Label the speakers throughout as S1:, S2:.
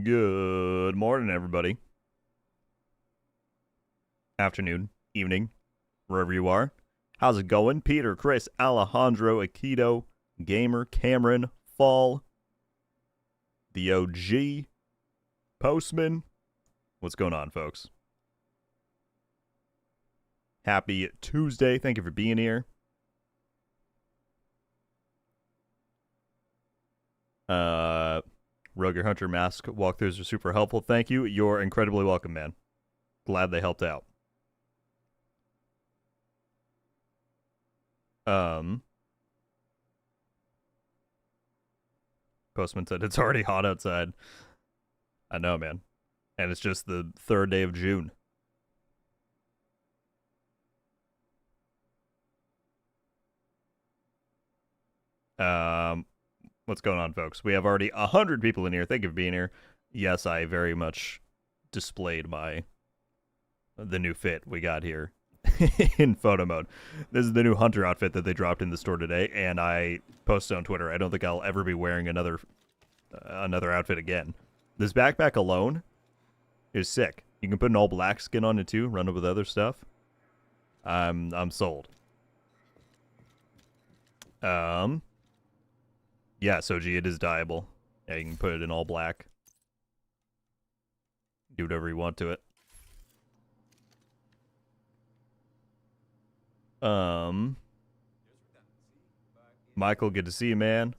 S1: Good morning, everybody. Afternoon, evening, wherever you are. How's it going? Peter, Chris, Alejandro, Aikido, Gamer, Cameron, Fall, the OG, Postman. What's going on, folks? Happy Tuesday. Thank you for being here. Rogue Hunter mask walkthroughs are super helpful. Thank you. You're incredibly welcome, man. Glad they helped out. Postman said it's already hot outside. I know, man. And it's just the 3rd day of June. What's going on, folks? We have already 100 people in here. Thank you for being here. Yes, I very much displayed the new fit we got here in photo mode. This is the new hunter outfit that they dropped in the store today, and I posted on Twitter. I don't think I'll ever be wearing another outfit again. This backpack alone is sick. You can put an all black skin on it too, run it with other stuff. I'm sold. Yeah, so G, it is dyeable. Yeah, you can put it in all black. Do whatever you want to it. Michael, good to see you, man.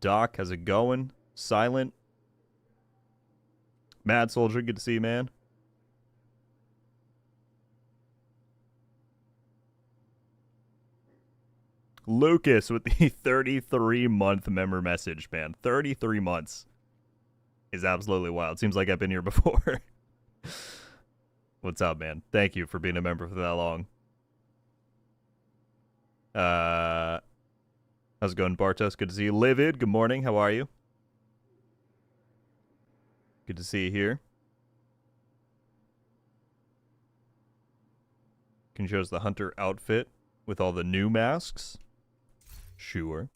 S1: Doc, how's it going? Silent. Mad Soldier, good to see you, man. Lucas with the 33-month member message, man. 33 months is absolutely wild. Seems like I've been here before. What's up, man? Thank you for being a member for that long. How's it going, Bartos? Good to see you. Livid, good morning. How are you? Good to see you here. Can you show us the hunter outfit with all the new masks? Sure.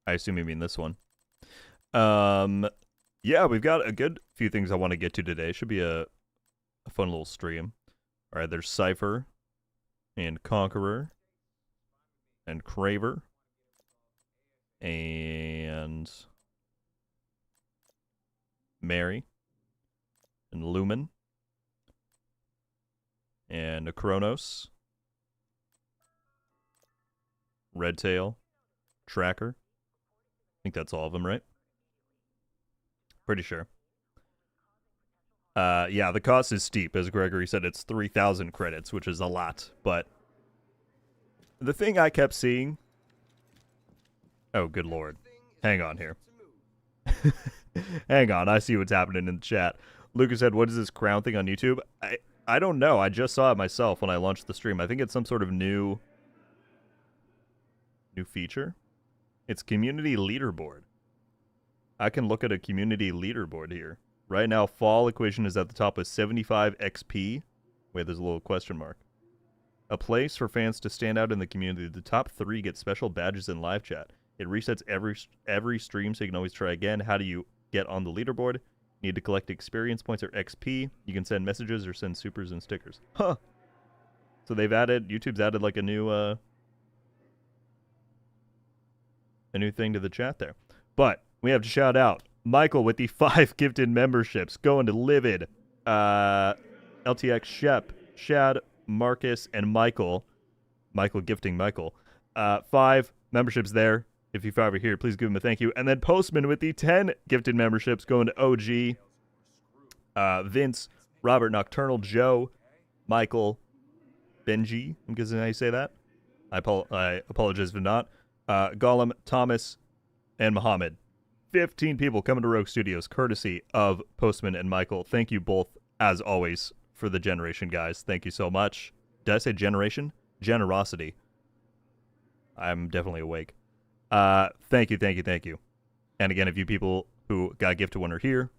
S1: I assume you mean this one. Yeah, we've got a good few things I want to get to today. Should be a fun little stream. All right, there's Cypher and Conqueror and Craver and Mary and Lumen and Akronos, Redtail, Tracker. I think that's all of them, right? Pretty sure. Yeah, the cost is steep. As Gregory said, it's 3,000 credits, which is a lot. But the thing I kept seeing... Oh, good lord. Hang on here. Hang on, I see what's happening in the chat. Lucas said, what is this crown thing on YouTube? I don't know. I just saw it myself when I launched the stream. I think it's some sort of new feature. It's community leaderboard. I can look at a community leaderboard here. Right now, Fall Equation is at the top with 75 XP. Wait, there's a little question mark. A place for fans to stand out in the community. The top 3 get special badges in live chat. It resets every stream, so you can always try again. How do you get on the leaderboard? You need to collect experience points or XP. You can send messages or send supers and stickers. Huh. So YouTube's added like a new thing to the chat there. But we have to shout out Michael with the 5 gifted memberships, going to Livid, LTX Shep, Shad, Marcus, and Michael. Michael gifting Michael. 5 memberships there. If you're ever here, please give him a thank you. And then Postman with the 10 gifted memberships, going to OG, Vince, Robert Nocturnal, Joe, Michael, Benji. I'm guessing how you say that. I apologize if not. Gollum, Thomas, and Muhammad. 15 people coming to Rogue Studios, courtesy of Postman and Michael. Thank you both, as always, for the generation, guys. Thank you so much. Did I say generation? Generosity. I'm definitely awake. Thank you. And again, if you people who got gifted one are here,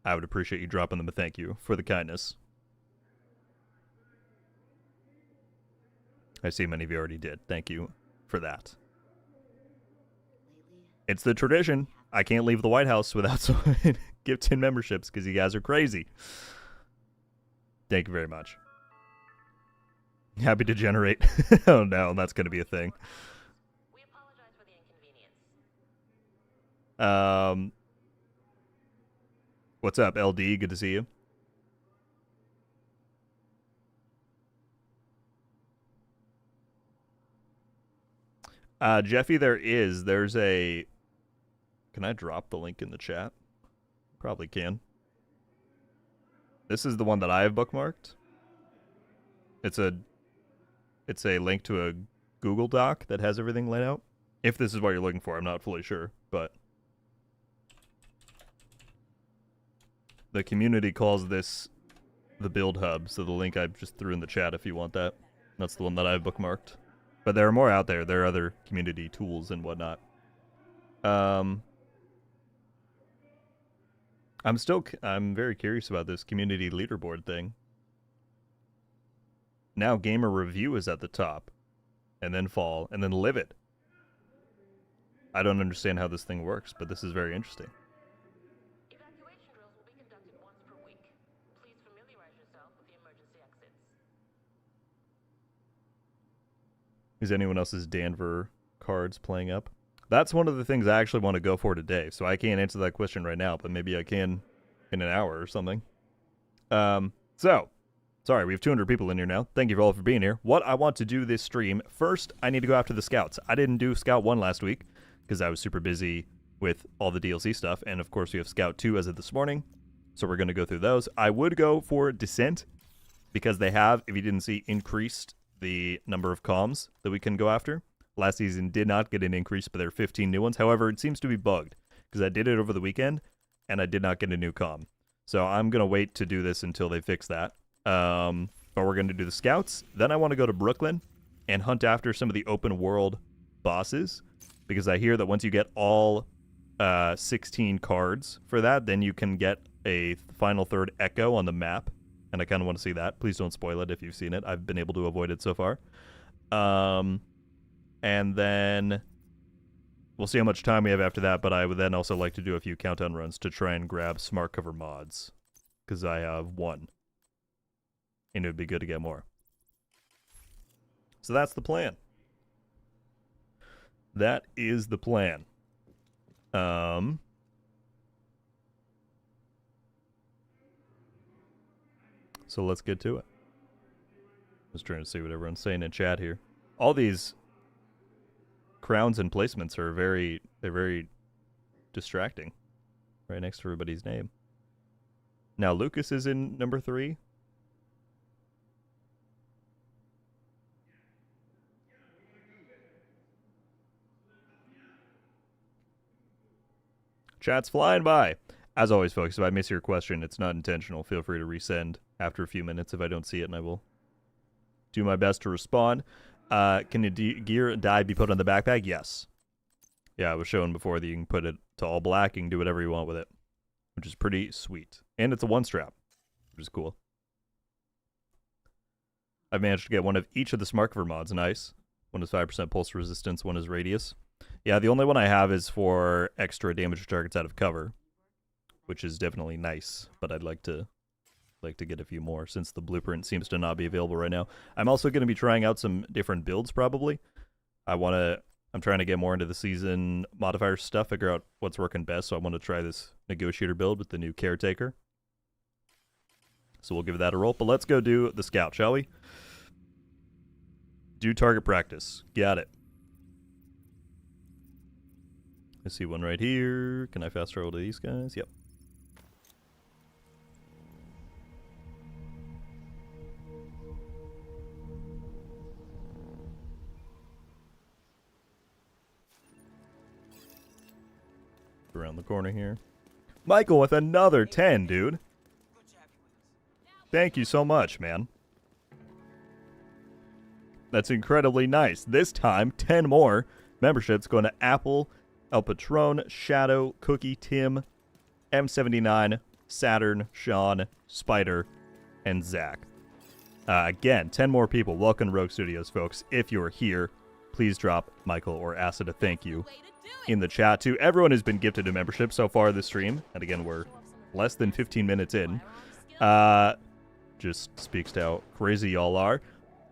S1: I would appreciate you dropping them a thank you for the kindness. I see many of you already did. Thank you for that. It's the tradition. I can't leave the White House without someone gifting memberships because you guys are crazy. Thank you very much. Happy to generate. Oh no, that's going to be a thing.
S2: We apologize for the inconvenience.
S1: What's up, LD? Good to see you. Jeffy, there's a... Can I drop the link in the chat? Probably can. This is the one that I have bookmarked. It's a link to a Google Doc that has everything laid out. If this is what you're looking for, I'm not fully sure, but the community calls this the build hub, so the link I just threw in the chat if you want that. That's the one that I've bookmarked. But there are more out there. There are other community tools and whatnot. I'm very curious about this community leaderboard thing. Now Gamer Review is at the top, and then Fall, and then Livid. I don't understand how this thing works, but this is very interesting.
S2: Evacuation drills will be conducted once per week. Please familiarize yourself with the emergency exits.
S1: Is anyone else's Danver cards playing up? That's one of the things I actually want to go for today, so I can't answer that question right now, but maybe I can in an hour or something. Sorry, we have 200 people in here now. Thank you all for being here. What I want to do this stream, first, I need to go after the scouts. I didn't do Scout 1 last week because I was super busy with all the DLC stuff, and of course we have Scout 2 as of this morning, so we're going to go through those. I would go for Descent because they have, if you didn't see, increased the number of comms that we can go after. Last season did not get an increase, but there are 15 new ones. However, it seems to be bugged because I did it over the weekend, and I did not get a new comm. So I'm going to wait to do this until they fix that. But we're going to do the scouts. Then I want to go to Brooklyn and hunt after some of the open world bosses, because I hear that once you get all 16 cards for that, then you can get a final third echo on the map, and I kind of want to see that. Please don't spoil it if you've seen it. I've been able to avoid it so far. And then we'll see how much time we have after that, but I would then also like to do a few countdown runs to try and grab smart cover mods, because I have one. And it would be good to get more. So that's the plan. That is the plan. So let's get to it. Just trying to see what everyone's saying in chat here. All these crowns and placements are they're very distracting. Right next to everybody's name. Now Lucas is in number 3. Chat's flying by. As always, folks, if I miss your question, it's not intentional. Feel free to resend after a few minutes if I don't see it, and I will do my best to respond. Can the gear dye be put on the backpack? Yes. Yeah, I was showing before that you can put it to all black. You can do whatever you want with it, which is pretty sweet. And it's a one-strap, which is cool. I've managed to get one of each of the smart cover mods. Nice. One is 5% pulse resistance, one is radius. Yeah, the only one I have is for extra damage to targets out of cover, which is definitely nice, but I'd like to get a few more since the blueprint seems to not be available right now. I'm also going to be trying out some different builds probably. I'm trying to get more into the season modifier stuff, figure out what's working best, so I want to try this negotiator build with the new caretaker. So we'll give that a roll, but let's go do the scout, shall we? Do target practice. Got it. I see one right here. Can I fast travel to these guys? Yep. Around the corner here. Michael with another 10, dude. Thank you so much, man. That's incredibly nice. This time, 10 more memberships going to Apple, El Patron, Shadow, Cookie, Tim, M79, Saturn, Sean, Spider, and Zach. Again, 10 more people. Welcome to Rogue Studios, folks. If you're here, please drop Michael or Acid a thank you in the chat to everyone who's been gifted a membership so far this stream. And again, we're less than 15 minutes in. Just speaks to how crazy y'all are.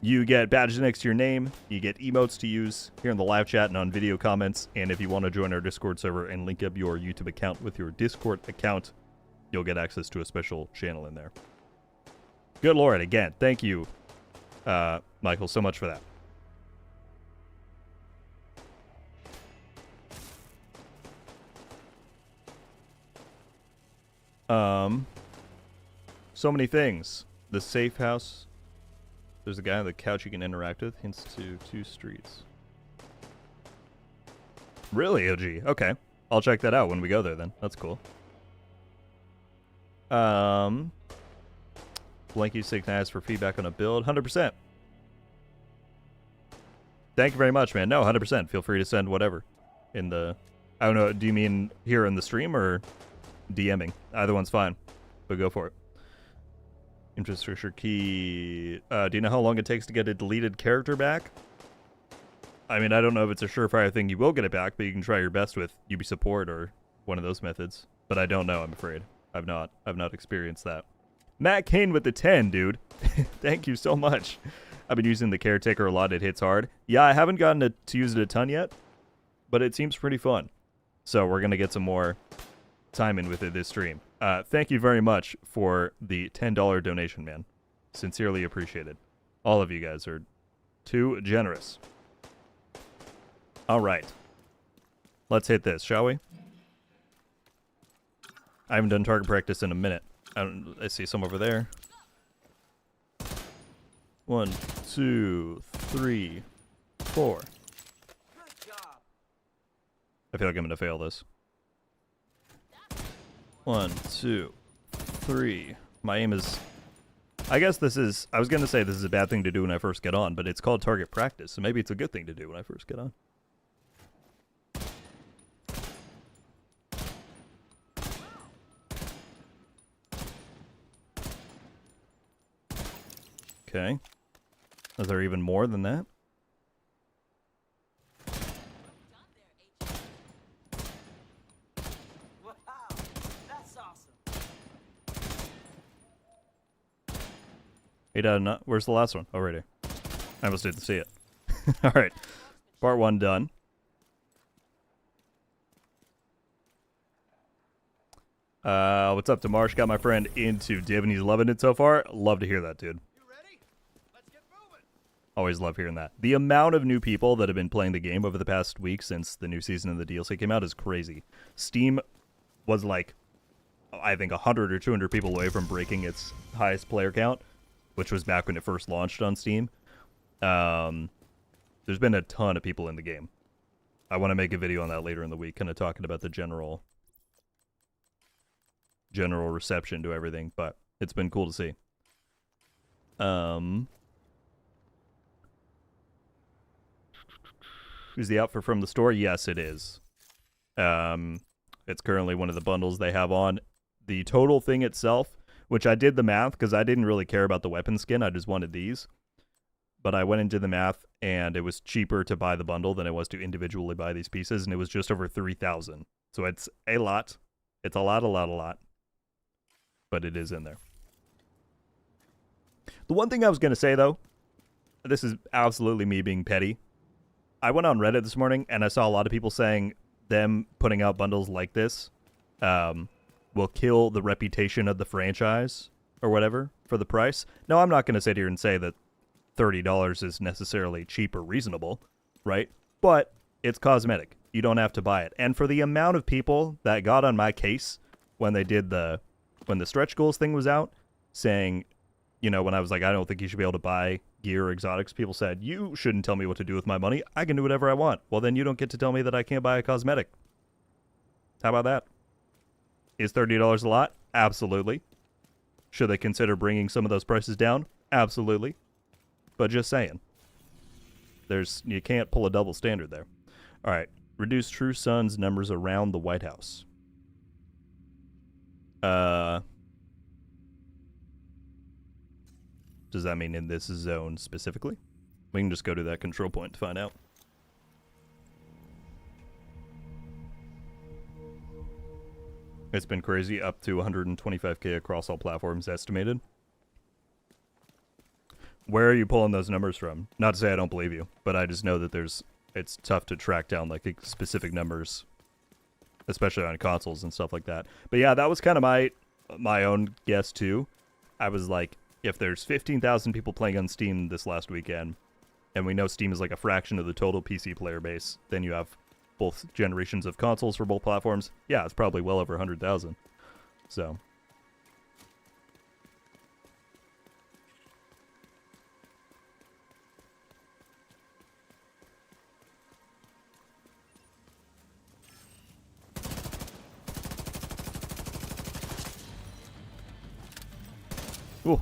S1: You get badges next to your name. You get emotes to use here in the live chat and on video comments. And if you want to join our Discord server and link up your YouTube account with your Discord account, you'll get access to a special channel in there. Good Lord, again, thank you, Michael, so much for that. So many things. The safe house. There's a guy on the couch you can interact with. Hints to 2 streets. Really, OG? Okay. I'll check that out when we go there then. That's cool. Blanky Signaz for feedback on a build. 100%. Thank you very much, man. No, 100%. Feel free to send whatever in the... I don't know. Do you mean here in the stream or DMing? Either one's fine. But go for it. Infrastructure key. Do you know how long it takes to get a deleted character back? I mean, I don't know if it's a surefire thing you will get it back, but you can try your best with UB support or one of those methods. But I don't know, I'm afraid. I've not experienced that. Matt Kane with the 10, dude. Thank you so much. I've been using the caretaker a lot. It hits hard. Yeah, I haven't gotten to use it a ton yet, but it seems pretty fun. So we're going to get some more time in with it this stream. Thank you very much for the $10 donation, man. Sincerely appreciated. All of you guys are too generous. All right. Let's hit this, shall we? I haven't done target practice in a minute. I see some over there. 1, 2, 3, 4. I feel like I'm going to fail this. 1, 2, 3. My aim is... I guess this is... I was going to say this is a bad thing to do when I first get on, but it's called target practice, so maybe it's a good thing to do when I first get on. Okay. Is there even more than that?
S3: Wow, that's awesome.
S1: 8 out of 9. Where's the last one? Oh, right here. I almost didn't see it. All right. Part 1 done. What's up, Demarsh? Got my friend into Div and he's loving it so far. Love to hear that, dude. Always love hearing that. The amount of new people that have been playing the game over the past week since the new season of the DLC came out is crazy. Steam was like, I think 100 or 200 people away from breaking its highest player count, which was back when it first launched on Steam. There's been a ton of people in the game. I want to make a video on that later in the week, kind of talking about the general reception to everything, but it's been cool to see. Is the outfit from the store? Yes, it is. It's currently one of the bundles they have on. The total thing itself, which I did the math because I didn't really care about the weapon skin. I just wanted these. But I went into the math, and it was cheaper to buy the bundle than it was to individually buy these pieces, and it was just over 3,000. So it's a lot. It's a lot. But it is in there. The one thing I was going to say, though, this is absolutely me being petty. I went on Reddit this morning, and I saw a lot of people saying them putting out bundles like this will kill the reputation of the franchise or whatever for the price. Now, I'm not going to sit here and say that $30 is necessarily cheap or reasonable, right? But it's cosmetic. You don't have to buy it. And for the amount of people that got on my case when they did when the stretch goals thing was out, saying, you know, when I was like, I don't think you should be able to buy gear or exotics, people said, you shouldn't tell me what to do with my money. I can do whatever I want. Well, then you don't get to tell me that I can't buy a cosmetic. How about that? Is $30 a lot? Absolutely. Should they consider bringing some of those prices down? Absolutely. But just saying. You can't pull a double standard there. All right. Reduce True Sun's numbers around the White House. Does that mean in this zone specifically? We can just go to that control point to find out. It's been crazy, up to 125K across all platforms estimated. Where are you pulling those numbers from? Not to say I don't believe you, but I just know that it's tough to track down like specific numbers, especially on consoles and stuff like that. But yeah, that was kind of my own guess too. I was like, if there's 15,000 people playing on Steam this last weekend, and we know Steam is like a fraction of the total PC player base, then you have both generations of consoles for both platforms. Yeah, it's probably well over 100,000. So. Ooh.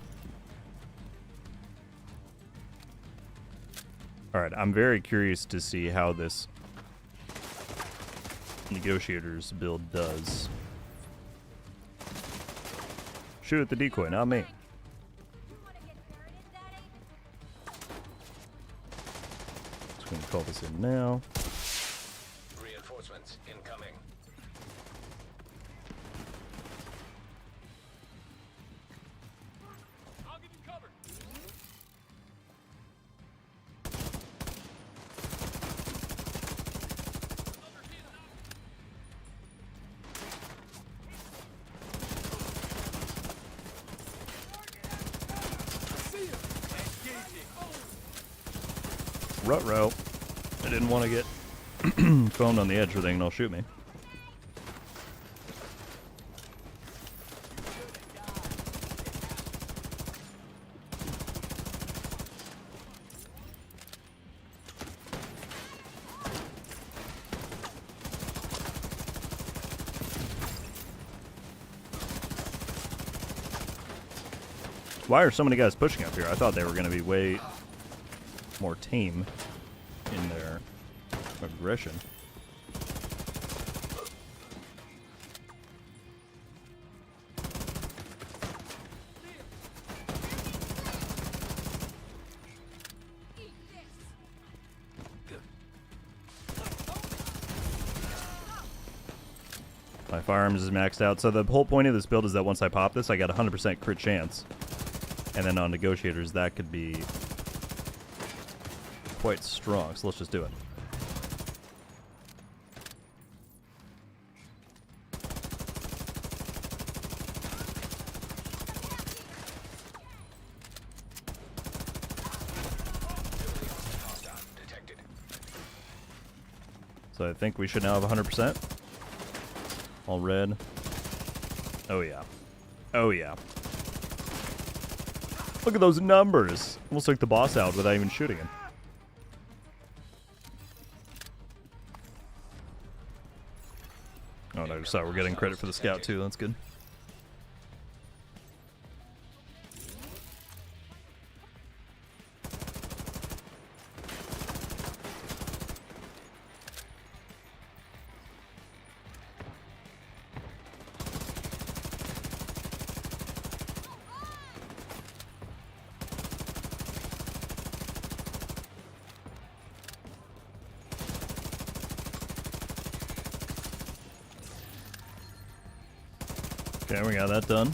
S1: Alright, I'm very curious to see how this Negotiators build does. Shoot at the decoy, not me. Just gonna call this in now.
S4: Reinforcements incoming. I'll give you cover.
S1: Ruh-roh. I didn't want to get phoned on the edge where they can all shoot me. Why are so many guys pushing up here? I thought they were going to be way more tame in their aggression. My firearms is maxed out. So the whole point of this build is that once I pop this, I got 100% crit chance. And then on Negotiators, that could be quite strong. So let's just do it. So I think we should now have 100%. All red. Oh yeah. Oh yeah. Look at those numbers. Almost took the boss out without even shooting him. Oh no, I just saw we're getting credit for the scout too. That's good. Okay, we got that done.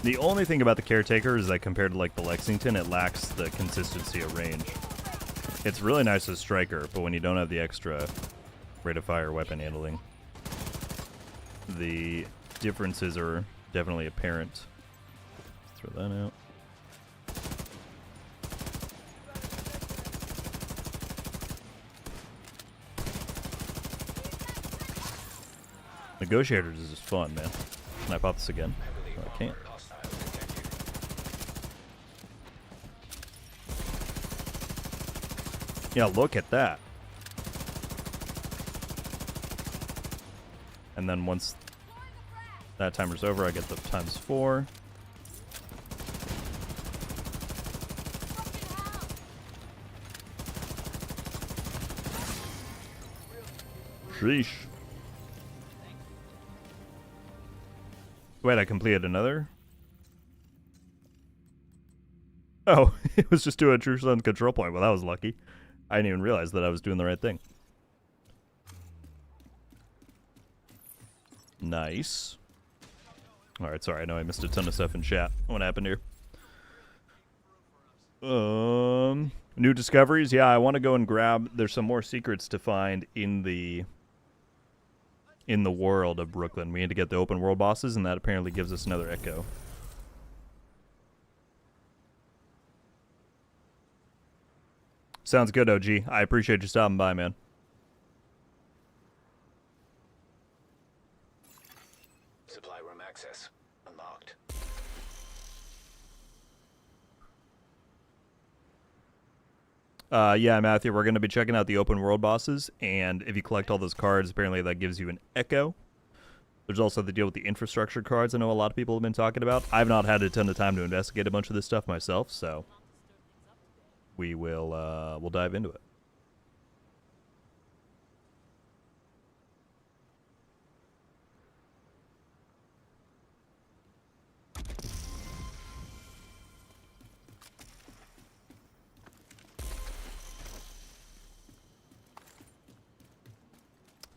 S1: The only thing about the Caretaker is that compared to like the Lexington, it lacks the consistency of range. It's really nice as Striker, but when you don't have the extra rate of fire weapon handling, the differences are definitely apparent. Throw that out. Negotiators is just fun, man. Can I pop this again? Oh, I can't. Yeah, look at that. And then once that timer's over, I get the ×4. Sheesh. Wait, I completed another Oh, it was just doing a True Sun's control point. Well, that was lucky. I didn't even realize that I was doing the right thing. Nice. Alright, sorry, I know I missed a ton of stuff in chat. What happened here? New discoveries? Yeah, I want to go and grab... There's some more secrets to find in the world of Brooklyn. We need to get the open world bosses, and that apparently gives us another echo. Sounds good, OG. I appreciate you stopping by, man.
S4: Supply room access unlocked.
S1: Yeah, Matthew, we're going to be checking out the open world bosses, and if you collect all those cards, apparently that gives you an echo. There's also the deal with the infrastructure cards I know a lot of people have been talking about. I've not had a ton of time to investigate a bunch of this stuff myself, so we'll dive into it.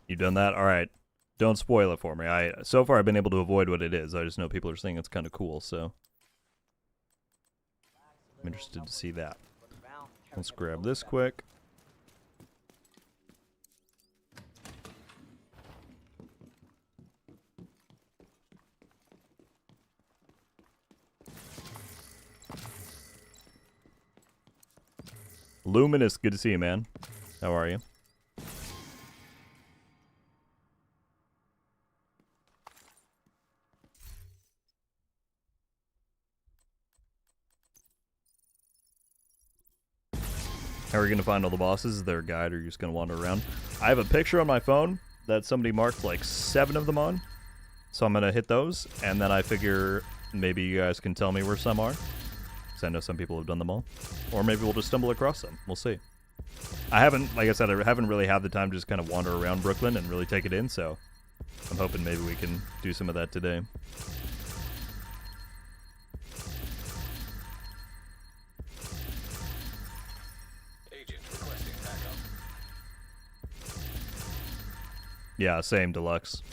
S1: You done that? All right. Don't spoil it for me. So far I've been able to avoid what it is. I just know people are saying it's kind of cool, so I'm interested to see that. Let's grab this quick. Luminous, good to see you, man. How are you? How are you going to find all the bosses? Is there a guide or are you just going to wander around? I have a picture on my phone that somebody marked like 7 of them on. So I'm going to hit those, and then I figure maybe you guys can tell me where some are. Because I know some people have done them all. Or maybe we'll just stumble across them. We'll see. I haven't, like I said, I haven't really had the time to just kind of wander around Brooklyn and really take it in, so I'm hoping maybe we can do some of that today. Yeah, same, Deluxe.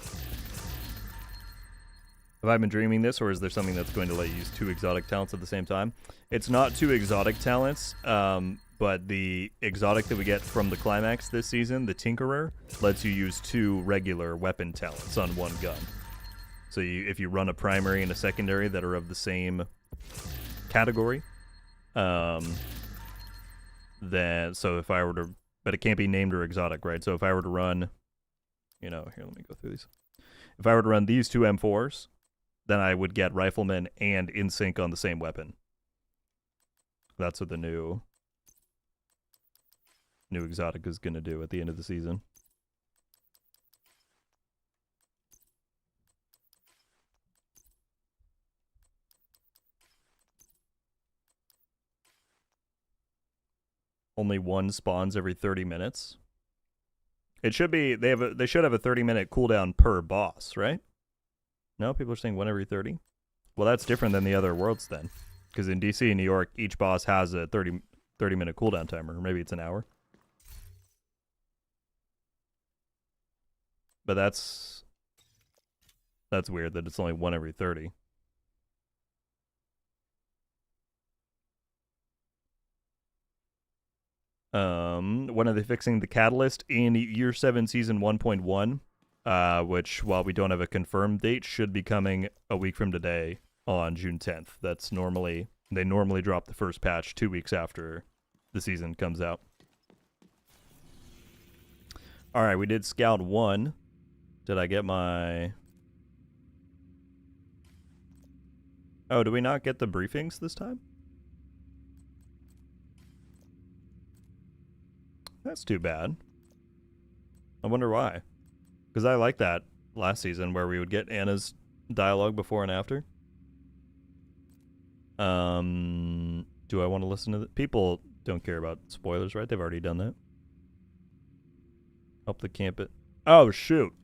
S1: Have I been dreaming this, or is there something that's going to let you use 2 exotic talents at the same time? It's not 2 exotic talents, but the exotic that we get from the climax this season, the Tinkerer, lets you use 2 regular weapon talents on 1 gun. So if you run a primary and a secondary that are of the same category, then, so if I were to, but it can't be named or exotic, right? So if I were to run... You know, here, let me go through these. If I were to run these 2 M4s, then I would get Rifleman and In Sync on the same weapon. That's what the new exotic is going to do at the end of the season. Only 1 spawns every 30 minutes. It should be, they should have a 30-minute cooldown per boss, right? No, people are saying 1 every 30? Well, that's different than the other worlds then. Because in DC and New York, each boss has a 30-minute cooldown timer. Or maybe it's an hour. But that's weird that it's only 1 every 30. When are they fixing the catalyst? In Year 7 Season 1.1, which, while we don't have a confirmed date, should be coming a week from today on June 10th. That's normally, they normally drop the first patch 2 weeks after the season comes out. Alright, we did Scout 1. Did I get my... Oh, do we not get the briefings this time? That's too bad. I wonder why. Because I like that last season where we would get Anna's dialogue before and after. Do I want to listen to the... People don't care about spoilers, right? They've already done that. Help the camp it. Oh, shoot.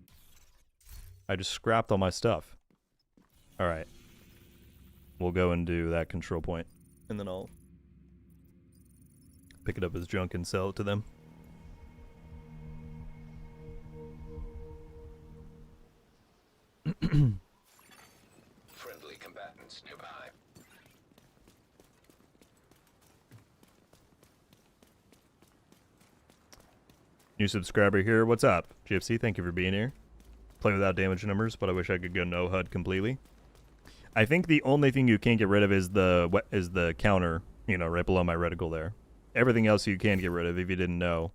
S1: I just scrapped all my stuff. Alright. We'll go and do that control point. And then I'll Pick it up as junk and sell it to them.
S4: Friendly combatants nearby.
S1: New subscriber here. What's up, Gypsy? Thank you for being here. Play without damage numbers, but I wish I could go no HUD completely. I think the only thing you can't get rid of is the counter, you know, right below my reticle there. Everything else you can get rid of if you didn't know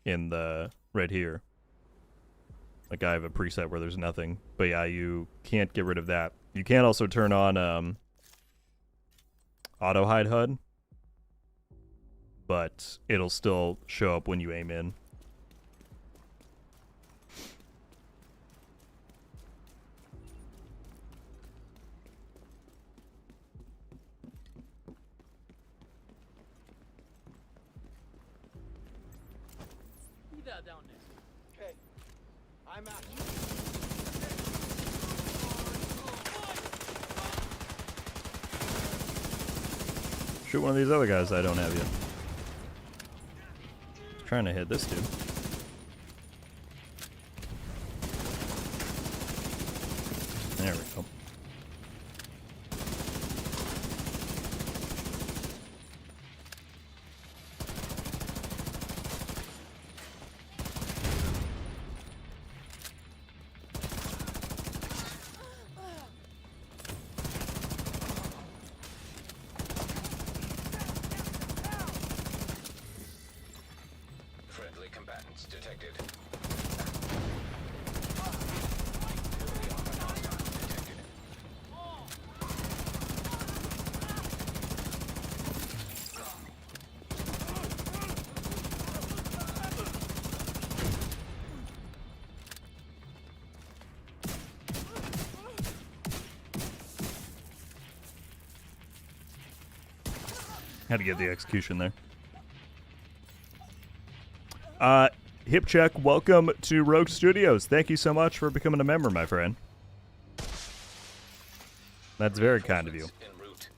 S1: in the right here. Like I have a preset where there's nothing. But yeah, you can't get rid of that. You can also turn on auto hide HUD, but it'll still show up when you aim in.
S3: Be that down there. Okay. I'm out.
S1: Shoot one of these other guys I don't have yet. Trying to hit this dude. There we go.
S4: Friendly combatants detected.
S1: Had to get the execution there. Hip check, welcome to Rogue Studios. Thank you so much for becoming a member, my friend. That's very kind of you.
S4: En route.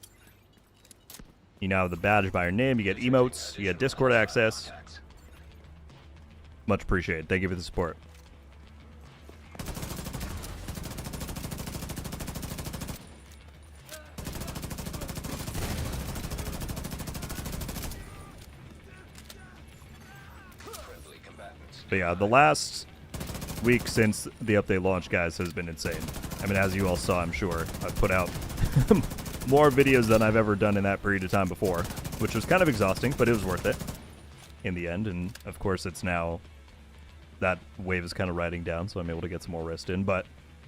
S1: You now have the badge by your name, you get emotes, you get Discord access. Much appreciated. Thank you for the support.
S4: Friendly combatants.
S1: But yeah, the last week since the update launch, guys, has been insane. I mean, as you all saw, I'm sure, I've put out more videos than I've ever done in that period of time before, which was kind of exhausting, but it was worth it in the end. And of course, it's now that wave is kind of riding down, so I'm able to get some more rest in. But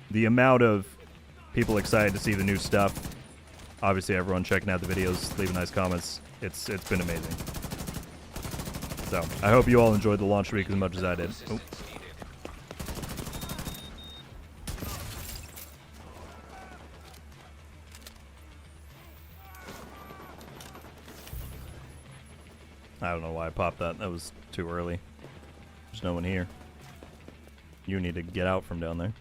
S1: the amount of people excited to see the new stuff, obviously everyone checking out the videos, leaving nice comments, it's been amazing. So I hope you all enjoyed the launch week as much as I did. Oh. I don't know why I popped that. That was too early. There's no one here. You need to get out from down there.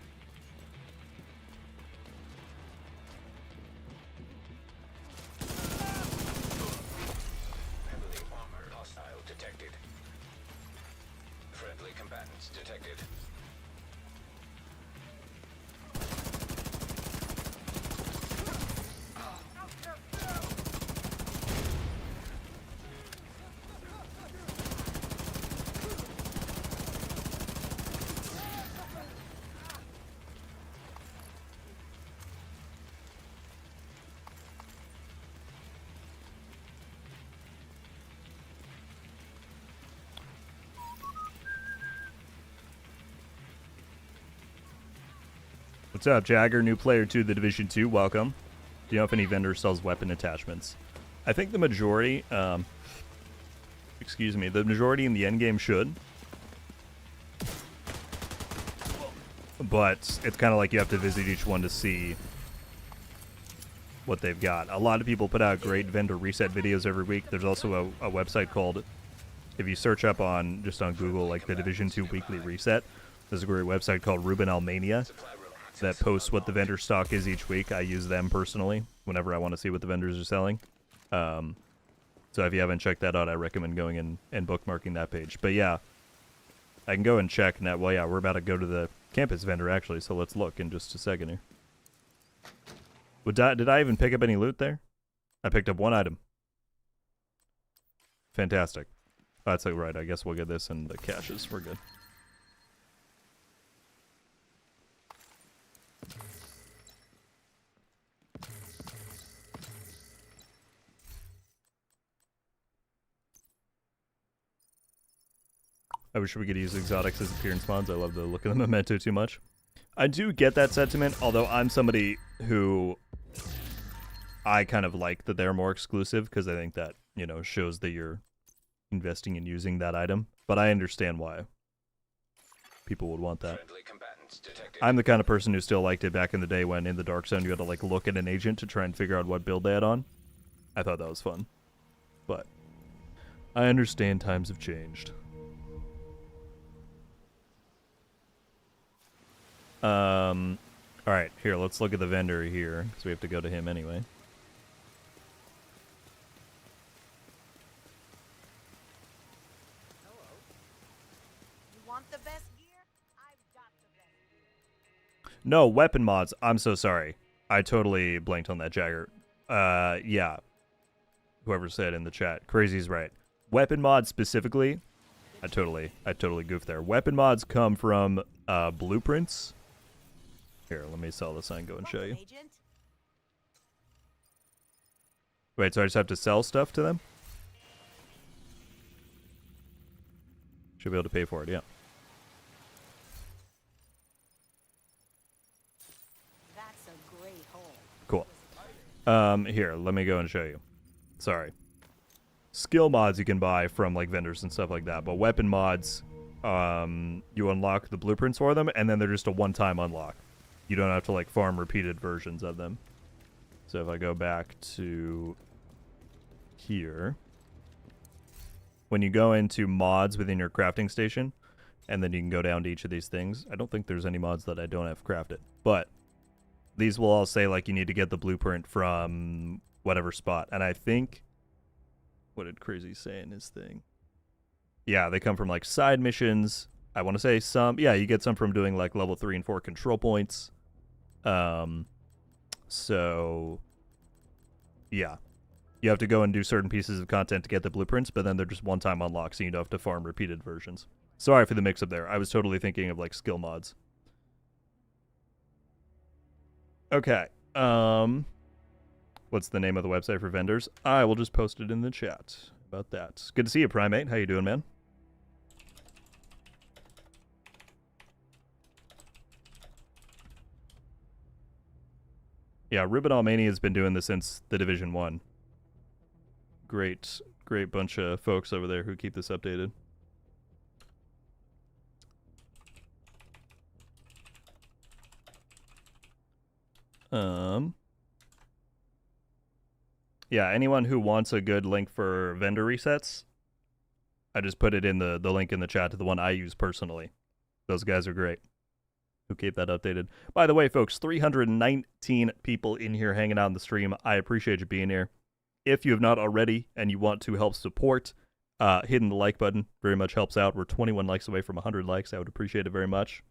S4: Heavily armored hostile detected. Friendly combatants detected.
S1: What's up, Jagger? New player to the Division 2. Welcome. Do you know if any vendor sells weapon attachments? I think the majority, excuse me, the majority in the endgame should. But it's kind of like you have to visit each one to see what they've got. A lot of people put out great vendor reset videos every week. There's also a website called, if you search up on, just on Google, like the Division 2 Weekly Reset, there's a great website called Ruben Almania that posts what the vendor stock is each week. I use them personally whenever I want to see what the vendors are selling. So if you haven't checked that out, I recommend going in and bookmarking that page. But yeah, I can go and check now. Well, yeah, we're about to go to the campus vendor, actually, so let's look in just a second here. Did I even pick up any loot there? I picked up one item. Fantastic. Oh, that's like, right. I guess we'll get this in the caches. We're good. I wish we could use exotics as appearance mods. I love the look of the memento too much. I do get that sentiment, although I'm somebody who I kind of like that they're more exclusive because I think that, you know, shows that you're investing in using that item. But I understand why people would want that.
S4: Friendly combatants detected.
S1: I'm the kind of person who still liked it back in the day when in the Dark Zone you had to like look at an agent to try and figure out what build they had on. I thought that was fun. But I understand times have changed. Alright, here, let's look at the vendor here, because we have to go to him anyway.
S5: You want the best gear? I've got the best gear.
S1: No, weapon mods. I'm so sorry. I totally blanked on that, Jagger. Yeah. Whoever said in the chat. Crazy's right. Weapon mods specifically, I totally goofed there. Weapon mods come from, blueprints. Here, let me sell this and go and show you.
S5: Agent?
S1: Wait, so I just have to sell stuff to them? Should be able to pay for it, yeah.
S5: That's a great hole.
S1: Cool. Here, let me go and show you. Sorry. Skill mods you can buy from, like, vendors and stuff like that, but weapon mods, you unlock the blueprints for them, and then they're just a one-time unlock. You don't have to, like, farm repeated versions of them. So if I go back to here, when you go into mods within your crafting station, and then you can go down to each of these things. I don't think there's any mods that I don't have crafted, but these will all say, like, you need to get the blueprint from whatever spot. And I think, what did Crazy say in his thing? Yeah, they come from, like, side missions. I want to say some, yeah, you get some from doing, like, level 3 and 4 control points. So, yeah. You have to go and do certain pieces of content to get the blueprints, but then they're just one-time unlocks, so you don't have to farm repeated versions. Sorry for the mix-up there. I was totally thinking of, like, skill mods. Okay. What's the name of the website for vendors? I will just post it in the chat about that. Good to see you, Primate. How you doing, man? Yeah, Ribbon Mania has been doing this since the Division 1. Great bunch of folks over there who keep this updated. Yeah, anyone who wants a good link for vendor resets, I just put it in the link in the chat to the one I use personally. Those guys are great. Who keep that updated. By the way, folks, 319 people in here hanging out in the stream. I appreciate you being here. If you have not already and you want to help support, hitting the like button very much helps out. We're 21 likes away from 100 likes. I would appreciate it very much.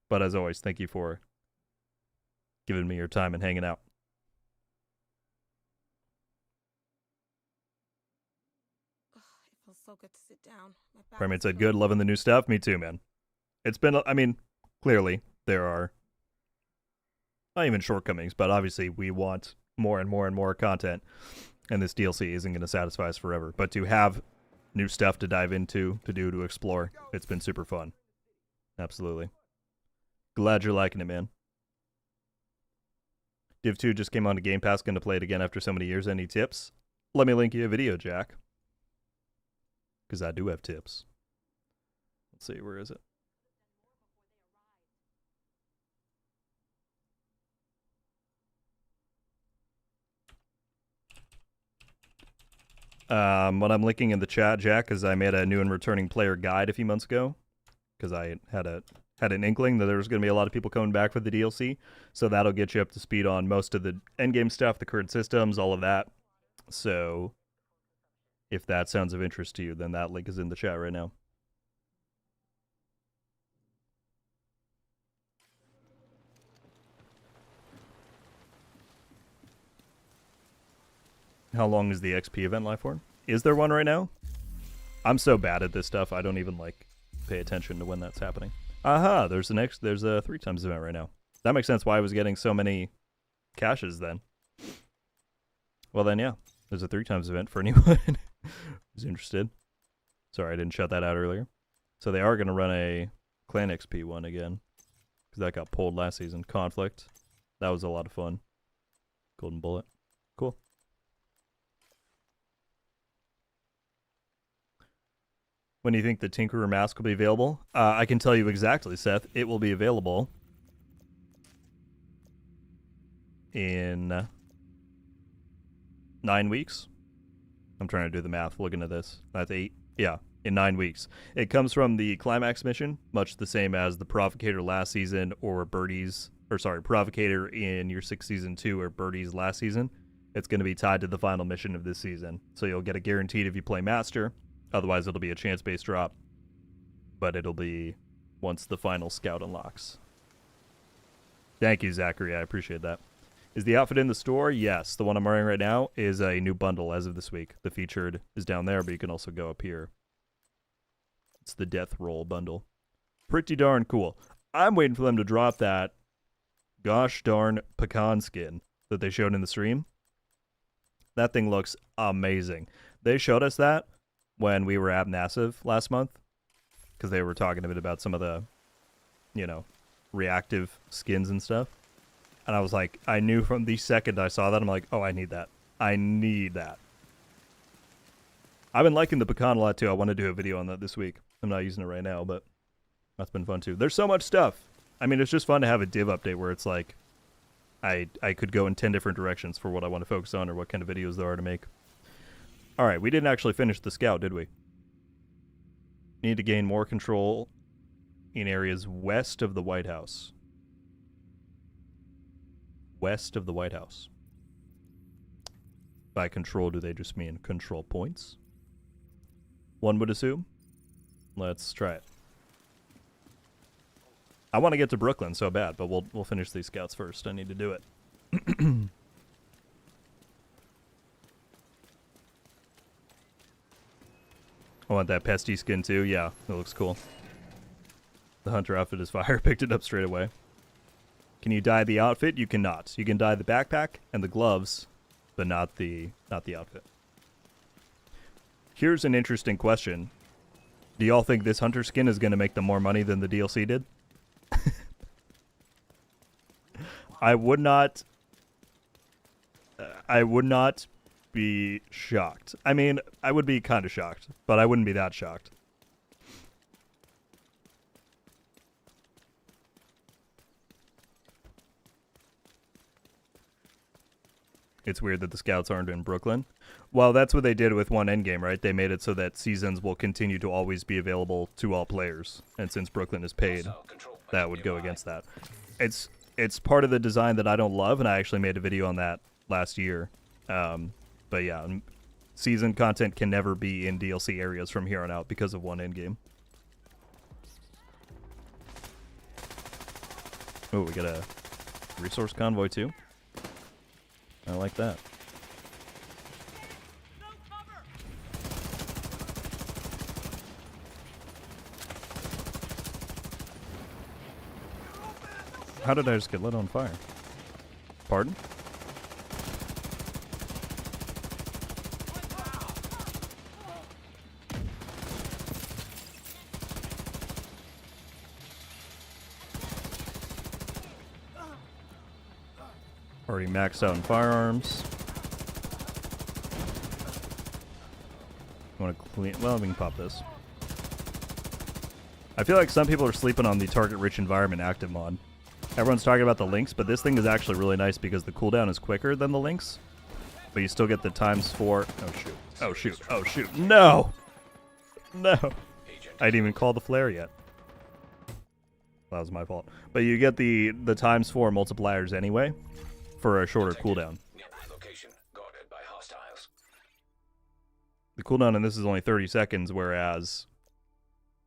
S1: But as always, thank you for giving me your time and hanging out.
S5: It feels so good to sit down. My back
S1: Primate
S5: is
S1: said,
S5: killing
S1: good, loving the new stuff. Me too, man. It's been, I mean, clearly there are not even shortcomings, but obviously we want more and more and more content, and this DLC isn't going to satisfy us forever. But to have new stuff to dive into, to do, to explore, it's been super fun. Absolutely. Glad you're liking it, man. Div 2 just came on to Game Pass, going to play it again after so many years. Any tips? Let me link you a video, Jack. Because I do have tips. Let's see, where is it? What I'm linking in the chat, Jack, is I made a new and returning player guide a few months ago, because I had an inkling that there was going to be a lot of people coming back for the DLC, so that'll get you up to speed on most of the endgame stuff, the current systems, all of that. So, If that sounds of interest to you, then that link is in the chat right now. How long is the XP event live for? Is there one right now? I'm so bad at this stuff, I don't even like pay attention to when that's happening. Aha, there's a 3 times event right now. That makes sense why I was getting so many caches then. Well then, yeah, there's a 3 times event for anyone who's interested. Sorry, I didn't shut that out earlier. So they are going to run a Clan XP one again, because that got pulled last season. Conflict. That was a lot of fun. Golden Bullet. Cool. When do you think the Tinkerer mask will be available? I can tell you exactly, Seth. It will be available in 9 weeks. I'm trying to do the math looking at this. That's 8. Yeah, in 9 weeks. It comes from the Climax mission, much the same as the Provocator last season or Provocator in your 6th season 2 or Birdie's last season. It's going to be tied to the final mission of this season. So you'll get it guaranteed if you play Master. Otherwise, it'll be a chance-based drop. But it'll be once the final scout unlocks. Thank you, Zachary. I appreciate that. Is the outfit in the store? Yes. The one I'm wearing right now is a new bundle as of this week. The featured is down there, but you can also go up here. It's the Death Roll bundle. Pretty darn cool. I'm waiting for them to drop that gosh darn pecan skin that they showed in the stream. That thing looks amazing. They showed us that when we were at Massive last month, because they were talking a bit about some of the, reactive skins and stuff. And I was like, I knew from the second I saw that, I'm like, oh, I need that. I need that. I've been liking the pecan a lot, too. I want to do a video on that this week. I'm not using it right now, but that's been fun, too. There's so much stuff. I mean, it's just fun to have a div update where it's like, I could go in 10 different directions for what I want to focus on or what kind of videos there are to make. All right, we didn't actually finish the scout, did we? Need to gain more control in areas west of the White House. West of the White House. By control, do they just mean control points? One would assume. Let's try it. I want to get to Brooklyn so bad, but we'll finish these scouts first. I need to do it. I want that pesty skin too. Yeah, it looks cool. The hunter outfit is fire. Picked it up straight away. Can you dye the outfit? You cannot. You can dye the backpack and the gloves, but not the outfit. Here's an interesting question. Do y'all think this hunter skin is going to make them more money than the DLC did? I would not be shocked. I mean, I would be kind of shocked, but I wouldn't be that shocked. It's weird that the scouts aren't in Brooklyn. Well, that's what they did with one endgame, right? They made it so that seasons will continue to always be available to all players. And since Brooklyn is paid, that would go against that. It's part of the design that I don't love, and I actually made a video on that last year. But yeah, season content can never be in DLC areas from here on out because of one endgame. Oh, we got a resource convoy too. I like that. How did I just get lit on fire? Pardon? Already maxed out in firearms. Want to clean? Well, we can pop this. I feel like some people are sleeping on the target-rich environment active mod. Everyone's talking about the links, but this thing is actually really nice because the cooldown is quicker than the links. But you still get the ×4. Oh shoot! Oh shoot! Oh shoot! No! No! I didn't even call the flare yet. That was my fault. But you get the ×4 multipliers anyway. For a shorter cooldown.
S4: Location guarded by hostiles.
S1: The cooldown on this is only 30 seconds, whereas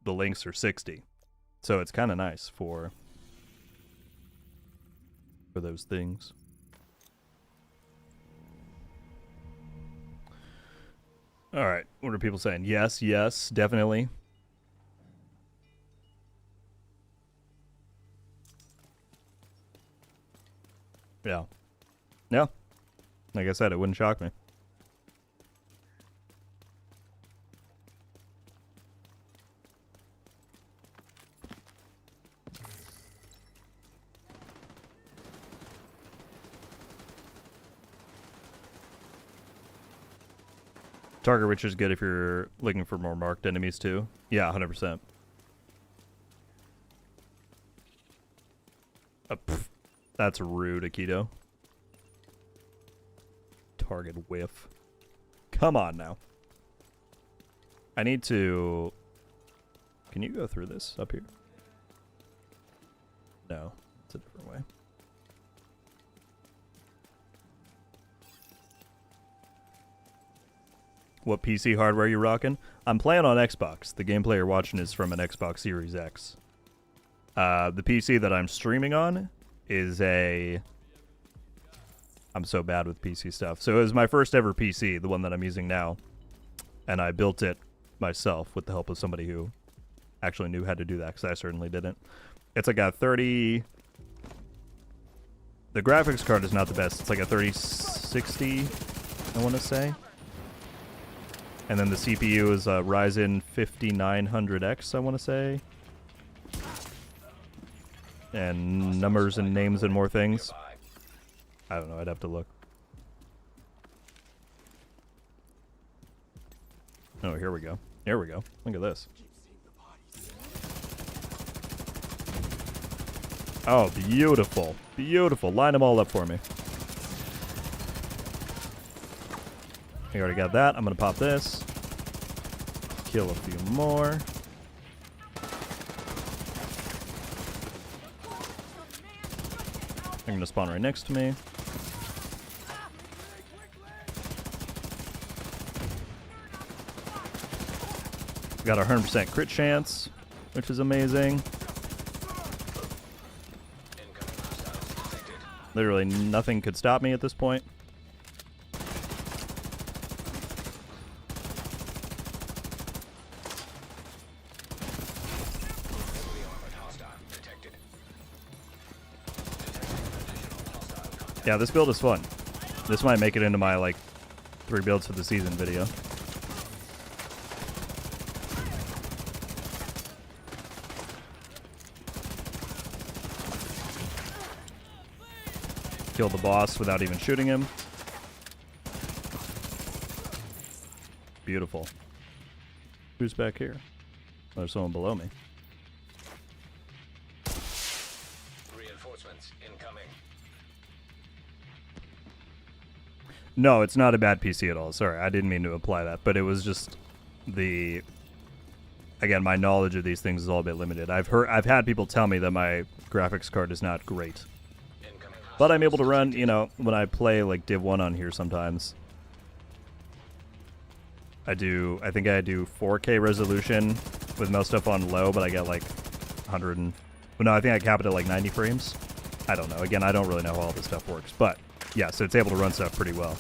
S1: the links are 60. So it's kind of nice for those things. All right, what are people saying? Yes, yes, definitely. Yeah. Yeah. Like I said, it wouldn't shock me. Target rich is good if you're looking for more marked enemies too. Yeah, 100%. That's rude, Akito. Target whiff. Come on now. I need to... Can you go through this up here? No, it's a different way. What PC hardware you rocking? I'm playing on Xbox. The gameplay you're watching is from an Xbox Series X. The PC that I'm streaming on is a... I'm so bad with PC stuff. So it was my first ever PC, the one that I'm using now. And I built it myself with the help of somebody who actually knew how to do that, because I certainly didn't. It's like a 30... The graphics card is not the best. It's like a 3060, I want to say. And then the CPU is a Ryzen 5900X, I want to say. And numbers and names and more things. I don't know, I'd have to look. Oh, here we go. Here we go. Look at this. Oh, beautiful. Beautiful. Line them all up for me. I already got that. I'm going to pop this. Kill a few more. I'm going to spawn right next to me. Got a 100% crit chance, which is amazing. Literally nothing could stop me at this point. Yeah, this build is fun. This might make it into my, like, 3 builds for the season video. Killed the boss without even shooting him. Beautiful. Who's back here? Oh, there's someone below me.
S4: Reinforcements incoming.
S1: No, it's not a bad PC at all. Sorry, I didn't mean to imply that, but it was just the... Again, my knowledge of these things is all a bit limited. I've had people tell me that my graphics card is not great. But I'm able to run, you know, when I play like Div 1 on here sometimes. I think I do 4K resolution with most stuff on low, but I get like 100 and... Well, no, I think I cap it at like 90 frames. I don't know. Again, I don't really know how all this stuff works, but yeah, so it's able to run stuff pretty well.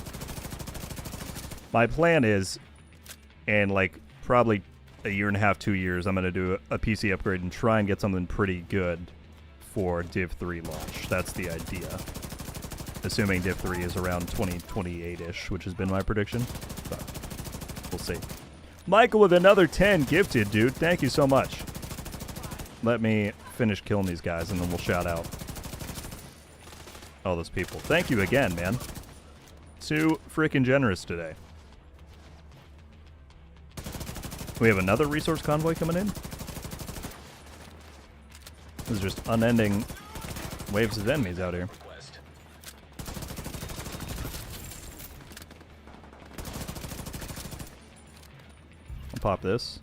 S1: My plan is, in like probably a year and a half, 2 years, I'm going to do a PC upgrade and try and get something pretty good for Div 3 launch. That's the idea. Assuming Div 3 is around 2028-ish, which has been my prediction. But we'll see. Michael with another 10 gifted, dude. Thank you so much. Let me finish killing these guys, and then we'll shout out all those people. Thank you again, man. Too freaking generous today. We have another resource convoy coming in. There's just unending waves of enemies out here. I'll pop this.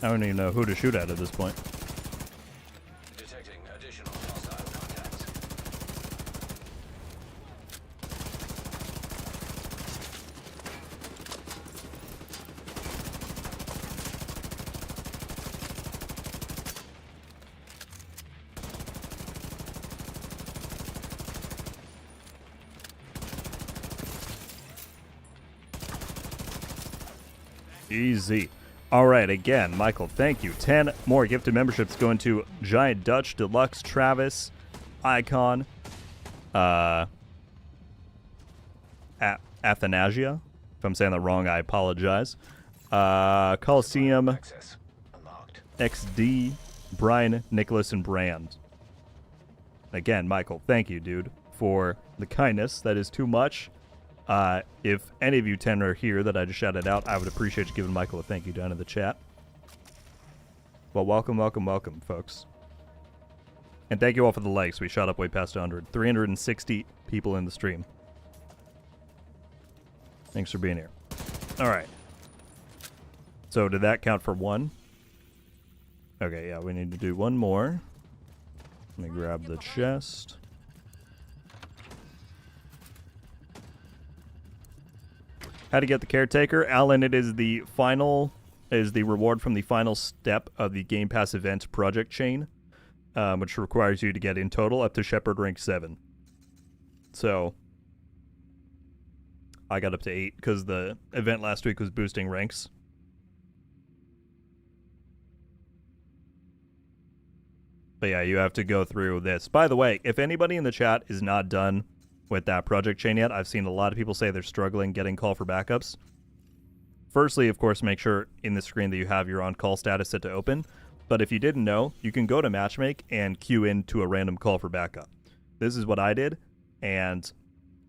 S1: I don't even know who to shoot at this point.
S4: Detecting additional hostile contacts.
S1: Easy. All right, again, Michael, thank you. 10 more gifted memberships going to Giant Dutch, Deluxe, Travis, Icon, Athanasia. If I'm saying that wrong, I apologize. Coliseum,
S4: Access unlocked.
S1: XD, Brian, Nicholas, and Brand. Again, Michael, thank you, dude, for the kindness. That is too much. If any of you 10 are here that I just shouted out, I would appreciate you giving Michael a thank you down in the chat. Well, welcome, welcome, welcome, folks. And thank you all for the likes. We shot up way past 100. 360 people in the stream. Thanks for being here. All right. So did that count for one? Okay, yeah, we need to do one more. Let me grab the chest. How to get the caretaker. Alan, it is the reward from the final step of the Game Pass event project chain, which requires you to get in total up to Shepherd rank 7. So I got up to 8 because the event last week was boosting ranks. But yeah, you have to go through this. By the way, if anybody in the chat is not done with that project chain yet, I've seen a lot of people say they're struggling getting call for backups. Firstly, of course, make sure in the screen that you have your on-call status set to open. But if you didn't know, you can go to Matchmake and queue into a random call for backup. This is what I did, and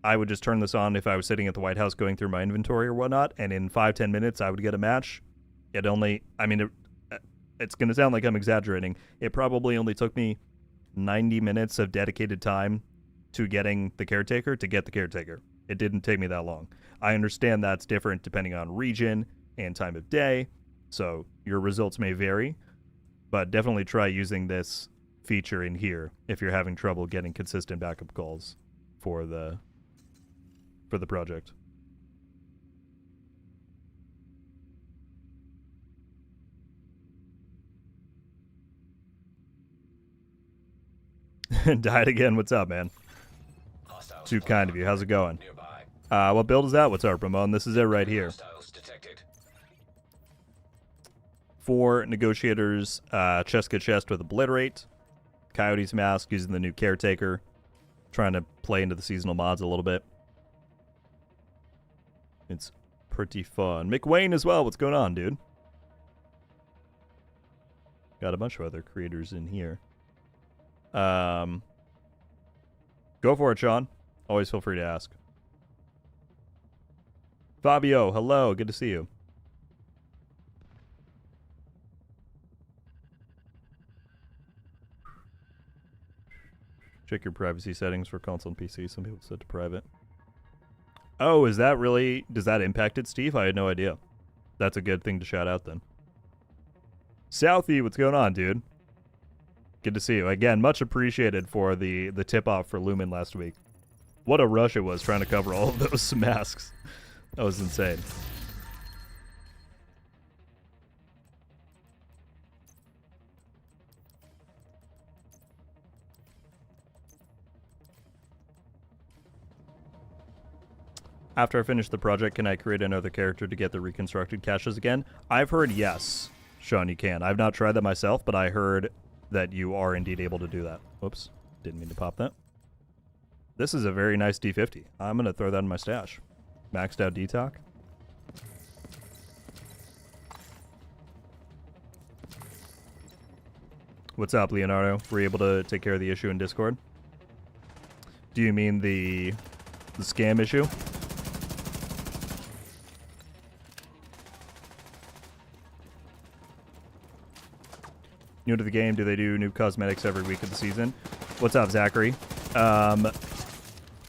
S1: I would just turn this on if I was sitting at the White House going through my inventory or whatnot, and in 5-10 minutes I would get a match. It's going to sound like I'm exaggerating. It probably only took me 90 minutes of dedicated time to getting the caretaker to get the caretaker. It didn't take me that long. I understand that's different depending on region and time of day, so your results may vary, but definitely try using this feature in here if you're having trouble getting consistent backup calls for the project. Died again. What's up, man? Too kind of you. How's it going? What build is that? What's up, Ramon? This is it right here.
S4: Detected.
S1: 4 negotiators, Cheska chest with obliterate, Coyote's mask using the new caretaker, trying to play into the seasonal mods a little bit. It's pretty fun. McWayne as well. What's going on, dude? Got a bunch of other creators in here. Go for it, Sean. Always feel free to ask. Fabio, hello. Good to see you. Check your privacy settings for console and PC. Some people set to private. Oh, is that really... Does that impact it, Steve? I had no idea. That's a good thing to shout out, then. Southie, what's going on, dude? Good to see you. Again, much appreciated for the tip-off for Lumen last week. What a rush it was trying to cover all of those masks. That was insane. After I finish the project, can I create another character to get the reconstructed caches again? I've heard yes, Sean, you can. I've not tried that myself, but I heard that you are indeed able to do that. Whoops, didn't mean to pop that. This is a very nice D50. I'm going to throw that in my stash. Maxed out DTOC. What's up, Leonardo? Were you able to take care of the issue in Discord? Do you mean the scam issue? New to the game, do they do new cosmetics every week of the season? What's up, Zachary?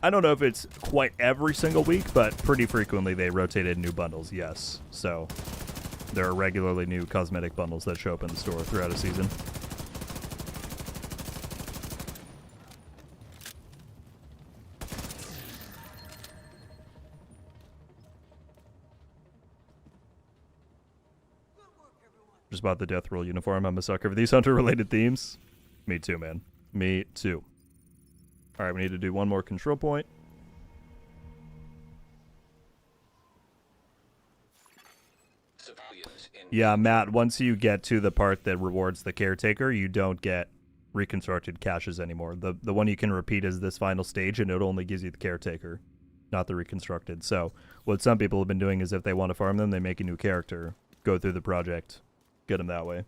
S1: I don't know if it's quite every single week, but pretty frequently they rotated new bundles, yes. So there are regularly new cosmetic bundles that show up in the store throughout a season. Just bought the Death Roll uniform. I'm a sucker for these hunter-related themes. Me too, man. Me too. Alright, we need to do one more control point.
S4: Civilians in
S1: Yeah, Matt, once you get to the part that rewards the caretaker, you don't get reconstructed caches anymore. The one you can repeat is this final stage, and it only gives you the caretaker, not the reconstructed. So what some people have been doing is if they want to farm them, they make a new character, go through the project, get them that way.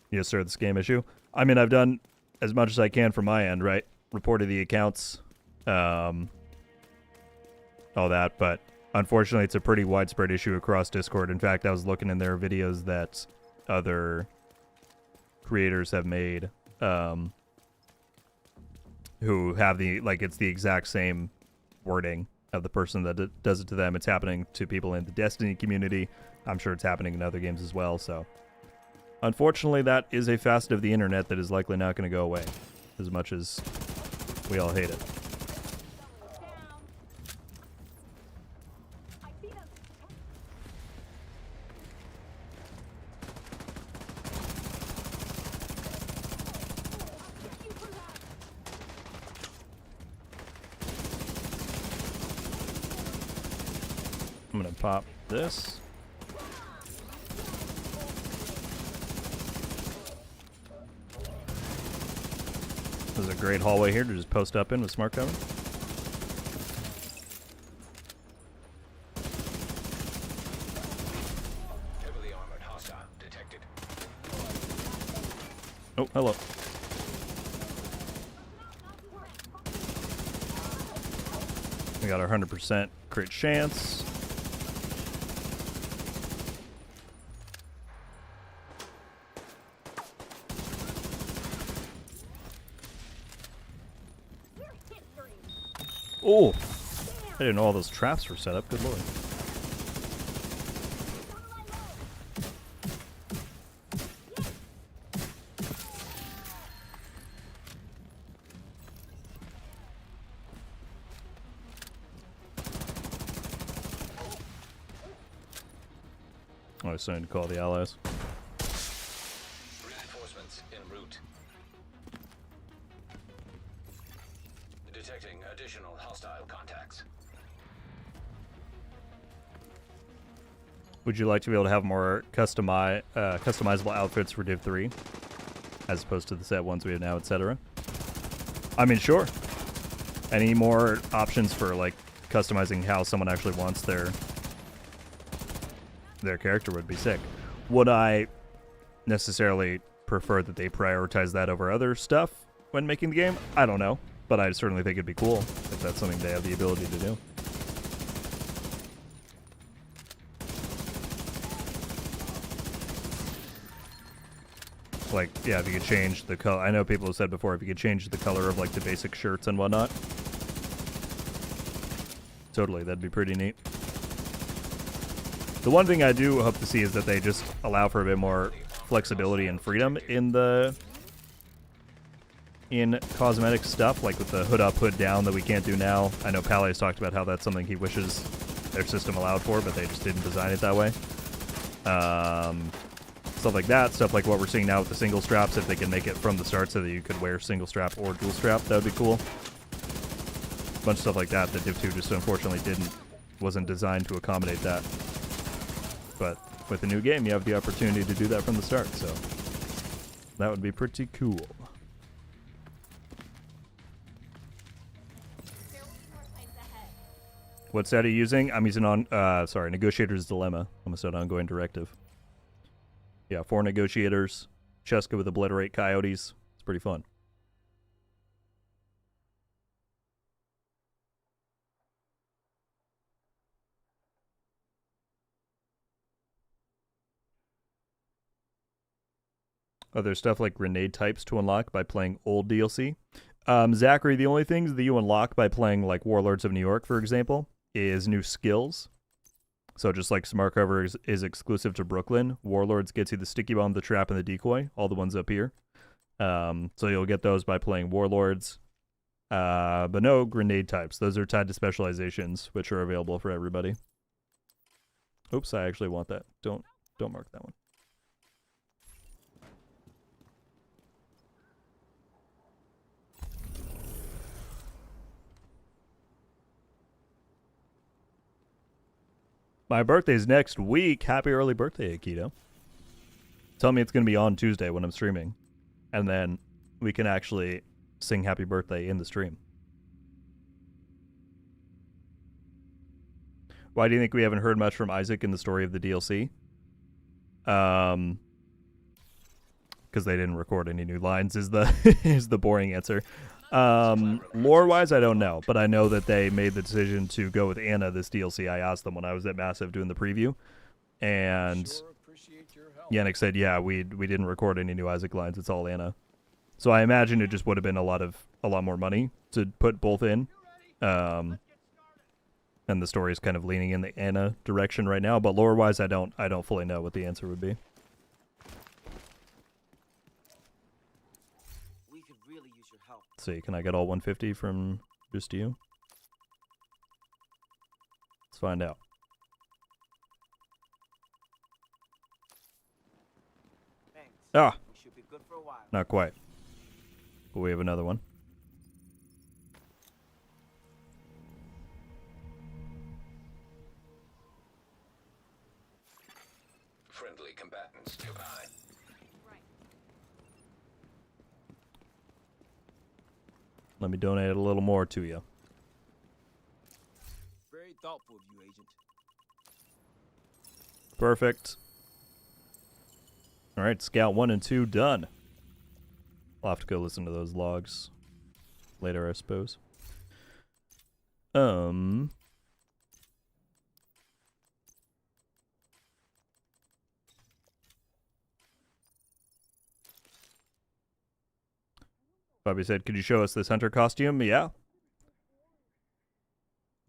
S1: Yes, sir, this game issue. I mean, I've done as much as I can from my end, right? Reported the accounts, all that, but unfortunately it's a pretty widespread issue across Discord. In fact, I was looking in their videos that other creators have made, who have the, like, it's the exact same wording of the person that does it to them. It's happening to people in the Destiny community. I'm sure it's happening in other games as well, so unfortunately that is a facet of the internet that is likely not going to go away, as much as we all hate it. I'm going to pop this. There's a great hallway here to just post up in with smart cover.
S4: heavily armored hostile detected.
S1: Oh, hello. We got our 100% crit chance. Oh, I didn't know all those traps were set up. Good lord. Oh, I was starting to call the allies.
S4: Reinforcements en route. Detecting additional hostile contacts.
S1: Would you like to be able to have more customizable outfits for Div 3 as opposed to the set ones we have now, etc.? I mean, sure. Any more options for like customizing how someone actually wants their character would be sick. Would I necessarily prefer that they prioritize that over other stuff when making the game? I don't know, but I certainly think it'd be cool if that's something they have the ability to do. Like, yeah, if you could change the color. I know people have said before, if you could change the color of like the basic shirts and whatnot. Totally, that'd be pretty neat. The one thing I do hope to see is that they just allow for a bit more flexibility and freedom in cosmetic stuff, like with the hood up, hood down that we can't do now. I know Pally's talked about how that's something he wishes their system allowed for, but they just didn't design it that way. Stuff like that, stuff like what we're seeing now with the single straps, if they can make it from the start so that you could wear single strap or dual strap, that would be cool. A bunch of stuff like that that Div 2 just unfortunately wasn't designed to accommodate that. But with a new game, you have the opportunity to do that from the start, so that would be pretty cool. What set are you using? I'm using Negotiator's Dilemma. Almost said Ongoing Directive. Yeah, 4 Negotiators, Cheska with Obliterate Coyotes. It's pretty fun. Are there stuff like grenade types to unlock by playing old DLC? Zachary, the only things that you unlock by playing like Warlords of New York, for example, is new skills. So just like Smart Cover is exclusive to Brooklyn, Warlords gets you the Sticky Bomb, the Trap, and the Decoy, all the ones up here. So you'll get those by playing Warlords. But no grenade types. Those are tied to specializations, which are available for everybody. Oops, I actually want that. Don't mark that one. My birthday's next week. Happy early birthday, Akito. Tell me it's going to be on Tuesday when I'm streaming. And then we can actually sing happy birthday in the stream. Why do you think we haven't heard much from Isaac in the story of the DLC? Because they didn't record any new lines is the is the boring answer. Lore-wise, I don't know, but I know that they made the decision to go with Anna this DLC. I asked them when I was at Massive doing the preview, and Yannick said, "Yeah, we didn't record any new Isaac lines. It's all Anna." So I imagine it just would have been a lot more money to put both in. And the story is kind of leaning in the Anna direction right now. But lore-wise, I don't fully know what the answer would be.
S3: We could really use your help.
S1: Let's see, can I get all 150 from just you? Let's find out.
S3: Thanks.
S1: Ah,
S3: We should be good for a while.
S1: not quite. But we have another one.
S4: Friendly combatants nearby.
S1: Let me donate a little more to you.
S3: Very thoughtful of you, Agent.
S1: Perfect. All right, Scout 1 and 2 done. I'll have to go listen to those logs later, I suppose. Bobby said, could you show us this hunter costume? Yeah.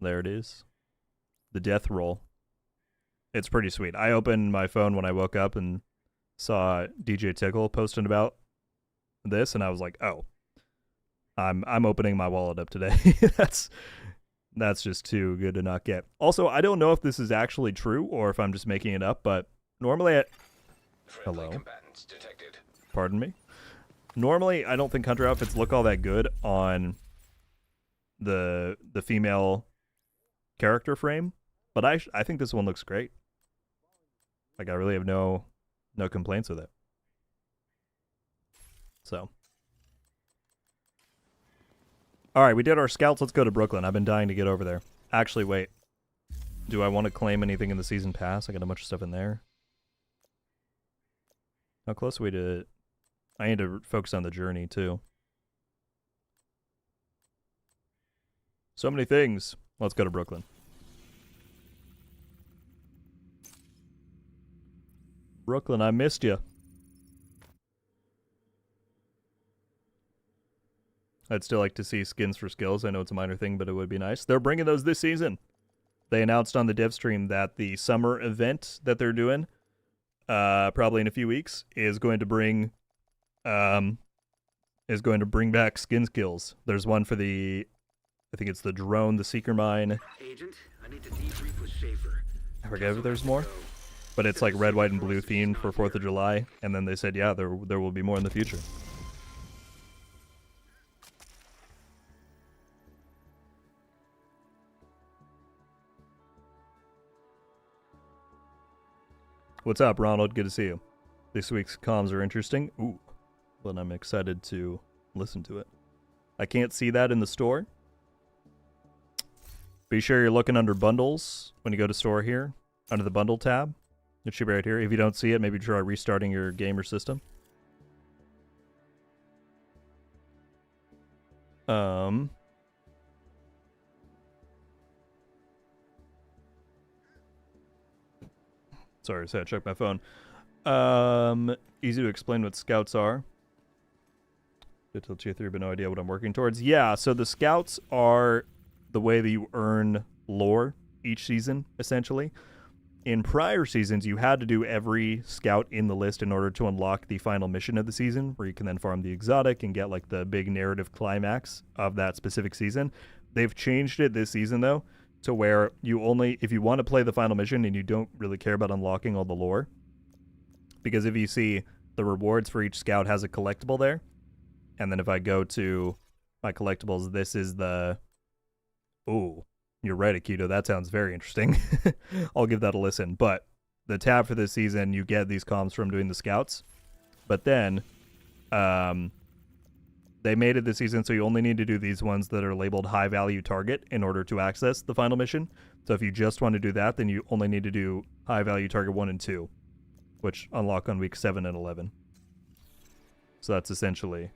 S1: There it is. The death roll. It's pretty sweet. I opened my phone when I woke up and saw DJ Tickle posting about this, and I was like, oh, I'm opening my wallet up today. That's just too good to not get. Also, I don't know if this is actually true or if I'm just making it up, but normally
S4: Friendly
S1: Hello?
S4: combatants detected.
S1: Pardon me? Normally, I don't think hunter outfits look all that good on the female character frame, but I think this one looks great. Like, I really have no complaints with it. So. Alright, we did our scouts. Let's go to Brooklyn. I've been dying to get over there. Actually, wait. Do I want to claim anything in the season pass? I got a bunch of stuff in there. How close are we to... I need to focus on the journey, too. So many things. Let's go to Brooklyn. Brooklyn, I missed you. I'd still like to see skins for skills. I know it's a minor thing, but it would be nice. They're bringing those this season. They announced on the dev stream that the summer event that they're doing, probably in a few weeks, is going to bring back skin skills. There's one for the, I think it's the drone, the seeker mine.
S6: Agent, I need to debrief with Schaefer.
S1: I forget if there's more, but it's like red, white, and blue themed for 4th of July. And then they said, yeah, there will be more in the future. What's up, Ronald? Good to see you. This week's comms are interesting. Ooh, then I'm excited to listen to it. I can't see that in the store. Be sure you're looking under bundles when you go to store here, under the bundle tab. It should be right here. If you don't see it, maybe try restarting your game or system. Sorry, I said check my phone. Easy to explain what scouts are. Get till tier 3, but no idea what I'm working towards. Yeah, so the scouts are the way that you earn lore each season, essentially. In prior seasons, you had to do every scout in the list in order to unlock the final mission of the season, where you can then farm the exotic and get like the big narrative climax of that specific season. They've changed it this season, though, to where you only, if you want to play the final mission and you don't really care about unlocking all the lore, because if you see the rewards for each scout has a collectible there, and then if I go to my collectibles, this is the... Ooh, you're right, Akito. That sounds very interesting. I'll give that a listen. But the tab for this season, you get these comms from doing the scouts. But then they made it this season so you only need to do these ones that are labeled high value target in order to access the final mission. So if you just want to do that, then you only need to do high value target 1 and 2, which unlock on week 7 and 11. So that's essentially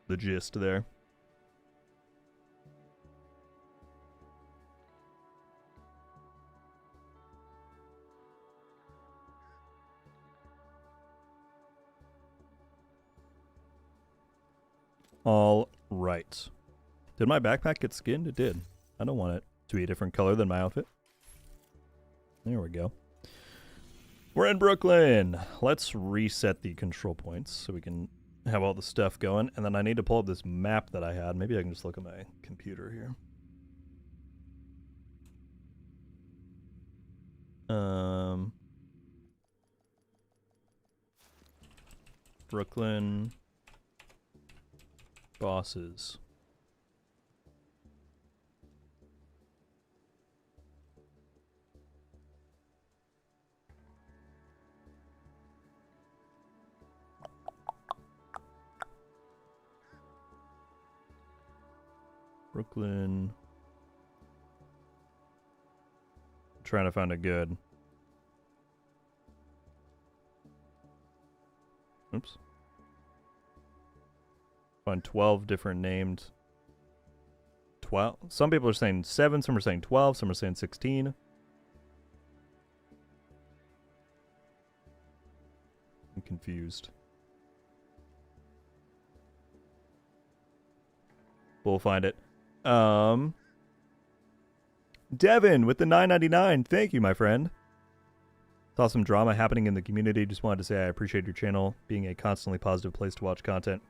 S1: the gist there. All right. Did my backpack get skinned? It did. I don't want it to be a different color than my outfit. There we go. We're in Brooklyn. Let's reset the control points so we can have all the stuff going. And then I need to pull up this map that I had. Maybe I can just look at my computer here. Brooklyn bosses. Brooklyn. Trying to find a good. Oops. Find 12 different named. 12. Some people are saying 7, some are saying 12, some are saying 16. I'm confused. We'll find it. Devin with the $9.99. Thank you, my friend. Saw some drama happening in the community. Just wanted to say I appreciate your channel being a constantly positive place to watch content.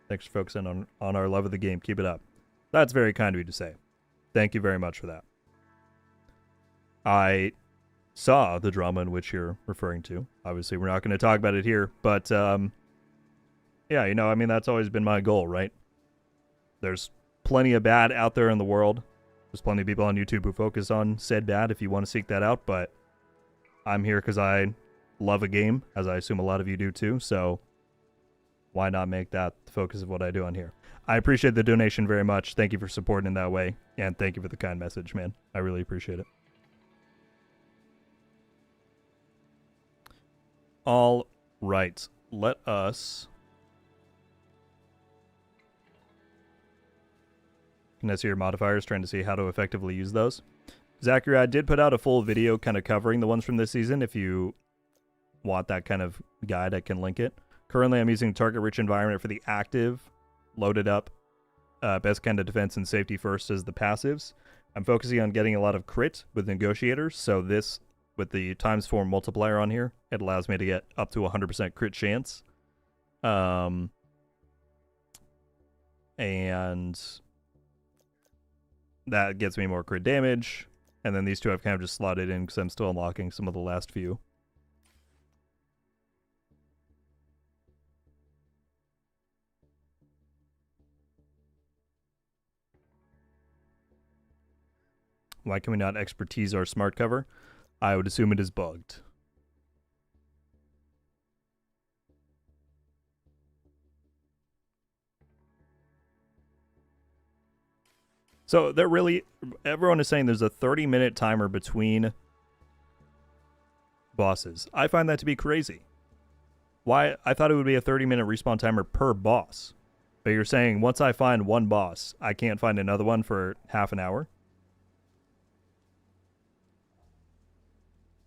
S1: Thanks for focusing on our love of the game. Keep it up. That's very kind of you to say. Thank you very much for that. I saw the drama in which you're referring to. Obviously, we're not going to talk about it here, but yeah, you know, I mean, that's always been my goal, right? There's plenty of bad out there in the world. There's plenty of people on YouTube who focus on said bad if you want to seek that out, but I'm here because I love a game, as I assume a lot of you do too, so why not make that the focus of what I do on here? I appreciate the donation very much. Thank you for supporting in that way, and thank you for the kind message, man. I really appreciate it. All right, let us... Can I see your modifiers, trying to see how to effectively use those? Zachary, I did put out a full video kind of covering the ones from this season. If you want that kind of guide, I can link it. Currently, I'm using target-rich environment for the active, loaded up, best kind of defense and safety first as the passives. I'm focusing on getting a lot of crit with negotiators, so this, with the ×4 multiplier on here, it allows me to get up to 100% crit chance. And that gets me more crit damage. And then these two I've kind of just slotted in because I'm still unlocking some of the last few. Why can we not expertise our smart cover? I would assume it is bugged. So they're really, everyone is saying there's a 30-minute timer between bosses. I find that to be crazy. Why? I thought it would be a 30-minute respawn timer per boss. But you're saying once I find one boss, I can't find another one for half an hour?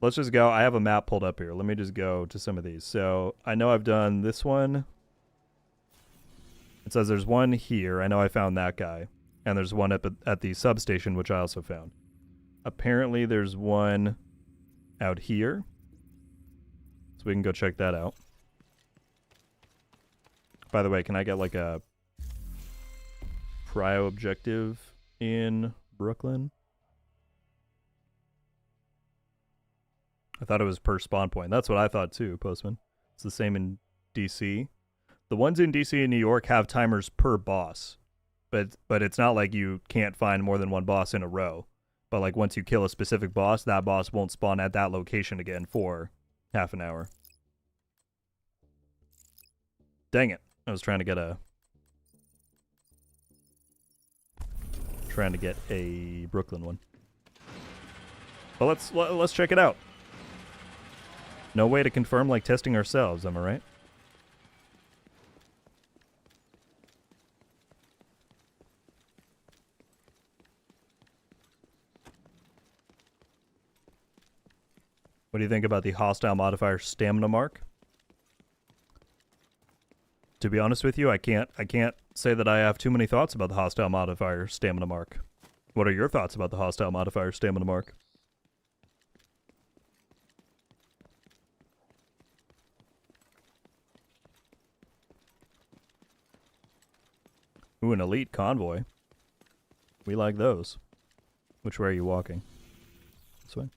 S1: Let's just go. I have a map pulled up here. Let me just go to some of these. So I know I've done this one. It says there's one here. I know I found that guy. And there's one up at the substation, which I also found. Apparently there's one out here. So we can go check that out. By the way, can I get like a prio objective in Brooklyn? I thought it was per spawn point. That's what I thought too, Postman. It's the same in DC. The ones in DC and New York have timers per boss. But it's not like you can't find more than one boss in a row. But like once you kill a specific boss, that boss won't spawn at that location again for half an hour. Dang it. I was trying to get a Brooklyn one. But let's check it out. No way to confirm like testing ourselves, am I right? What do you think about the hostile modifier stamina mark? To be honest with you, I can't say that I have too many thoughts about the hostile modifier stamina mark. What are your thoughts about the hostile modifier stamina mark? Ooh, an elite convoy. We like those. Which way are you walking? This way?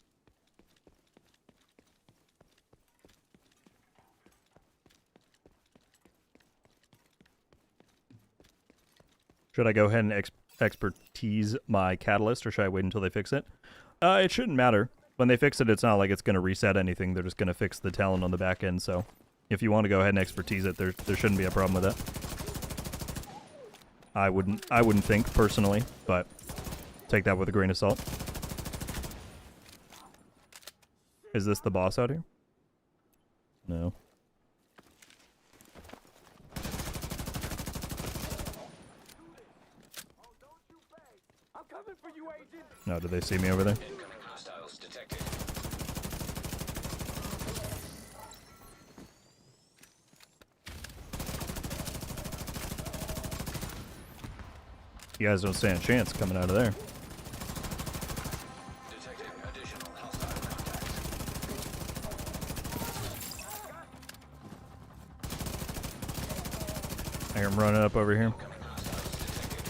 S1: Should I go ahead and expertise my catalyst, or should I wait until they fix it? It shouldn't matter. When they fix it, it's not like it's going to reset anything. They're just going to fix the talent on the back end, so if you want to go ahead and expertise it, there shouldn't be a problem with that. I wouldn't think, personally, but take that with a grain of salt. Is this the boss out here? No. No, did they see me over there?
S4: Incoming hostiles detected.
S1: You guys don't stand a chance coming out of there.
S4: Detecting additional hostile contacts.
S1: I hear him running up over here.
S4: Incoming hostiles detected.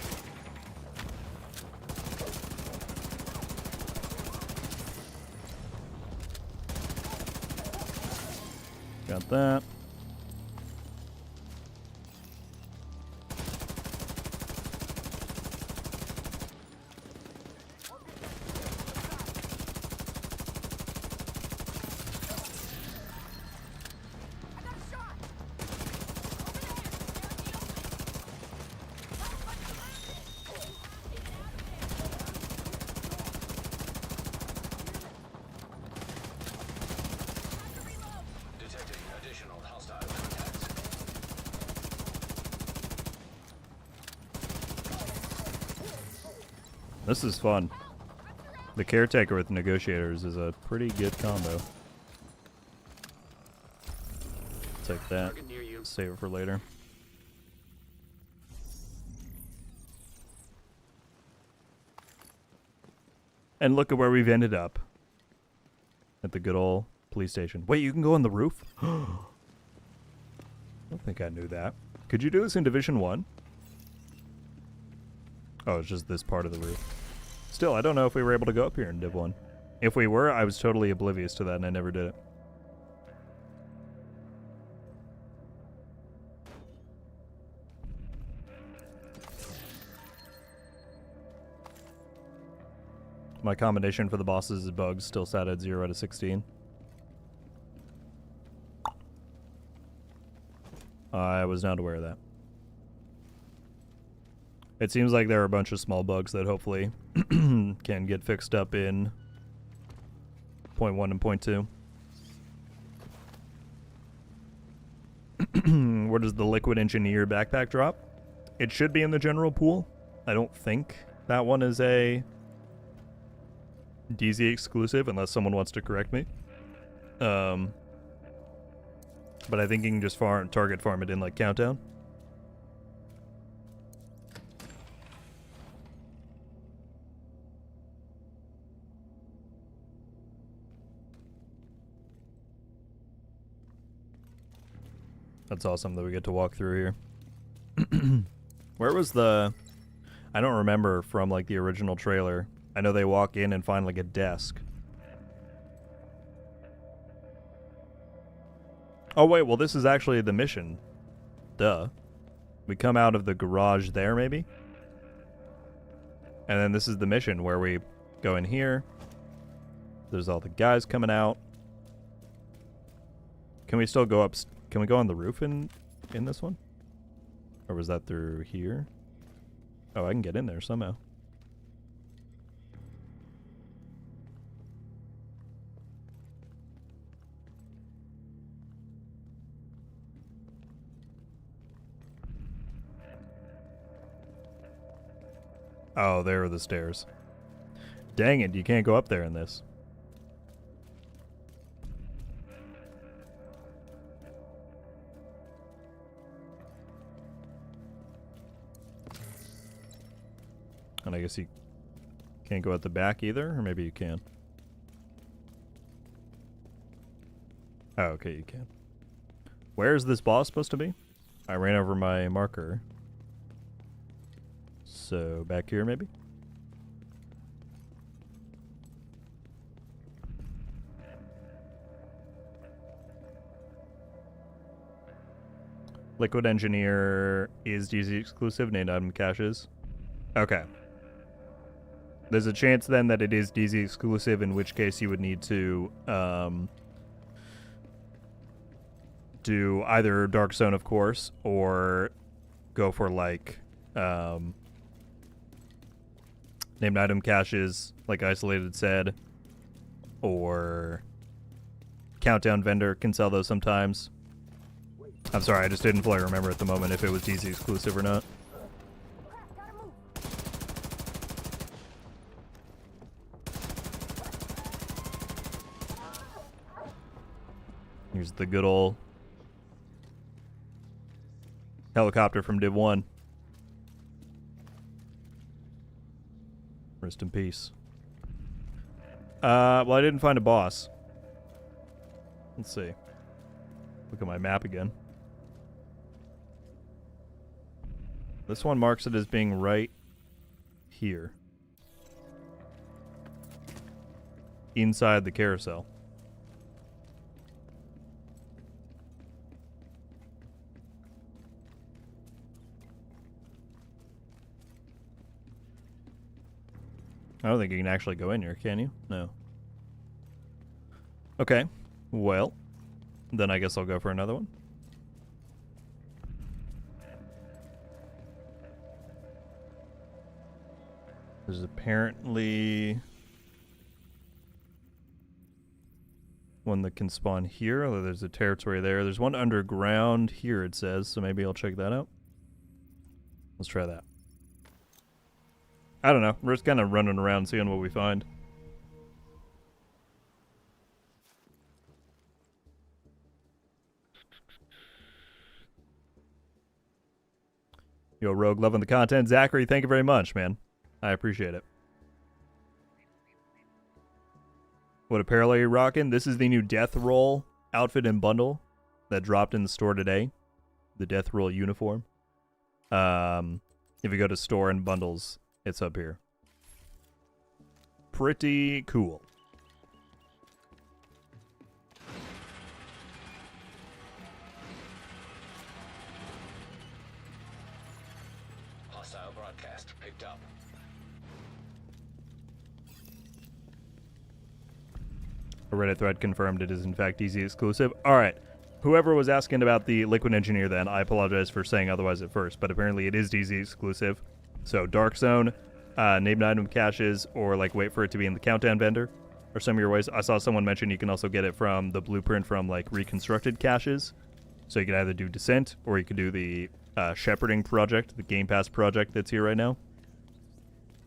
S1: Got that.
S4: Detecting additional hostile contacts.
S1: This is fun. The caretaker with negotiators is a pretty good combo. Take that.
S6: Target near you.
S1: Save it for later. And look at where we've ended up. At the good old police station. Wait, you can go on the roof? I don't think I knew that. Could you do this in Division 1? Oh, it's just this part of the roof. Still, I don't know if we were able to go up here in Div 1. If we were, I was totally oblivious to that and I never did it. My combination for the bosses is bugs, still sat at 0 out of 16. I was not aware of that. It seems like there are a bunch of small bugs that hopefully can get fixed up in 0.1 and 0.2. Where does the Liquid Engineer backpack drop? It should be in the general pool. I don't think that one is a DZ exclusive, unless someone wants to correct me. But I think you can just target farm it in like Countdown. That's awesome that we get to walk through here. Where was the... I don't remember from, like, the original trailer. I know they walk in and find, like, a desk. Oh, wait, well, this is actually the mission. Duh. We come out of the garage there, maybe? And then this is the mission where we go in here. There's all the guys coming out. Can we still go up? Can we go on the roof in this one? Or was that through here? Oh, I can get in there somehow. Oh, there are the stairs. Dang it, you can't go up there in this. And I guess you can't go at the back either, or maybe you can. Oh, okay, you can. Where is this boss supposed to be? I ran over my marker. So, back here maybe? Liquid Engineer is DZ exclusive, named item caches. Okay. There's a chance then that it is DZ exclusive, in which case you would need to do either Dark Zone, of course, or go for like named item caches, like Isolated said, or Countdown Vendor can sell those sometimes. I'm sorry, I just didn't fully remember at the moment if it was DZ exclusive or not. Here's the good old helicopter from Div 1. Rest in peace. Well, I didn't find a boss. Let's see. Look at my map again. This one marks it as being right here. Inside the carousel. I don't think you can actually go in here, can you? No. Okay. Well, then I guess I'll go for another one. There's apparently one that can spawn here, although there's a territory there. There's one underground here, it says, so maybe I'll check that out. Let's try that. I don't know. We're just kind of running around seeing what we find. Yo, Rogue, loving the content. Zachary, thank you very much, man. I appreciate it. What apparel are you rocking? This is the new Death Roll outfit and bundle that dropped in the store today. The Death Roll uniform. If you go to store and bundles, it's up here. Pretty cool.
S4: Hostile broadcast picked up.
S1: A Reddit thread confirmed it is in fact DZ exclusive. Alright. Whoever was asking about the Liquid Engineer then, I apologize for saying otherwise at first, but apparently it is DZ exclusive. So Dark Zone, named item caches, or like wait for it to be in the Countdown Vendor, or some of your ways. I saw someone mention you can also get it from the blueprint from like reconstructed caches. So you can either do Descent, or you can do the Shepherding project, the Game Pass project that's here right now.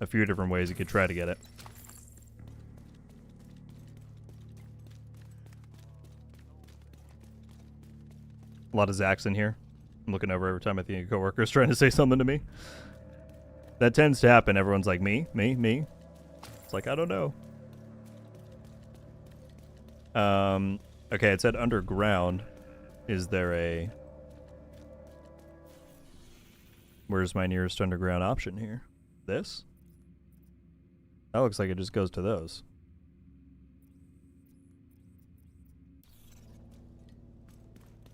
S1: A few different ways you could try to get it. A lot of Zachs in here. I'm looking over every time I think a coworker is trying to say something to me. That tends to happen. Everyone's like, me. It's like, I don't know. Okay, it said underground. Is there a Where's my nearest underground option here? This? That looks like it just goes to those.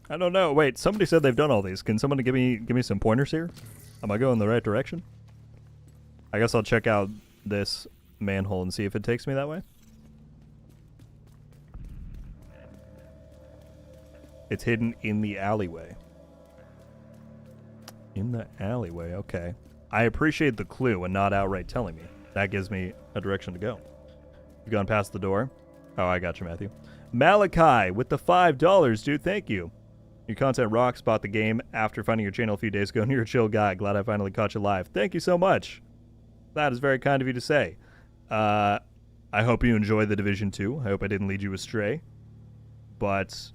S1: I don't know. Wait, somebody said they've done all these. Can someone give me some pointers here? Am I going the right direction? I guess I'll check out this manhole and see if it takes me that way. It's hidden in the alleyway. In the alleyway, okay. I appreciate the clue and not outright telling me. That gives me a direction to go. You've gone past the door. Oh, I got you, Matthew. Malachi with the $5, dude. Thank you. Your content rocks. Bought the game after finding your channel a few days ago, and you're a chill guy. Glad I finally caught you live. Thank you so much. That is very kind of you to say. I hope you enjoy The Division 2. I hope I didn't lead you astray. But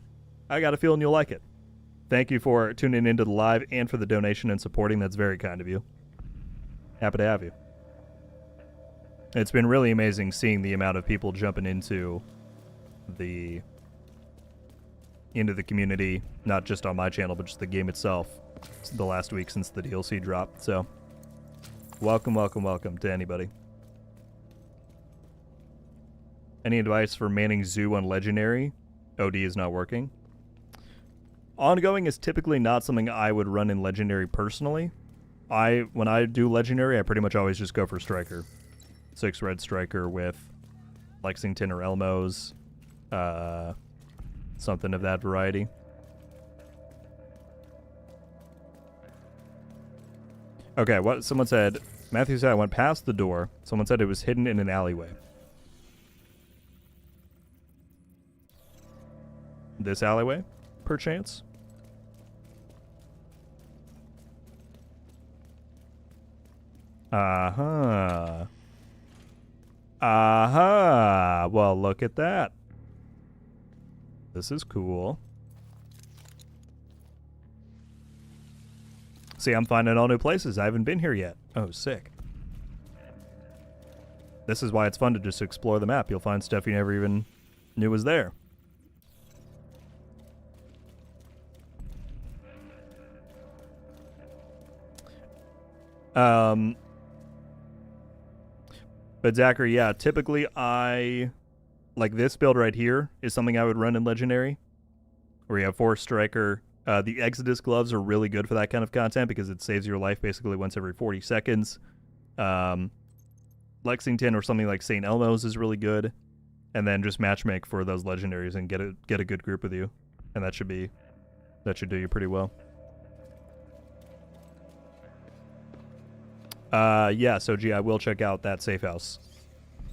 S1: I got a feeling you'll like it. Thank you for tuning into the live and for the donation and supporting. That's very kind of you. Happy to have you. It's been really amazing seeing the amount of people jumping into the community, not just on my channel, but just the game itself. It's the last week since the DLC dropped, so welcome, welcome, welcome to anybody. Any advice for manning Zoo on Legendary? OD is not working. Ongoing is typically not something I would run in Legendary personally. When I do Legendary, I pretty much always just go for Striker. 6 red Striker with Lexington or Elmos. Something of that variety. Okay, what someone said, Matthew said I went past the door. Someone said it was hidden in an alleyway. This alleyway, perchance? Uh-huh. Uh-huh. Well, look at that. This is cool. See, I'm finding all new places. I haven't been here yet. Oh, sick. This is why it's fun to just explore the map. You'll find stuff you never even knew was there. But Zachary, yeah, typically like this build right here is something I would run in Legendary, where you have 4 Striker. The Exodus gloves are really good for that kind of content because it saves your life basically once every 40 seconds. Lexington or something like St. Elmo's is really good, and then just matchmake for those legendaries and get a good group with you, and that should do you pretty well. Yeah, so gee, I will check out that safe house.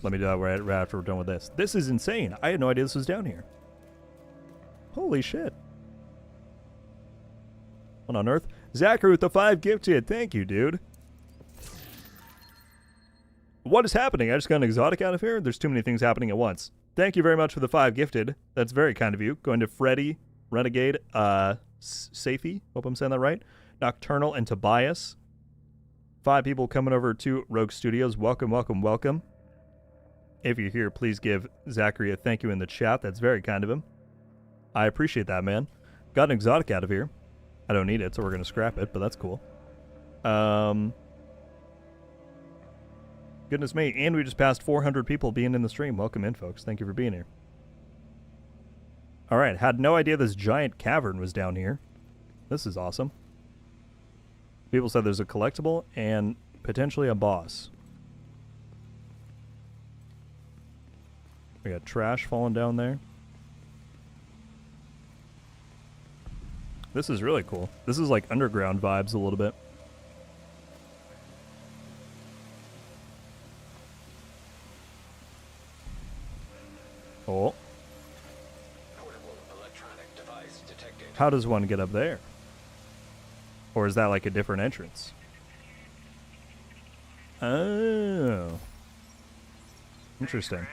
S1: Let me do that right after we're done with this. This is insane. I had no idea this was down here. Holy shit. What on earth? Zachary with the 5 gifted. Thank you, dude. What is happening? I just got an exotic out of here? There's too many things happening at once. Thank you very much for the 5 gifted. That's very kind of you. Going to Freddy, Renegade, Safey, hope I'm saying that right, Nocturnal, and Tobias. 5 people coming over to Rogue Studios. Welcome, welcome, welcome. If you're here, please give Zachary a thank you in the chat. That's very kind of him. I appreciate that, man. Got an exotic out of here. I don't need it, so we're going to scrap it, but that's cool. Goodness me. And we just passed 400 people being in the stream. Welcome in, folks. Thank you for being here. All right. Had no idea this giant cavern was down here. This is awesome. People said there's a collectible and potentially a boss. We got trash falling down there. This is really cool. This is like underground vibes a little bit. Oh.
S4: Portable electronic device detected.
S1: How does one get up there? Or is that like a different entrance? Oh. Interesting.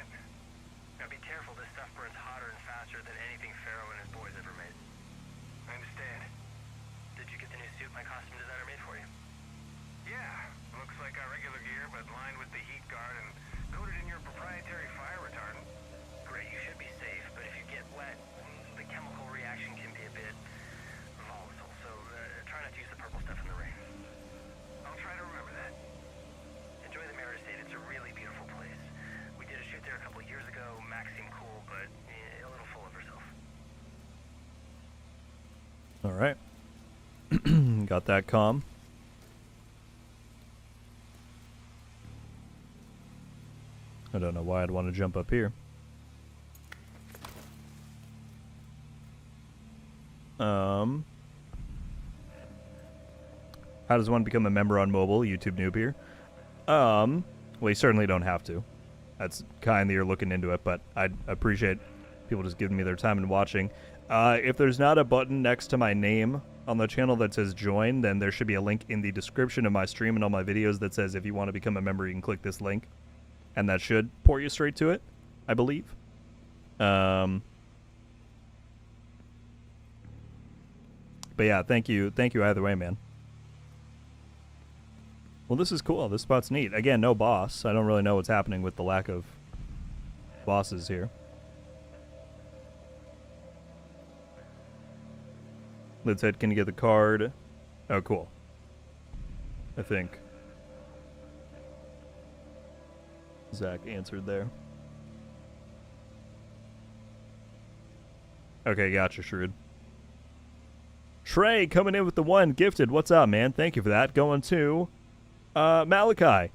S7: Now be careful, this stuff burns hotter and faster than anything Pharaoh and his boys ever made. I understand. Did you get the new suit my costume designer made for you?
S8: Yeah, looks like our regular gear, but lined with the heat guard and coated in your proprietary fire retardant.
S7: Great, you should be safe, but if you get wet, the chemical reaction can be a bit volatile, so try not to use the purple stuff in the rain.
S1: All right. Got that calm. I don't know why I'd want to jump up here. How does one become a member on mobile? YouTube noob here. Well, you certainly don't have to. That's kind that you're looking into it, but I'd appreciate people just giving me their time and watching. If there's not a button next to my name on the channel that says join, then there should be a link in the description of my stream and all my videos that says if you want to become a member, you can click this link. And that should port you straight to it, I believe. But yeah, thank you either way, man. Well, this is cool. This spot's neat. Again, no boss. I don't really know what's happening with the lack of bosses here. Lid said, can you get the card? Oh, cool. I think Zach answered there. Okay, gotcha, Shrewd. Trey coming in with the 1 gifted. What's up, man? Thank you for that. Going to Malachi right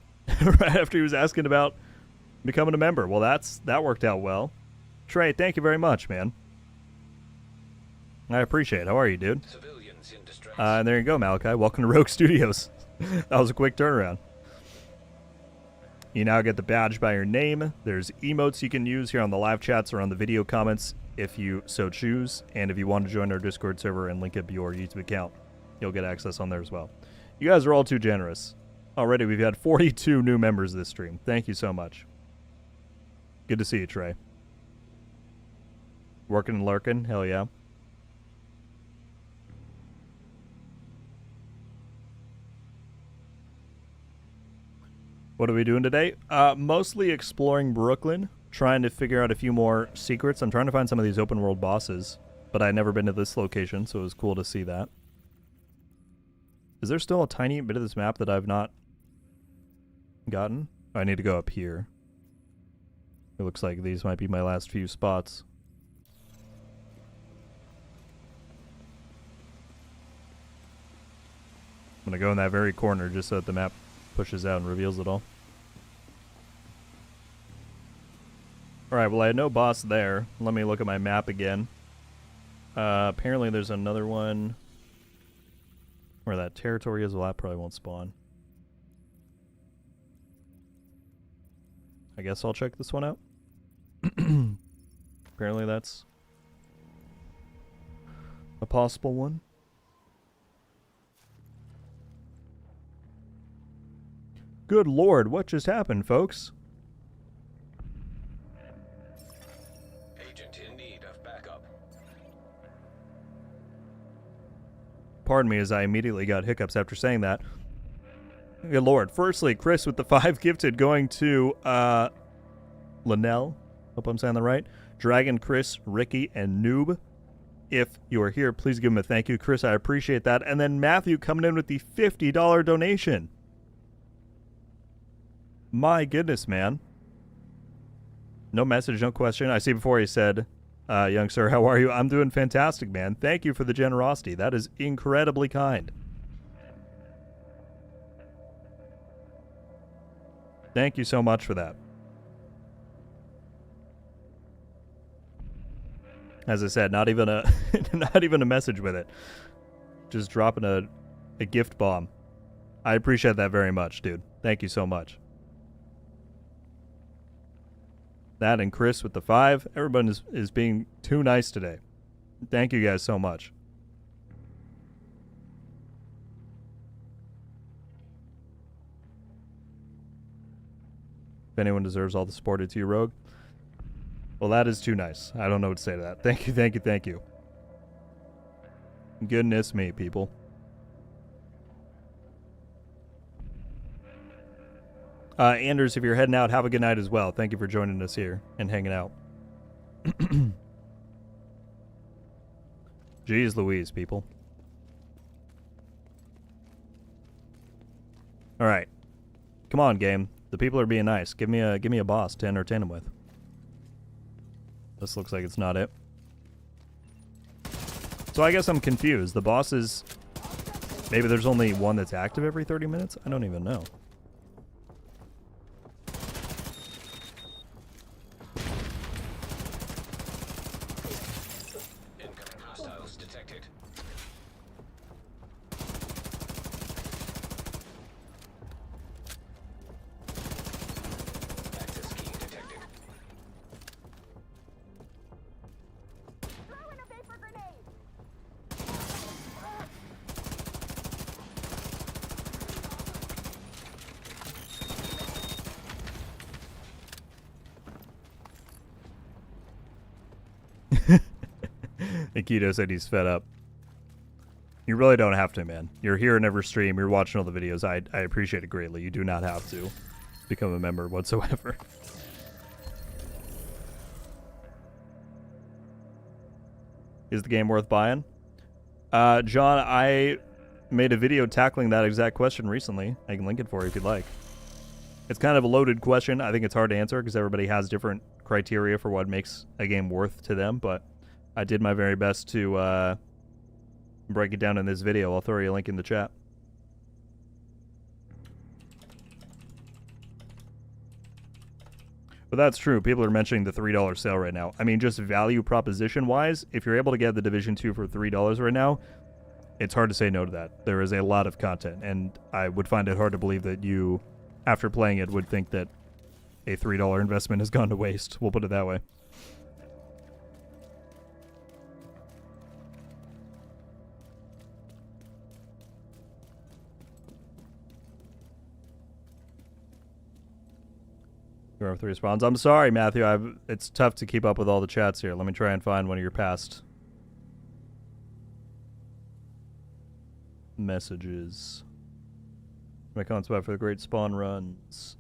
S1: after he was asking about becoming a member. Well, that worked out well. Trey, thank you very much, man. I appreciate it. How are you, dude?
S4: Civilians in distress.
S1: And there you go, Malachi. Welcome to Rogue Studios. That was a quick turnaround. You now get the badge by your name. There's emotes you can use here on the live chats or on the video comments if you so choose. And if you want to join our Discord server and link up your YouTube account, you'll get access on there as well. You guys are all too generous. Already, we've had 42 new members this stream. Thank you so much. Good to see you, Trey. Working and lurking? Hell yeah. What are we doing today? Mostly exploring Brooklyn, trying to figure out a few more secrets. I'm trying to find some of these open world bosses, but I've never been to this location, so it was cool to see that. Is there still a tiny bit of this map that I've not gotten? Oh, I need to go up here. It looks like these might be my last few spots. I'm gonna go in that very corner just so that the map pushes out and reveals it all. Alright, well I had no boss there. Let me look at my map again. Apparently there's another one where that territory is. Well, that probably won't spawn. I guess I'll check this one out. Apparently that's a possible one. Good lord, what just happened, folks?
S4: Agent in need of backup.
S1: Pardon me as I immediately got hiccups after saying that. Good lord. Firstly, Chris with the 5 gifted going to Linnell. Hope I'm saying that right. Dragon, Chris, Ricky, and Noob. If you are here, please give him a thank you. Chris, I appreciate that. And then Matthew coming in with the $50 donation. My goodness, man. No message, no question. I see before he said, young sir, how are you? I'm doing fantastic, man. Thank you for the generosity. That is incredibly kind. Thank you so much for that. As I said, not even a not even a message with it. Just dropping a gift bomb. I appreciate that very much, dude. Thank you so much. That and Chris with the 5. Everyone is being too nice today. Thank you guys so much. If anyone deserves all the support, it's you, Rogue. Well, that is too nice. I don't know what to say to that. Thank you, thank you, thank you. Goodness me, people. Anders, if you're heading out, have a good night as well. Thank you for joining us here and hanging out. Jeez Louise, people. All right. Come on, game. The people are being nice. Give me a boss to entertain them with. This looks like it's not it. So I guess I'm confused. The bosses... Maybe there's only one that's active every 30 minutes? I don't even know.
S4: Incoming hostiles detected. Access key detected.
S5: Throwing a vapor grenade!
S1: Nikito said he's fed up. You really don't have to, man. You're here in every stream. You're watching all the videos. I appreciate it greatly. You do not have to become a member whatsoever. Is the game worth buying? John, I made a video tackling that exact question recently. I can link it for you if you'd like. It's kind of a loaded question. I think it's hard to answer because everybody has different criteria for what makes a game worth to them, but I did my very best to break it down in this video. I'll throw you a link in the chat. But that's true. People are mentioning the $3 sale right now. I mean, just value proposition-wise, if you're able to get the Division 2 for $3 right now, it's hard to say no to that. There is a lot of content, and I would find it hard to believe that you, after playing it, would think that a $3 investment has gone to waste. We'll put it that way. You're over 3 spawns. I'm sorry, Matthew. It's tough to keep up with all the chats here. Let me try and find one of your past messages. My comments about for the great spawn runs.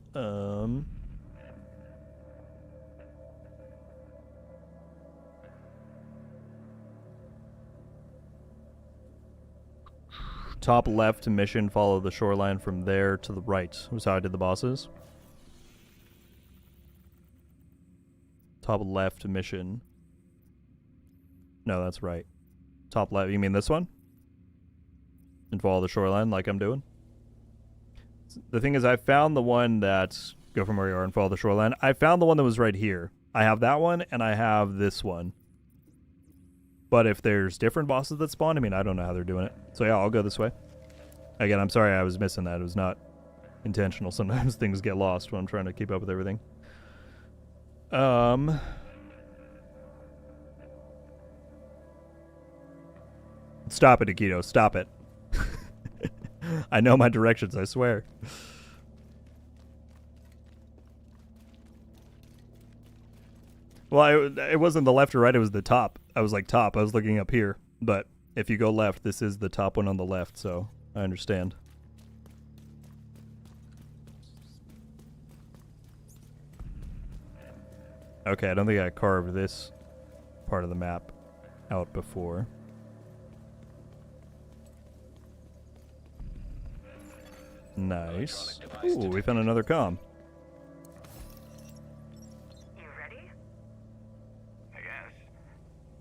S1: Top left mission, follow the shoreline from there to the right. Was how I did the bosses. Top left mission. No, that's right. Top left. You mean this one? And follow the shoreline like I'm doing? The thing is, I found the one that... Go from where you are and follow the shoreline. I found the one that was right here. I have that one, and I have this one. But if there's different bosses that spawn, I mean, I don't know how they're doing it. So yeah, I'll go this way. Again, I'm sorry I was missing that. It was not intentional. Sometimes things get lost when I'm trying to keep up with everything. Stop it, Akito. Stop it. I know my directions, I swear. Well, it wasn't the left or right, it was the top. I was like top. I was looking up here. But if you go left, this is the top one on the left, so I understand. Okay, I don't think I carved this part of the map out before. Nice. Ooh, we found another comm.
S8: You ready? I guess.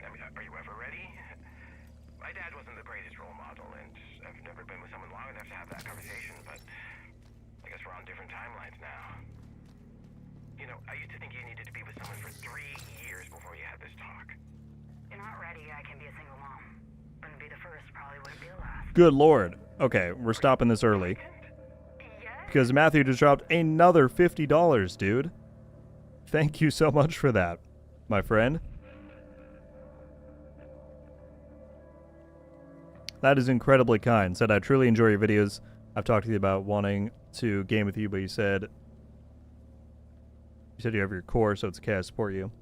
S8: I mean, are you ever ready? My dad wasn't the greatest role model, and I've never been with someone long enough to have that conversation, but I guess we're on different timelines now. You know, I used to think you needed to be with someone for 3 years before you had this talk.
S5: You're not ready, I can be a single mom. Wouldn't be the first, probably wouldn't be the last.
S1: Good lord. Okay, we're stopping this early. Because Matthew just dropped another $50, dude. Thank you so much for that, my friend. That is incredibly kind. Said, I truly enjoy your videos. I've talked to you about wanting to game with you, but you said you have your core, so it's okay, I support you.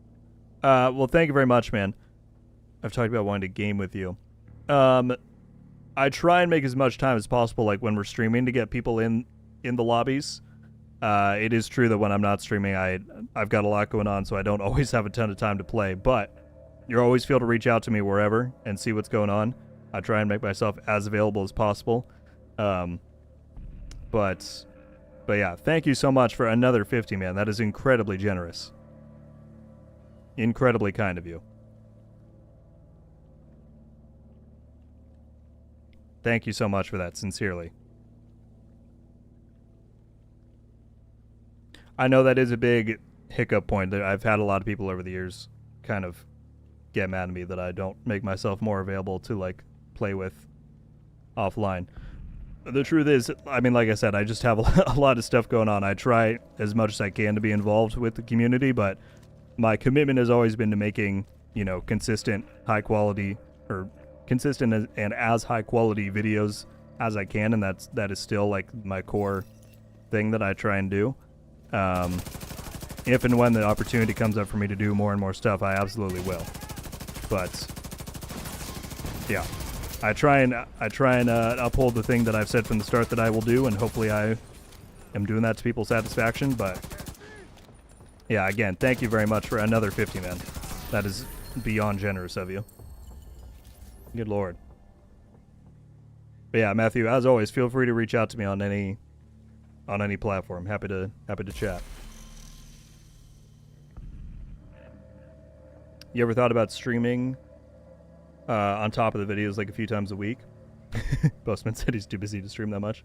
S1: Well, thank you very much, man. I've talked about wanting to game with you. I try and make as much time as possible, like when we're streaming, to get people in the lobbies. It is true that when I'm not streaming, I've got a lot going on, so I don't always have a ton of time to play, but you always feel to reach out to me wherever and see what's going on. I try and make myself as available as possible. But yeah, thank you so much for another 50, man. That is incredibly generous. Incredibly kind of you. Thank you so much for that, sincerely. I know that is a big hiccup point. That I've had a lot of people over the years kind of get mad at me that I don't make myself more available to like play with offline. The truth is, I mean, like I said, I just have a lot of stuff going on. I try as much as I can to be involved with the community, but my commitment has always been to making, you know, consistent, high quality, or consistent and as high quality videos as I can, and that is still like my core thing that I try and do. If and when the opportunity comes up for me to do more and more stuff, I absolutely will. But yeah, I try and uphold the thing that I've said from the start that I will do, and hopefully I am doing that to people's satisfaction. But yeah, again, thank you very much for another 50, man. That is beyond generous of you. Good lord. But yeah, Matthew, as always, feel free to reach out to me on any platform. Happy to chat. You ever thought about streaming on top of the videos like a few times a week? Postman said he's too busy to stream that much.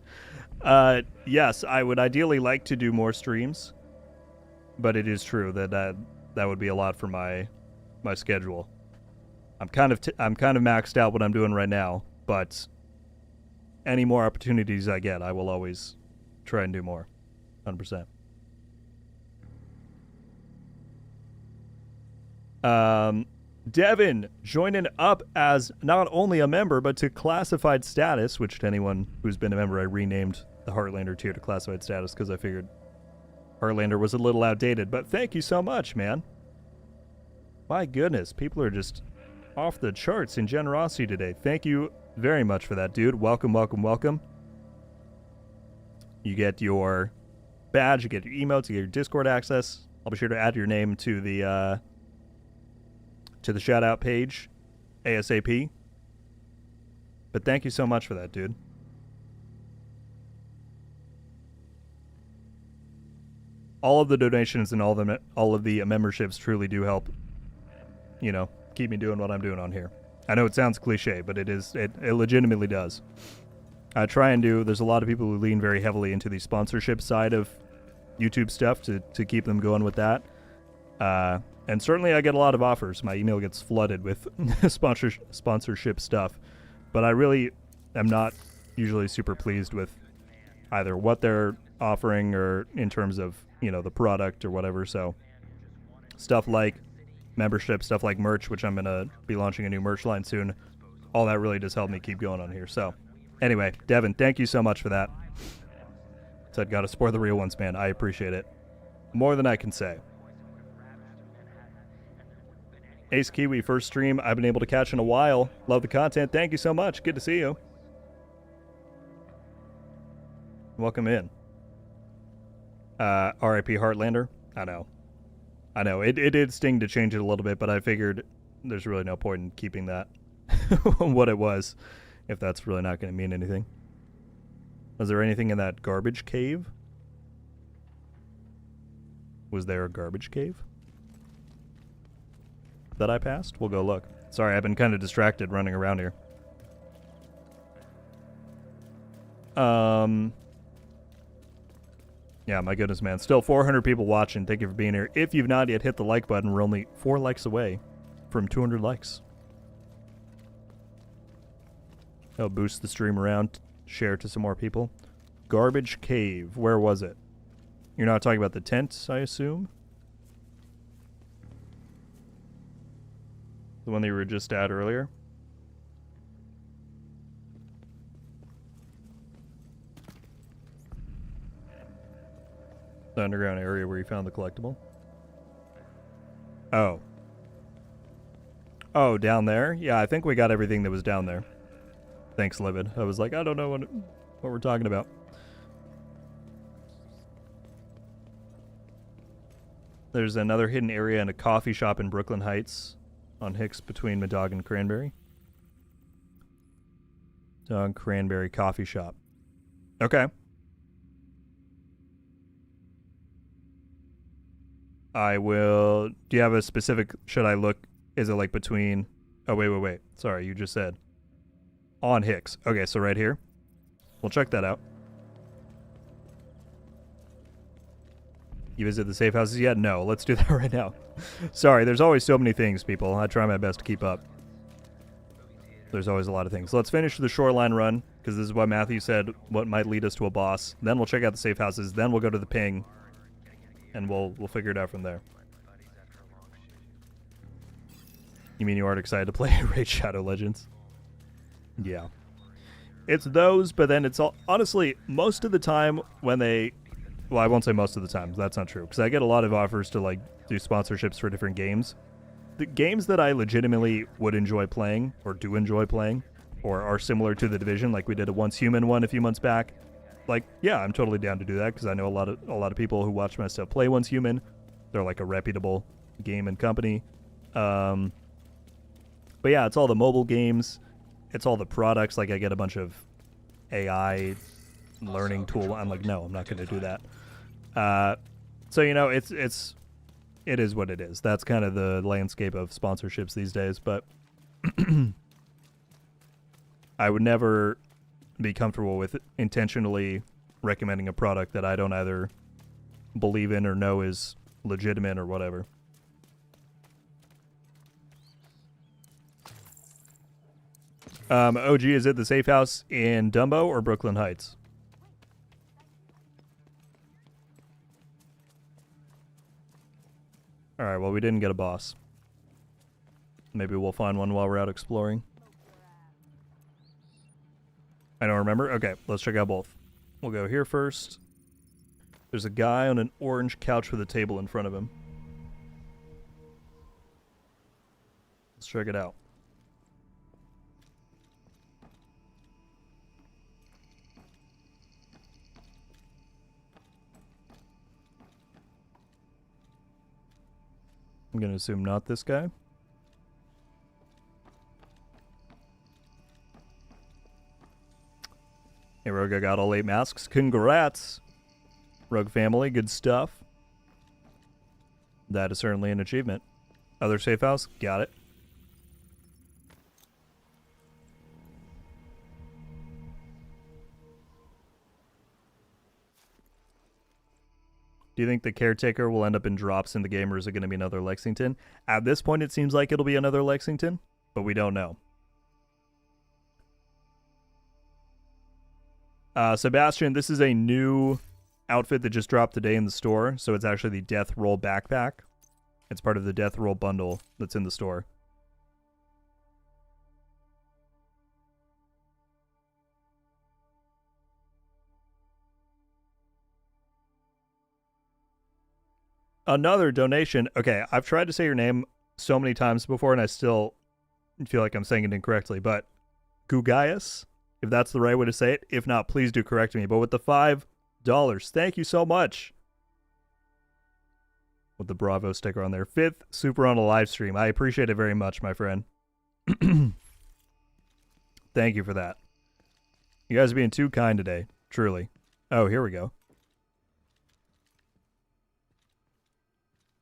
S1: Yes, I would ideally like to do more streams, but it is true that would be a lot for my schedule. I'm kind of maxed out what I'm doing right now, but any more opportunities I get, I will always try and do more. 100%. Devin joining up as not only a member, but to classified status, which to anyone who's been a member, I renamed the Heartlander tier to classified status because I figured Heartlander was a little outdated. But thank you so much, man. My goodness, people are just off the charts in generosity today. Thank you very much for that, dude. Welcome, welcome, welcome. You get your badge, you get your emotes, you get your Discord access. I'll be sure to add your name to the shout out page ASAP. But thank you so much for that, dude. All of the donations and all of the memberships truly do help, you know, keep me doing what I'm doing on here. I know it sounds cliche, but it legitimately does. I try and do, there's a lot of people who lean very heavily into the sponsorship side of YouTube stuff to keep them going with that. And certainly I get a lot of offers. My email gets flooded with sponsorship stuff. But I really am not usually super pleased with either what they're offering or in terms of, you know, the product or whatever. So stuff like membership, stuff like merch, which I'm going to be launching a new merch line soon. All that really does help me keep going on here. So anyway, Devin, thank you so much for that. Said, gotta support the real ones, man. I appreciate it. More than I can say. Ace Kiwi, first stream I've been able to catch in a while. Love the content. Thank you so much. Good to see you. Welcome in. R.I.P. Heartlander. I know. It did sting to change it a little bit, but I figured there's really no point in keeping that what it was, if that's really not going to mean anything. Was there anything in that garbage cave? Was there a garbage cave that I passed? We'll go look. Sorry, I've been kind of distracted running around here. Yeah, my goodness, man. Still 400 people watching. Thank you for being here. If you've not yet hit the like button, we're only 4 likes away from 200 likes. I'll boost the stream around, share to some more people. Garbage cave. Where was it? You're not talking about the tent, I assume? The one that you were just at earlier? The underground area where you found the collectible? Oh. Oh, down there? Yeah, I think we got everything that was down there. Thanks, Livid. I was like, I don't know what we're talking about. There's another hidden area and a coffee shop in Brooklyn Heights on Hicks between Madog and Cranberry. Dog Cranberry Coffee Shop. Okay. I will... Do you have a specific... Should I look... Is it like between... Oh, wait. Sorry, you just said. On Hicks. Okay, so right here. We'll check that out. You visit the safe houses yet? No, let's do that right now. Sorry, there's always so many things, people. I try my best to keep up. There's always a lot of things. So let's finish the shoreline run, because this is what Matthew said, what might lead us to a boss. Then we'll check out the safe houses. Then we'll go to the ping, and we'll figure it out from there. You mean you aren't excited to play Raid Shadow Legends? Yeah. It's those, but then it's all... Honestly, most of the time when they... Well, I won't say most of the time. That's not true. Because I get a lot of offers to, like, do sponsorships for different games. The games that I legitimately would enjoy playing, or do enjoy playing, or are similar to The Division, like we did a Once Human one a few months back. Like, yeah, I'm totally down to do that, because I know a lot of people who watch my stuff play Once Human. They're, like, a reputable game and company. But yeah, it's all the mobile games. It's all the products. Like, I get a bunch of AI learning tool. I'm like, no, I'm not going to do that. So, you know, it is what it is. That's kind of the landscape of sponsorships these days. But I would never be comfortable with intentionally recommending a product that I don't either believe in or know is legitimate or whatever. OG, is it the safe house in Dumbo or Brooklyn Heights? Alright, well, we didn't get a boss. Maybe we'll find one while we're out exploring. I don't remember. Okay, let's check out both. We'll go here first. There's a guy on an orange couch with a table in front of him. Let's check it out. I'm going to assume not this guy. Hey, Rogue, I got all 8 masks. Congrats! Rogue family, good stuff. That is certainly an achievement. Other safe house? Got it. Do you think the caretaker will end up in drops in the game, or is it going to be another Lexington? At this point, it seems like it'll be another Lexington, but we don't know. Sebastian, this is a new outfit that just dropped today in the store, so it's actually the Death Roll backpack. It's part of the Death Roll bundle that's in the store. Another donation. Okay, I've tried to say your name so many times before, and I still feel like I'm saying it incorrectly, but Gugaius, if that's the right way to say it. If not, please do correct me. But with the $5, thank you so much. With the Bravo sticker on there. 5th super on a live stream. I appreciate it very much, my friend. Thank you for that. You guys are being too kind today, truly. Oh, here we go.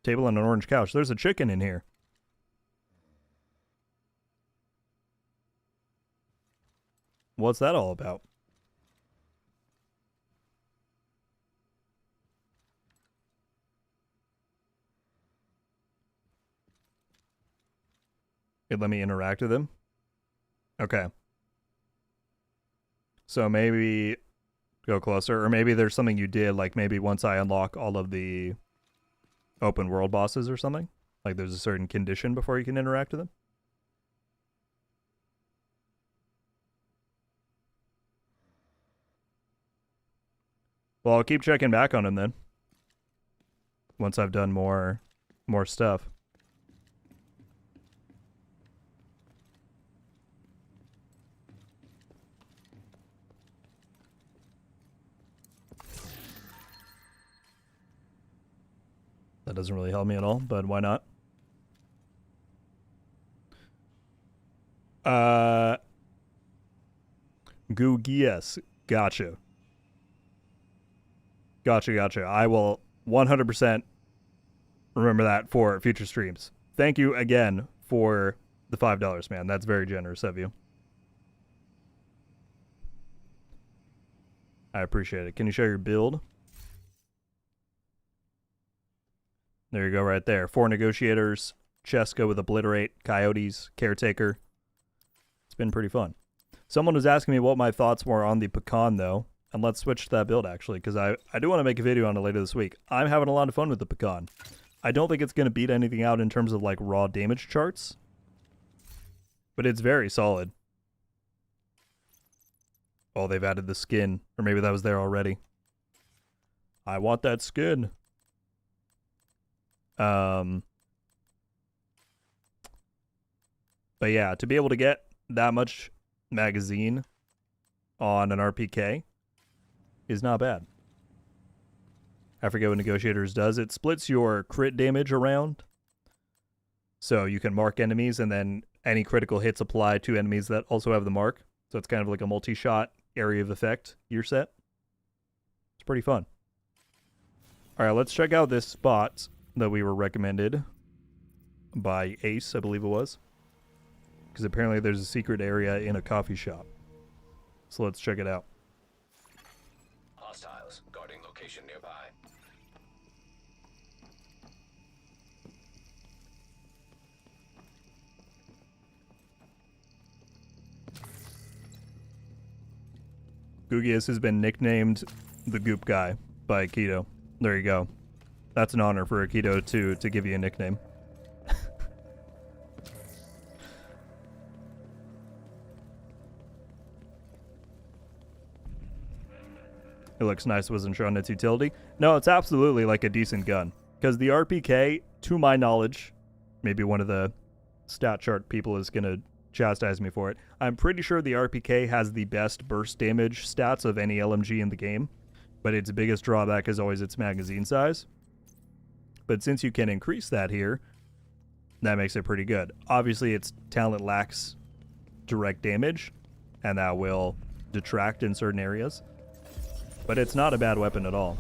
S1: Table on an orange couch. There's a chicken in here. What's that all about? It let me interact with him? Okay. So maybe go closer, or maybe there's something you did, like maybe once I unlock all of the open world bosses or something? Like there's a certain condition before you can interact with them? Well, I'll keep checking back on him then. Once I've done more stuff. That doesn't really help me at all, but why not? Gugias. Gotcha. Gotcha. I will 100% remember that for future streams. Thank you again for the $5, man. That's very generous of you. I appreciate it. Can you show your build? There you go right there. 4 negotiators, Cheska with Obliterate, Coyotes, Caretaker. It's been pretty fun. Someone was asking me what my thoughts were on the Pecan, though. And let's switch to that build, actually, because I do want to make a video on it later this week. I'm having a lot of fun with the Pecan. I don't think it's going to beat anything out in terms of, like, raw damage charts. But it's very solid. Oh, they've added the skin. Or maybe that was there already. I want that skin. But yeah, to be able to get that much magazine on an RPK is not bad. I forget what Negotiators does. It splits your crit damage around. So you can mark enemies and then any critical hits apply to enemies that also have the mark. So it's kind of like a multi-shot area of effect you're set. It's pretty fun. Alright, let's check out this spot that we were recommended by Ace, I believe it was. Because apparently there's a secret area in a coffee shop. So let's check it out.
S4: Hostiles guarding location nearby.
S1: Gugius has been nicknamed the Goop Guy by Aikido. There you go. That's an honor for Aikido to give you a nickname. It looks nice. Wasn't sure on its utility. No, it's absolutely like a decent gun. Because the RPK, to my knowledge, maybe one of the stat chart people is going to chastise me for it. I'm pretty sure the RPK has the best burst damage stats of any LMG in the game. But its biggest drawback is always its magazine size. But since you can increase that here, that makes it pretty good. Obviously, its talent lacks direct damage, and that will detract in certain areas. But it's not a bad weapon at all.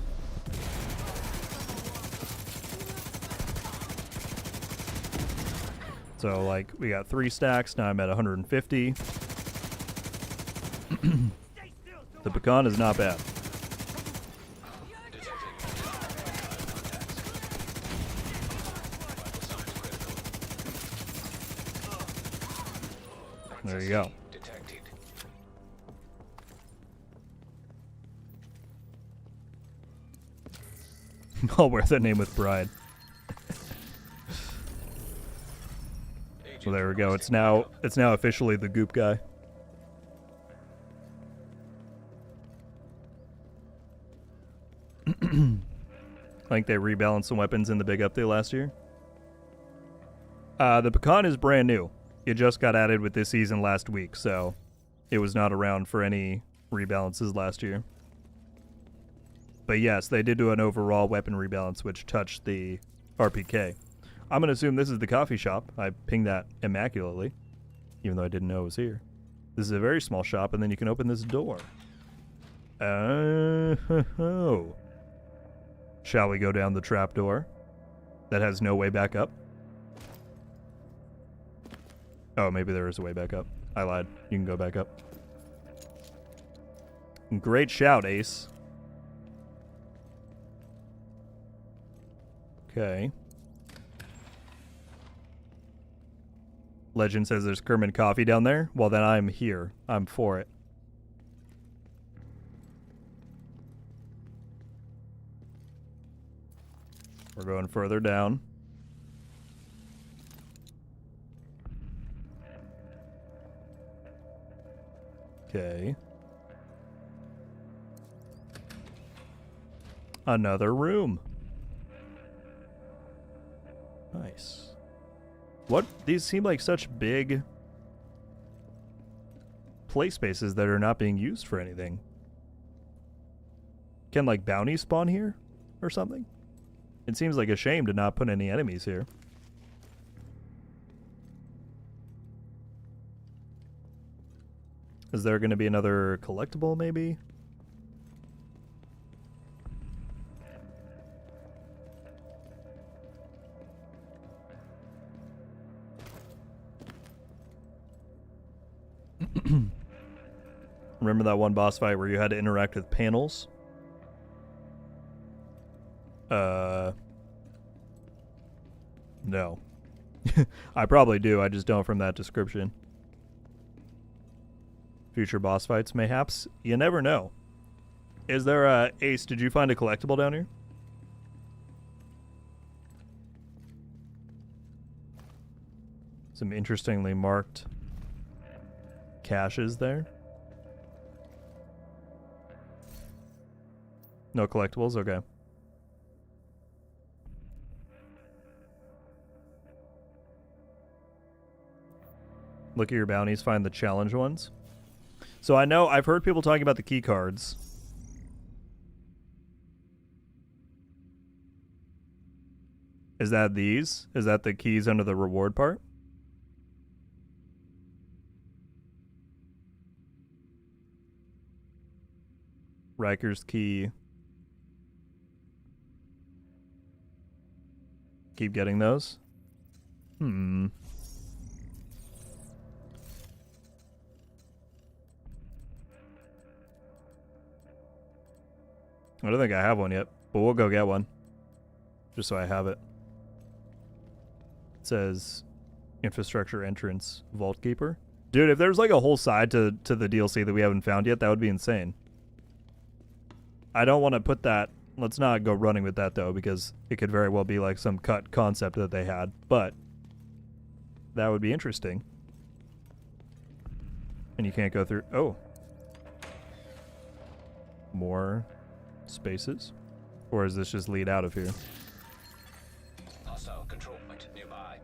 S1: So, like, we got 3 stacks. Now I'm at 150. The Pecan is not bad. There you go.
S4: Detected.
S1: I'll wear that name with pride. Well, there we go. It's now officially the Goop Guy. I think they rebalanced some weapons in the big update last year. The Pecan is brand new. It just got added with this season last week, so it was not around for any rebalances last year. But yes, they did do an overall weapon rebalance, which touched the RPK. I'm going to assume this is the coffee shop. I pinged that immaculately, even though I didn't know it was here. This is a very small shop, and then you can open this door. Oh. Shall we go down the trapdoor that has no way back up? Oh, maybe there is a way back up. I lied. You can go back up. Great shout, Ace. Okay. Legend says there's Kermit coffee down there. Well, then I'm here. I'm for it. We're going further down. Okay. Another room. Nice. What? These seem like such big play spaces that are not being used for anything. Can, like, bounties spawn here? Or something? It seems like a shame to not put any enemies here. Is there going to be another collectible, maybe? Remember that one boss fight where you had to interact with panels? No. I probably do, I just don't from that description. Future boss fights, mayhaps? You never know. Is there a... Ace, did you find a collectible down here? Some interestingly marked caches there. No collectibles? Okay. Look at your bounties, find the challenge ones. So I know, I've heard people talking about the key cards. Is that these? Is that the keys under the reward part? Riker's key. Keep getting those? Hmm. I don't think I have one yet, but we'll go get one. Just so I have it. It says infrastructure entrance vault keeper. Dude, if there's like a whole side to the DLC that we haven't found yet, that would be insane. I don't want to put that... Let's not go running with that though, because it could very well be like some cut concept that they had, but that would be interesting. And you can't go through... Oh. More spaces? Or does this just lead out of here?
S4: Hostile control point nearby.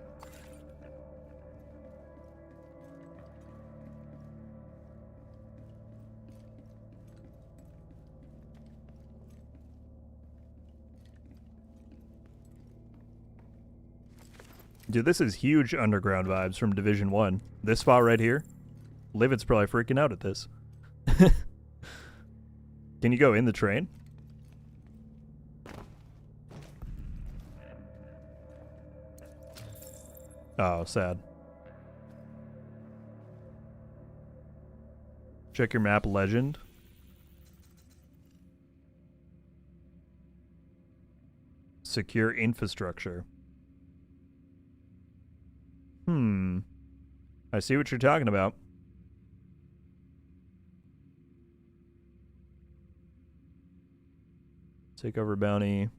S1: Dude, this is huge underground vibes from Division 1. This spot right here. Livet's probably freaking out at this. Can you go in the train? Oh, sad. Check your map legend. Secure infrastructure. I see what you're talking about. Take over bounty.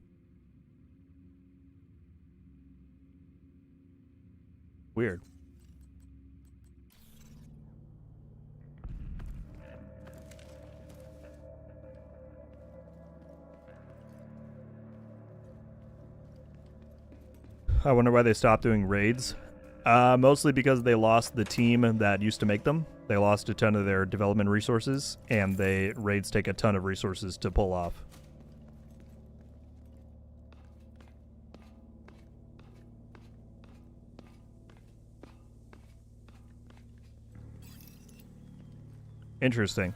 S1: Weird. I wonder why they stopped doing raids. Mostly because they lost the team that used to make them. They lost a ton of their development resources, and raids take a ton of resources to pull off. Interesting.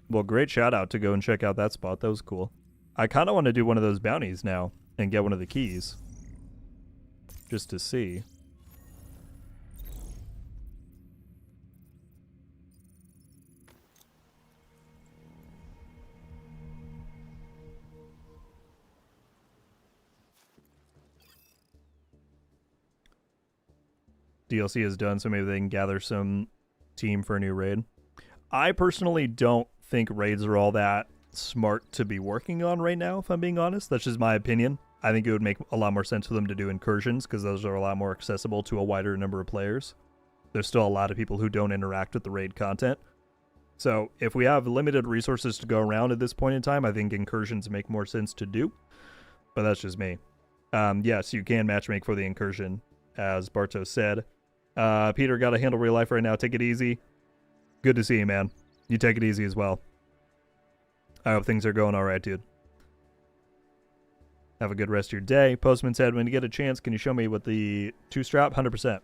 S1: Well, great shout out to go and check out that spot. That was cool. I kind of want to do one of those bounties now and get one of the keys. Just to see. DLC is done, so maybe they can gather some team for a new raid. I personally don't think raids are all that smart to be working on right now, if I'm being honest. That's just my opinion. I think it would make a lot more sense for them to do incursions, because those are a lot more accessible to a wider number of players. There's still a lot of people who don't interact with the raid content. So if we have limited resources to go around at this point in time, I think incursions make more sense to do. But that's just me. Yes, you can matchmake for the incursion, as Bartos said. Peter, gotta handle real life right now. Take it easy. Good to see you, man. You take it easy as well. I hope things are going alright, dude. Have a good rest of your day. Postman said, when you get a chance, can you show me what the 2-strap? 100%.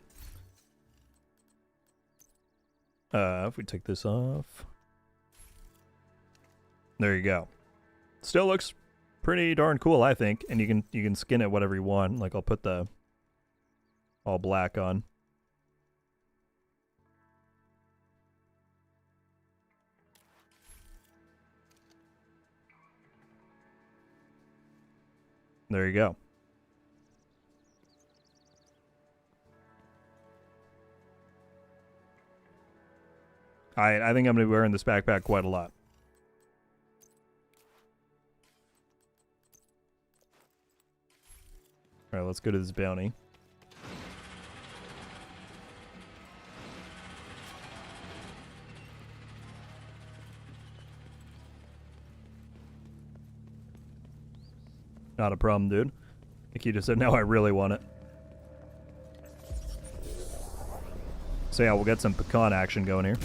S1: If we take this off. There you go. Still looks pretty darn cool, I think. And you can skin it whatever you want. Like, I'll put the all black on. There you go. I think I'm going to be wearing this backpack quite a lot. Alright, let's go to this bounty. Not a problem, dude. Like you just said, now I really want it. So yeah, we'll get some pecan action going here.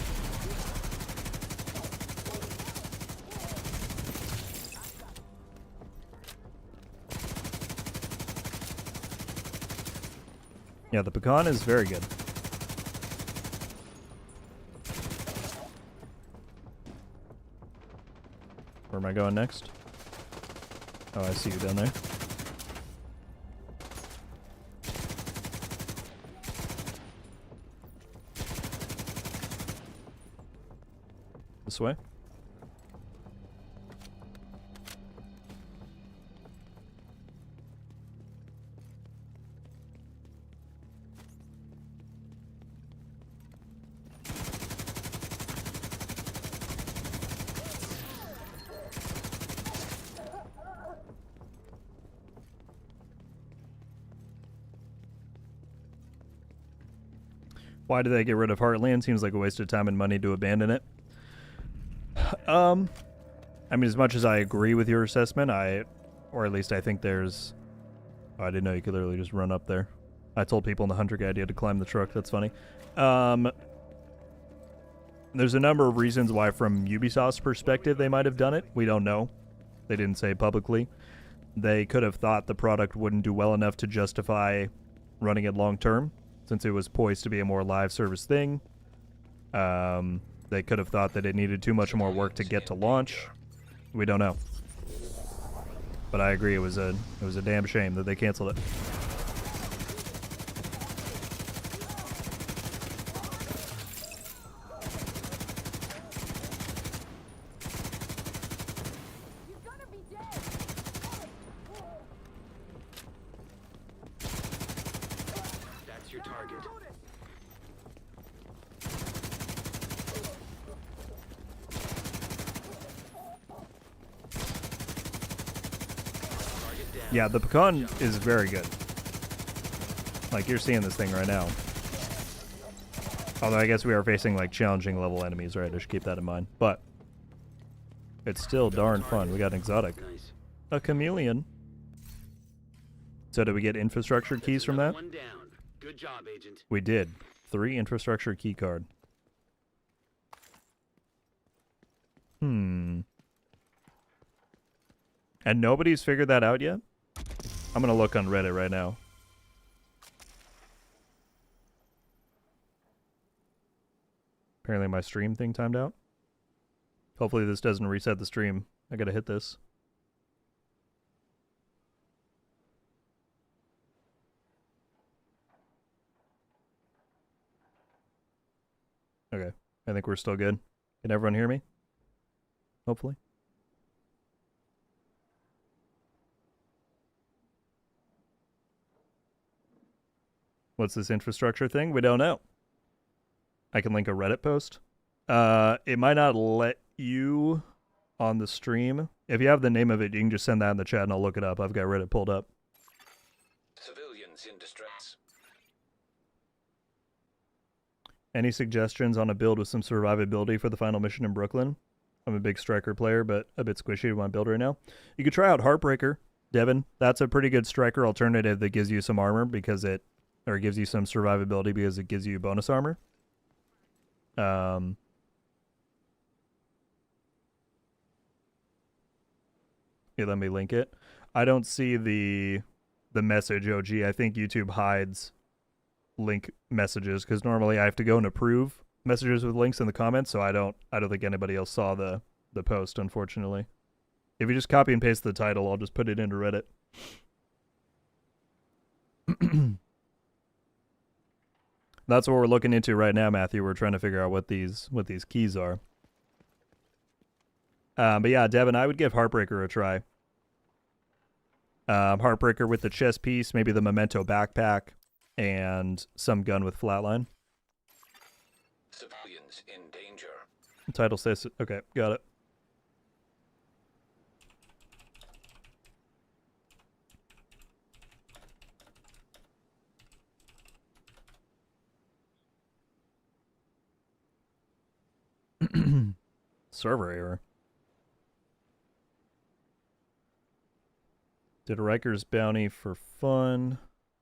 S1: Yeah, the pecan is very good. Where am I going next? Oh, I see you down there. This way? Why did they get rid of Heartland? Seems like a waste of time and money to abandon it. I mean, as much as I agree with your assessment, or at least I think there's... Oh, I didn't know you could literally just run up there. I told people in the Hunter Guide you had to climb the truck. That's funny. There's a number of reasons why, from Ubisoft's perspective, they might have done it. We don't know. They didn't say publicly. They could have thought the product wouldn't do well enough to justify running it long term, since it was poised to be a more live service thing. They could have thought that it needed too much more work to get to launch. We don't know. But I agree, it was a damn shame that they canceled it.
S6: That's your target.
S1: Yeah, the pecan is very good. Like, you're seeing this thing right now. Although I guess we are facing, like, challenging level enemies, right? I should keep that in mind. But it's still darn fun. We got an exotic.
S6: Nice.
S1: A chameleon. So did we get infrastructure keys from that?
S6: One down. Good job, Agent.
S1: We did. 3 infrastructure key card. And nobody's figured that out yet? I'm gonna look on Reddit right now. Apparently my stream thing timed out. Hopefully this doesn't reset the stream. I gotta hit this. Okay, I think we're still good. Can everyone hear me? Hopefully. What's this infrastructure thing? We don't know. I can link a Reddit post. It might not let you on the stream. If you have the name of it, you can just send that in the chat and I'll look it up. I've got Reddit pulled up.
S4: Civilians in distress.
S1: Any suggestions on a build with some survivability for the final mission in Brooklyn? I'm a big striker player, but a bit squishy to my build right now. You could try out Heartbreaker, Devin. That's a pretty good striker alternative that gives you some armor because it... Or gives you some survivability because it gives you bonus armor. Yeah, let me link it. I don't see the message, OG. I think YouTube hides link messages because normally I have to go and approve messages with links in the comments, so I don't think anybody else saw the post, unfortunately. If you just copy and paste the title, I'll just put it into Reddit. That's what we're looking into right now, Matthew. We're trying to figure out what these keys are. But yeah, Devin, I would give Heartbreaker a try. Heartbreaker with the chest piece, maybe the Memento backpack, and some gun with flatline.
S4: Civilians in danger.
S1: Title says, okay, got it. Server error. Did a Riker's bounty for fun.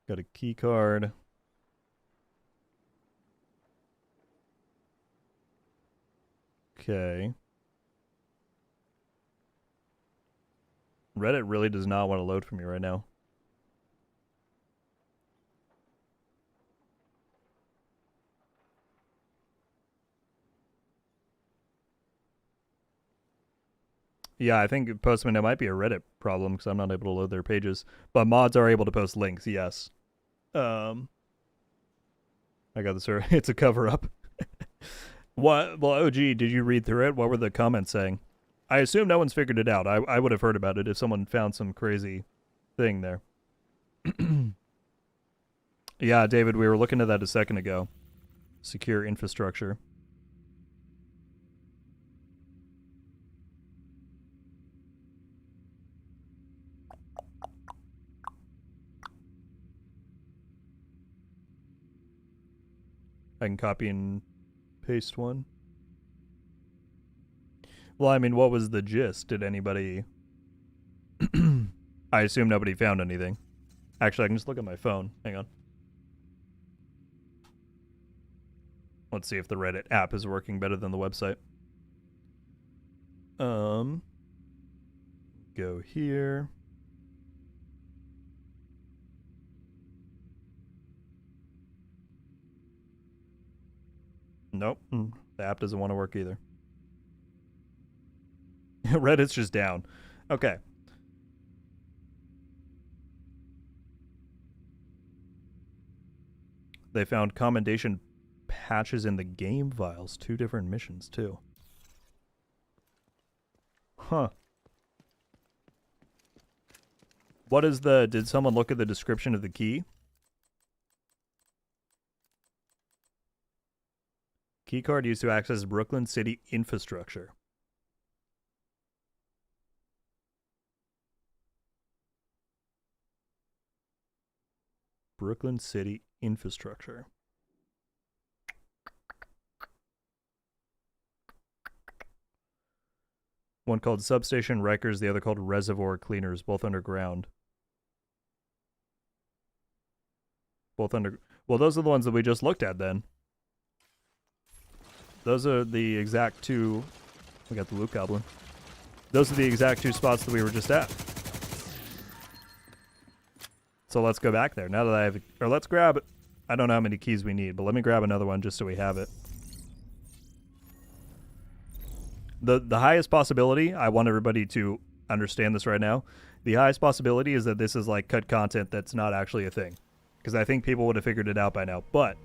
S1: Got a key card. Okay. Reddit really does not want to load for me right now. Yeah, I think Postman, it might be a Reddit problem because I'm not able to load their pages. But mods are able to post links, yes. I got this. It's a cover-up. What? Well, OG, did you read through it? What were the comments saying? I assume no one's figured it out. I would have heard about it if someone found some crazy thing there. Yeah, David, we were looking at that a second ago. Secure infrastructure. I can copy and paste one. Well, I mean, what was the gist? Did anybody... I assume nobody found anything. Actually, I can just look at my phone. Hang on. Let's see if the Reddit app is working better than the website. Go here. Nope, the app doesn't want to work either. Reddit's just down. Okay. They found commendation patches in the game files. 2 different missions, too. Huh. What is the... Did someone look at the description of the key? Keycard used to access Brooklyn City infrastructure. Brooklyn City infrastructure. One called Substation Rikers, the other called Reservoir Cleaners, both underground. Both under... Well, those are the ones that we just looked at then. Those are the exact 2... We got the Luke Goblin. Those are the exact 2 spots that we were just at. So let's go back there. Now that I have... Or let's grab... I don't know how many keys we need, but let me grab another one just so we have it. The highest possibility, I want everybody to understand this right now, the highest possibility is that this is like cut content that's not actually a thing. Because I think people would have figured it out by now. But...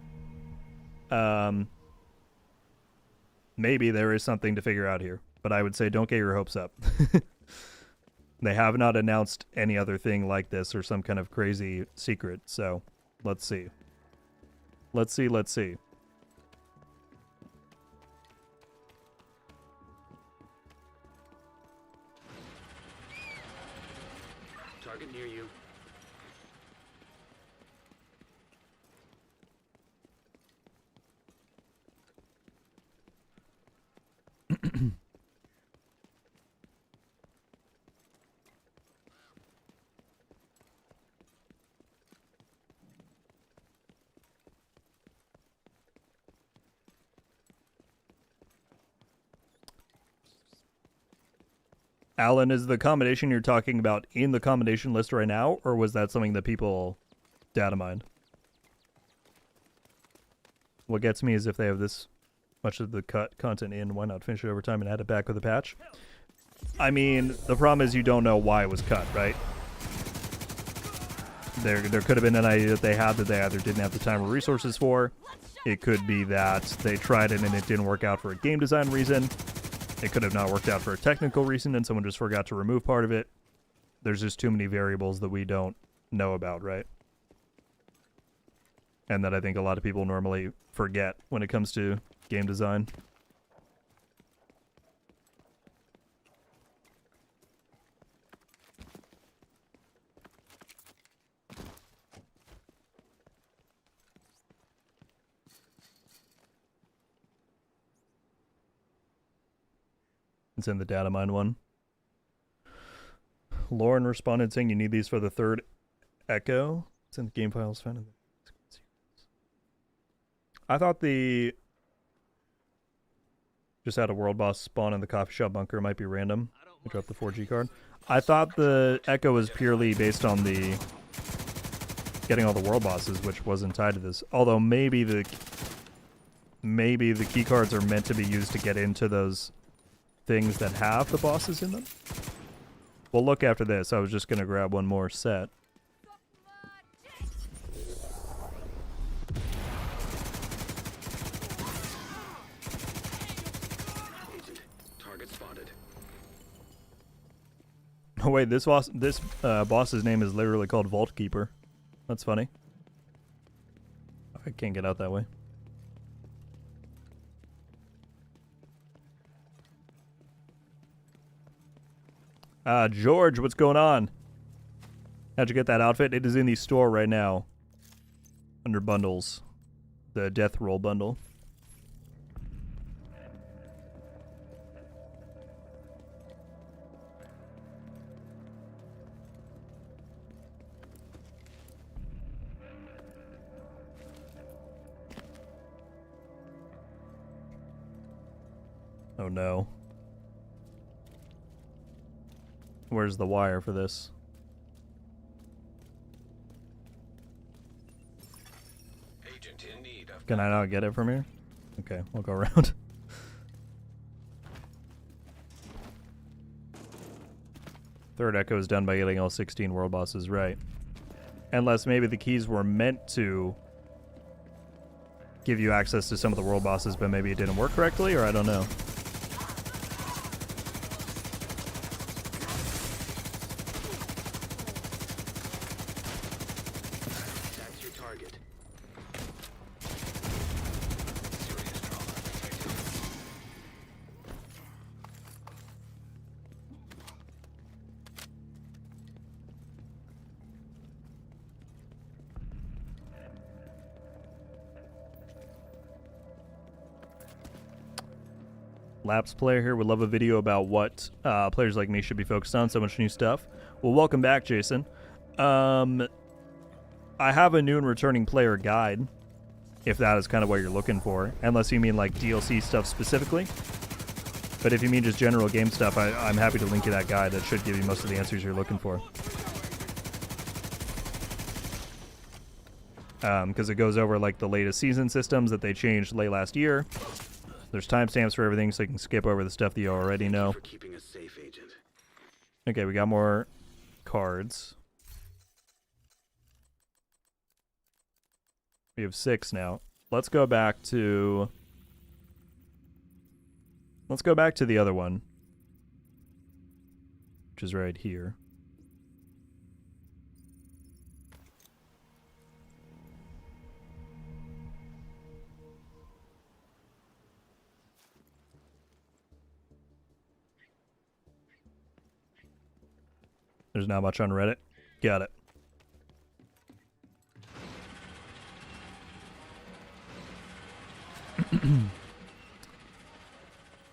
S1: maybe there is something to figure out here, but I would say don't get your hopes up. They have not announced any other thing like this or some kind of crazy secret, so let's see. Let's see.
S6: Target near you.
S1: Alan, is the combination you're talking about in the combination list right now, or was that something that people data mined? What gets me is if they have this much of the cut content in, why not finish it over time and add it back with a patch? I mean, the problem is you don't know why it was cut, right? There could have been an idea that they had that they either didn't have the time or resources for. It could be that they tried it and it didn't work out for a game design reason. It could have not worked out for a technical reason and someone just forgot to remove part of it. there's just too many variables that we don't know about, right? And that I think a lot of people normally forget when it comes to game design. It's in the data mine one. Lauren responded saying you need these for the third echo. It's in the game files found in the... I thought the just had a world boss spawn in the coffee shop bunker might be random. I dropped the 4G card. I thought the echo was purely based on the getting all the world bosses, which wasn't tied to this. Although maybe the key cards are meant to be used to get into those things that have the bosses in them. We'll look after this. I was just gonna grab one more set. Oh wait, this boss's name is literally called Vault Keeper. That's funny. I can't get out that way. George, what's going on? How'd you get that outfit? It is in the store right now. Under bundles. The Death Roll bundle. Oh no. Where's the wire for this?
S4: Agent in need of...
S1: Can I not get it from here? Okay, we'll go around. Third echo is done by getting all 16 world bosses right. Unless maybe the keys were meant to give you access to some of the world bosses, but maybe it didn't work correctly, or I don't know. Laps player here would love a video about what players like me should be focused on. So much new stuff. Well, welcome back, Jason. I have a new and returning player guide, if that is kind of what you're looking for, unless you mean like DLC stuff specifically. But if you mean just general game stuff, I'm happy to link you that guide. That should give you most of the answers you're looking for. Because it goes over like the latest season systems that they changed late last year. There's timestamps for everything, so you can skip over the stuff that you already know.
S6: For keeping us safe, Agent.
S1: Okay, we got more cards. We have 6 now. Let's go back to the other one, which is right here. There's not much on Reddit. Got it.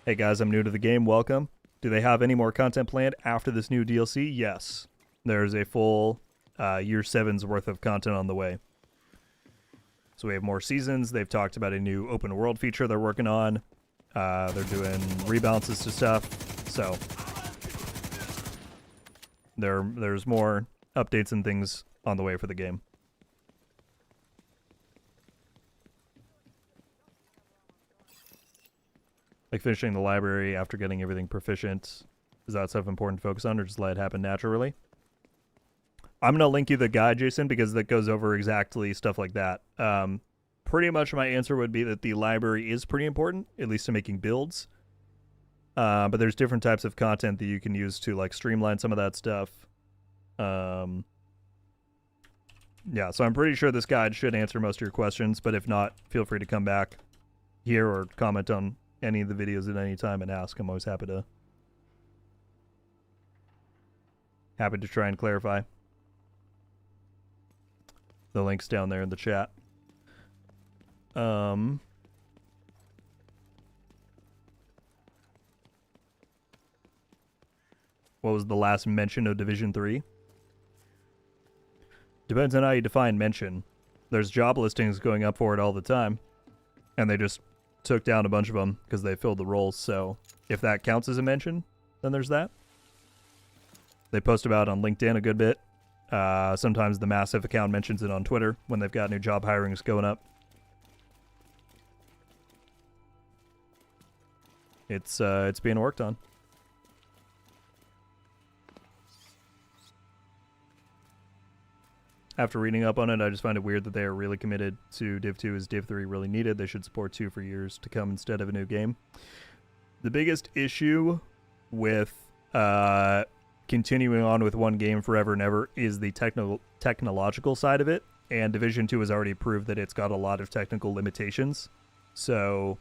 S1: Hey guys, I'm new to the game. Welcome. Do they have any more content planned after this new DLC? Yes. There's a full year 7's worth of content on the way. So we have more seasons. They've talked about a new open world feature they're working on. They're doing rebalances to stuff. So there's more updates and things on the way for the game. Like finishing the library after getting everything proficient. Is that stuff important to focus on, or just let it happen naturally? I'm going to link you the guide, Jason, because that goes over exactly stuff like that. Pretty much my answer would be that the library is pretty important, at least to making builds. But there's different types of content that you can use to like streamline some of that stuff. Yeah, so I'm pretty sure this guide should answer most of your questions, but if not, feel free to come back here or comment on any of the videos at any time and ask. I'm always happy to try and clarify. The link's down there in the chat. What was the last mention of Division 3? Depends on how you define mention. There's job listings going up for it all the time, and they just took down a bunch of them because they filled the roles, so if that counts as a mention, then there's that. They post about it on LinkedIn a good bit. Sometimes the Massive account mentions it on Twitter when they've got new job hirings going up. It's being worked on. After reading up on it, I just find it weird that they are really committed to Div 2 as Div 3 really needed. They should support 2 for years to come instead of a new game. The biggest issue with continuing on with one game forever and ever is the technological side of it, and Division 2 has already proved that it's got a lot of technical limitations. So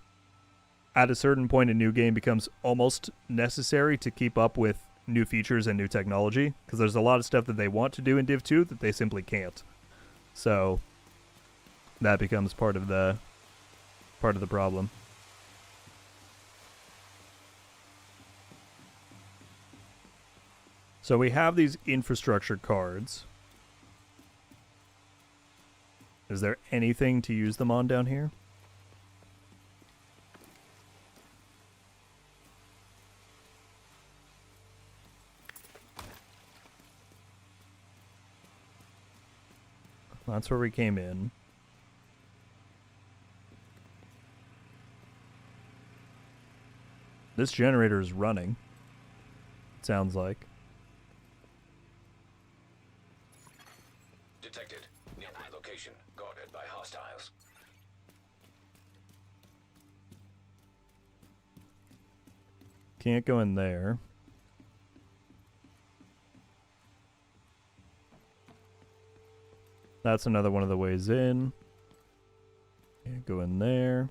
S1: at a certain point, a new game becomes almost necessary to keep up with new features and new technology, because there's a lot of stuff that they want to do in Div 2 that they simply can't. So that becomes part of the problem. So we have these infrastructure cards. Is there anything to use them on down here? That's where we came in. This generator is running. It sounds like.
S4: Detected. Nearby location. Guarded by hostiles.
S1: Can't go in there. That's another one of the ways in. Can't go in there.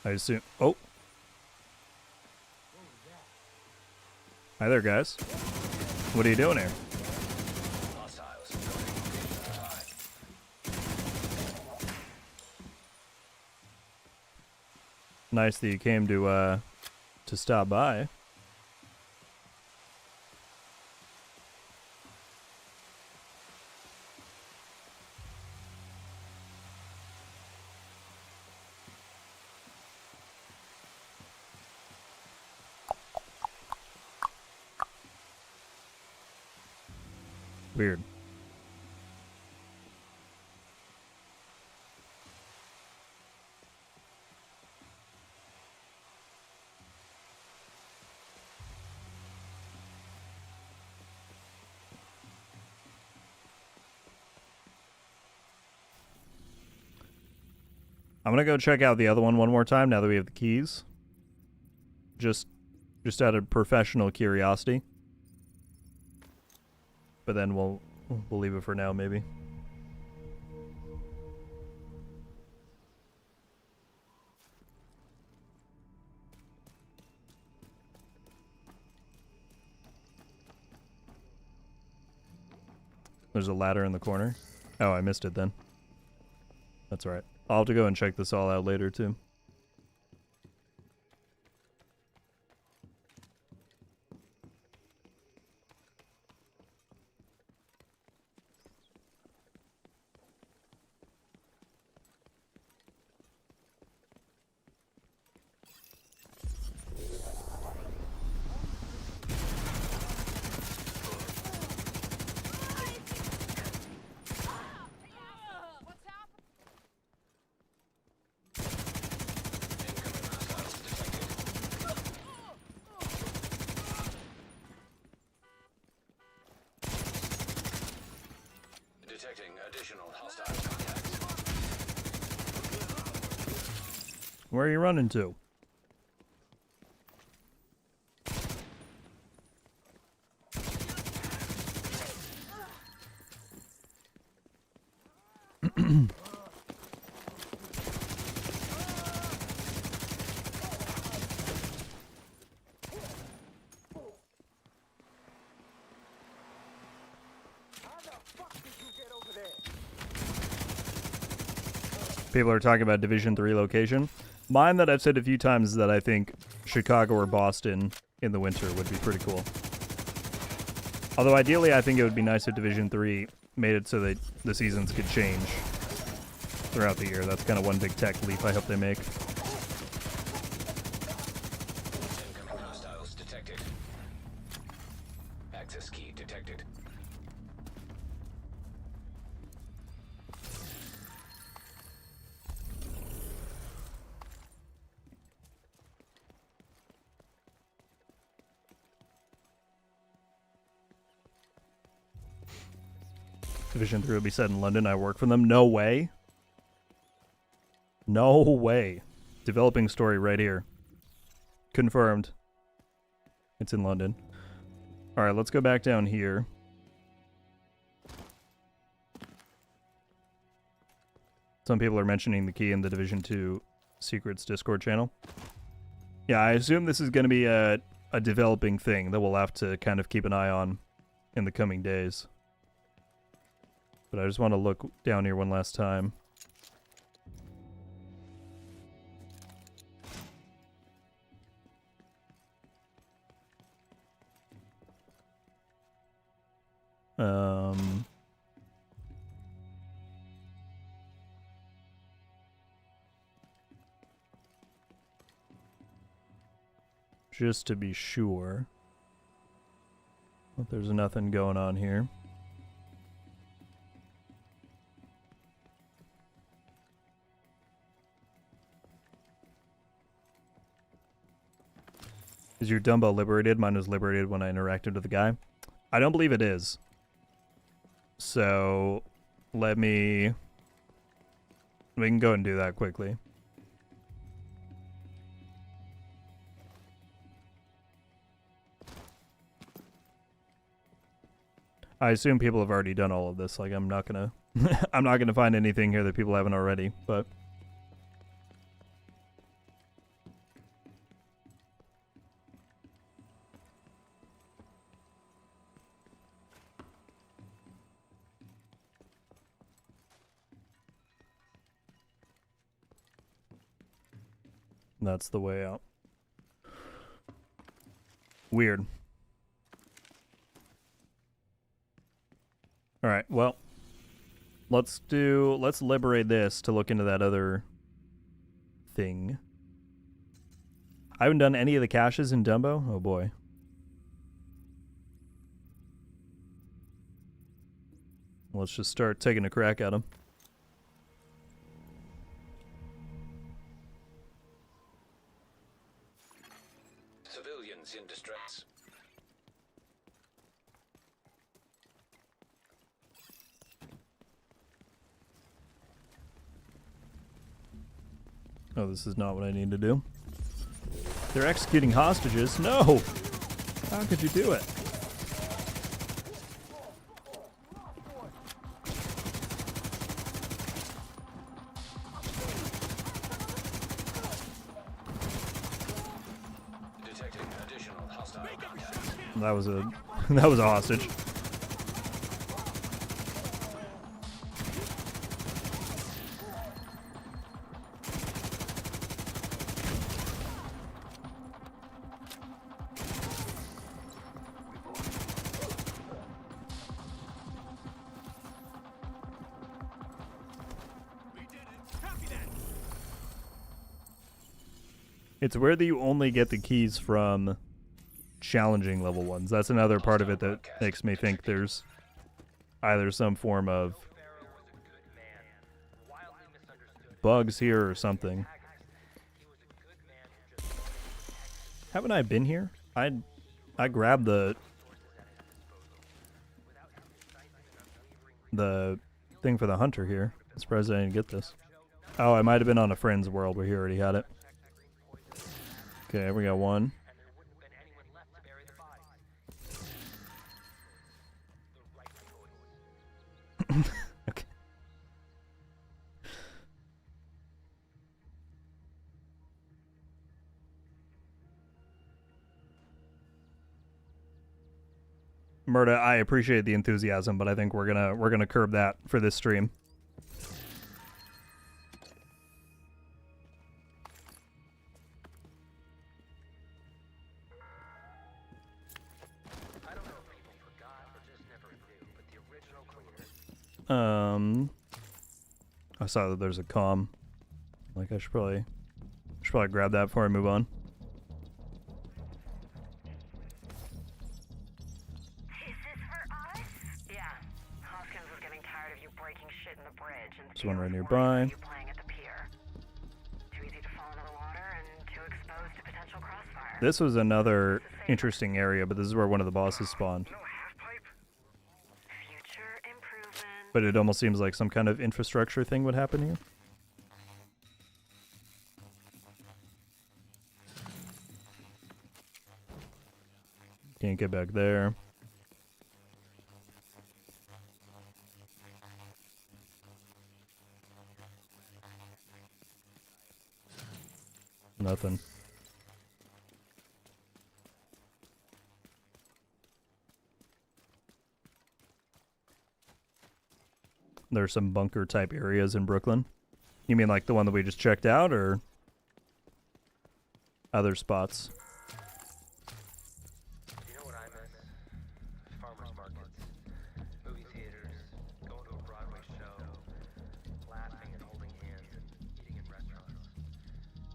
S1: I assume. Oh. Hi there, guys. What are you doing here?
S4: Hostiles.
S1: Nice that you came to stop by. Weird. I'm gonna go check out the other one more time now that we have the keys. Just out of professional curiosity. But then we'll leave it for now, maybe. There's a ladder in the corner. Oh, I missed it then. That's alright. I'll have to go and check this all out later, too. Where are you running to? People are talking about Division 3 location. Mine that I've said a few times is that I think Chicago or Boston in the winter would be pretty cool. Although ideally I think it would be nice if Division 3 made it so that the seasons could change throughout the year. That's kind of one big tech leap I hope they make.
S4: Incoming hostiles detected. Access key detected.
S1: Division 3 will be set in London. I work for them. No way. No way. Developing story right here. Confirmed. It's in London. Alright, let's go back down here. Some people are mentioning the key in the Division 2 Secrets Discord channel. Yeah, I assume this is going to be a developing thing that we'll have to kind of keep an eye on in the coming days. But I just want to look down here one last time. Just to be sure. But there's nothing going on here. Is your Dumbo liberated? Mine was liberated when I interacted with the guy. I don't believe it is. So, we can go and do that quickly. I assume people have already done all of this. Like, I'm not gonna I'm not gonna find anything here that people haven't already, but that's the way out. Weird. Alright, well, let's liberate this to look into that other thing. I haven't done any of the caches in Dumbo. Oh boy. Let's just start taking a crack at them.
S4: Civilians in distress.
S1: Oh, this is not what I need to do. They're executing hostages. No! How could you do it?
S4: Detecting additional hostile contacts.
S1: That was a that was a hostage. It's where you only get the keys from challenging level ones. That's another part of it that makes me think there's either some form of bugs here or something. Haven't I been here? I grabbed the thing for the hunter here. I'm surprised I didn't get this. Oh, I might have been on a friend's world where he already had it. Okay, we got one.
S7: and there wouldn't have been anyone left to bury the bodies. The right choice.
S1: Okay. Murda, I appreciate the enthusiasm, but I think we're gonna curb that for this stream.
S7: I don't know if people forgot or just never knew, but the original cleaners.
S1: I saw that there's a comm. Like I should probably grab that before I move on.
S5: Is this for us? Yeah. Hoskins was getting tired of you breaking shit in the bridge, and
S1: There's one right
S5: Theo was
S1: nearby.
S5: worried about you playing at the pier. Too easy to fall into the water and too exposed to potential crossfire.
S1: This was another interesting area, but this is where one of the bosses spawned.
S8: No half pipe?
S5: Future improvement.
S1: But it almost seems like some kind of infrastructure thing would happen here. Can't get back there. Nothing. There's some bunker type areas in Brooklyn. You mean like the one that we just checked out, or other spots?
S7: You know what I miss? Farmers markets, movie theaters, going to a Broadway show, laughing and holding hands and eating in restaurants,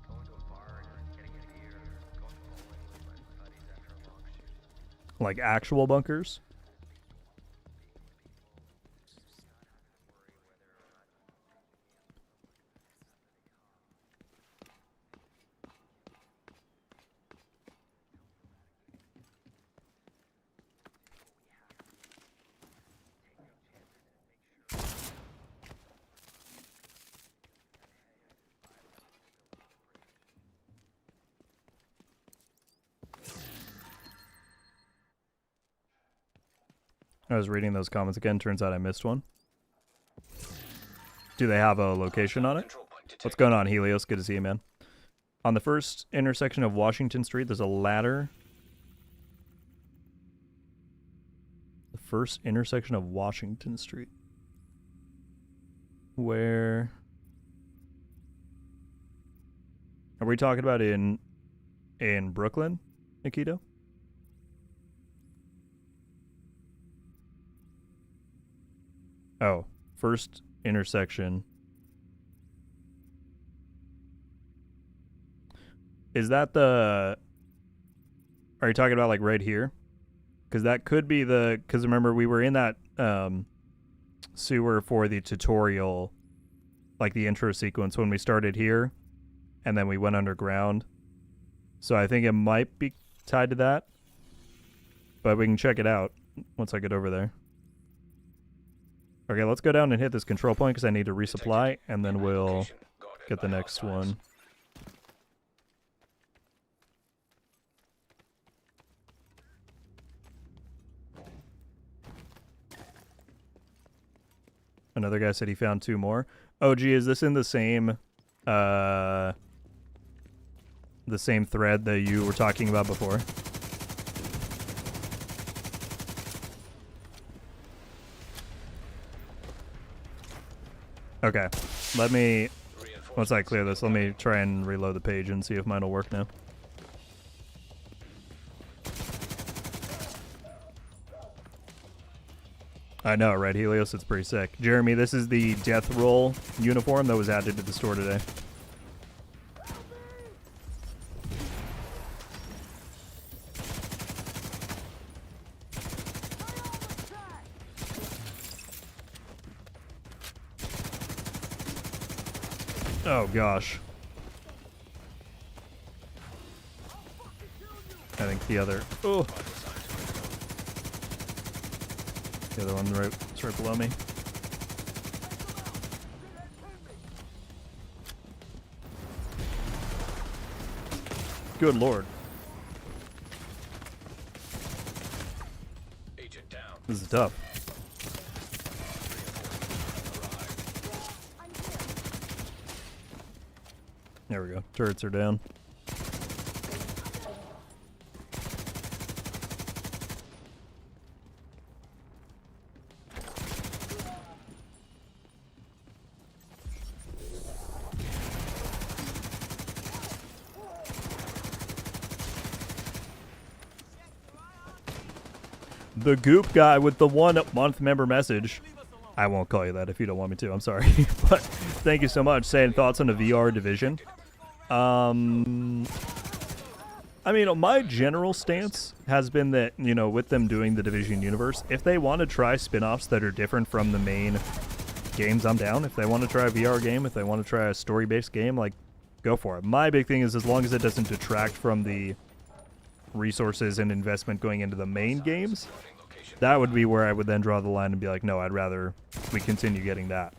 S7: going to a bar and getting a beer, going bowling with my buddies after a long shoot.
S1: Like actual bunkers? I was reading those comments again. Turns out I missed one. Do they have a location on it?
S4: Control point detected.
S1: What's going on, Helios? Good to see you, man. On the first intersection of Washington Street, there's a ladder. The first intersection of Washington Street. Where... Are we talking about in Brooklyn, Nikito? Oh, first intersection. Is that the... Are you talking about like right here? Because that could be the... Because remember, we were in that sewer for the tutorial, like the intro sequence when we started here, and then we went underground. So I think it might be tied to that. But we can check it out once I get over there. Okay, let's go down and hit this control point because I need to resupply, and then we'll
S4: Location guarded
S1: get the
S4: by
S1: next
S4: hostiles.
S1: one. Another guy said he found 2 more. Oh, gee, is this in the same thread that you were talking about before? Okay, let me, once I clear this, let me try and reload the page and see if mine will work now. I know, right, Helios? It's pretty sick. Jeremy, this is the death roll uniform that was added to the store today. Oh gosh. I think the other... Oh! The other one it's right below me. Good lord.
S4: Agent down.
S1: This is tough. There we go. Turrets are down. The Goop guy with the 1 month member message. I won't call you that if you don't want me to. I'm sorry. But thank you so much. Saying thoughts on the VR division. I mean, my general stance has been that, you know, with them doing the Division universe, if they want to try spin-offs that are different from the main games, I'm down. If they want to try a VR game, if they want to try a story-based game, like, go for it. My big thing is as long as it doesn't detract from the resources and investment going into the main games, that would be where I would then draw the line and be like, no, I'd rather we continue getting that.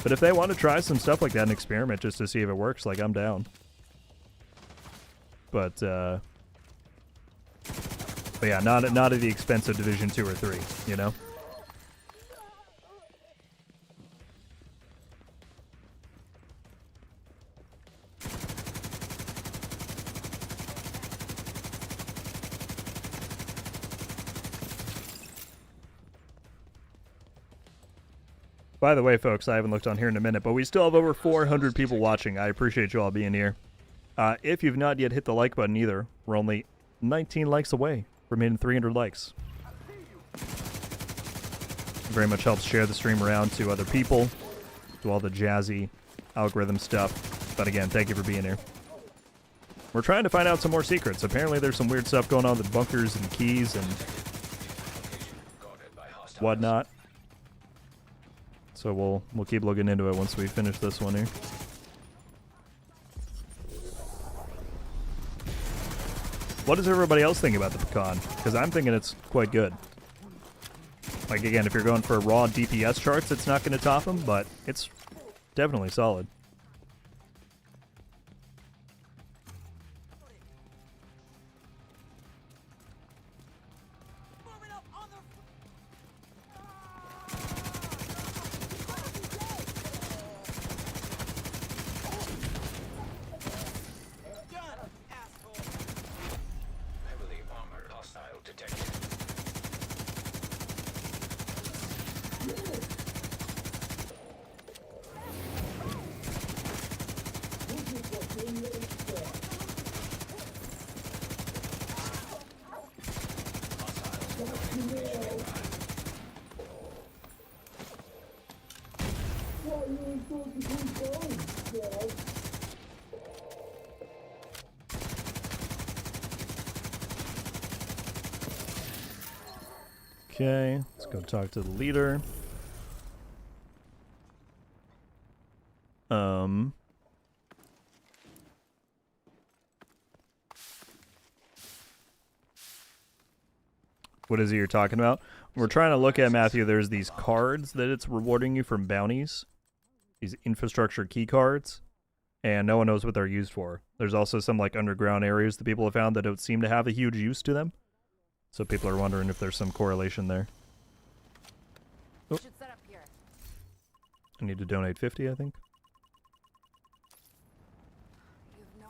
S1: But if they want to try some stuff like that and experiment just to see if it works, like, I'm down. But yeah, not at the expense of Division 2 or 3, you know? By the way, folks, I haven't looked on here in a minute, but we still have over 400 people watching. I appreciate you all being here. If you've not yet hit the like button either, we're only 19 likes away from hitting 300 likes. It very much helps share the stream around to other people, do all the jazzy algorithm stuff. But again, thank you for being here. We're trying to find out some more secrets. Apparently there's some weird stuff going on with bunkers and keys and whatnot. So we'll keep looking into it once we finish this one here. What does everybody else think about the pecan? Because I'm thinking it's quite good. Like, again, if you're going for raw DPS charts, it's not going to top them, but it's definitely solid.
S4: Heavily armored hostile detected.
S1: Okay, let's go talk to the leader. What is it you're talking about? We're trying to look at, Matthew, there's these cards that it's rewarding you from bounties. These infrastructure key cards. And no one knows what they're used for. There's also some, like, underground areas that people have found that don't seem to have a huge use to them. So people are wondering if there's some correlation there. Oh.
S5: Should set up here.
S1: I need to donate 50, I think.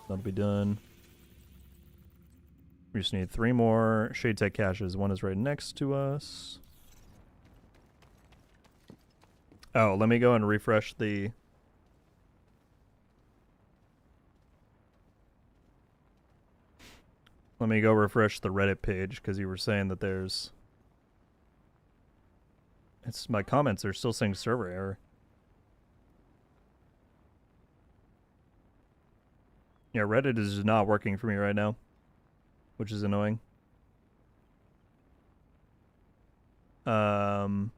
S1: That'll be done. We just need 3 more Shade Tech caches. One is right next to us. Oh, let me go and refresh the... Let me go refresh the Reddit page, because you were saying that there's... It's my comments are still saying server error. Yeah, Reddit is not working for me right now, which is annoying. I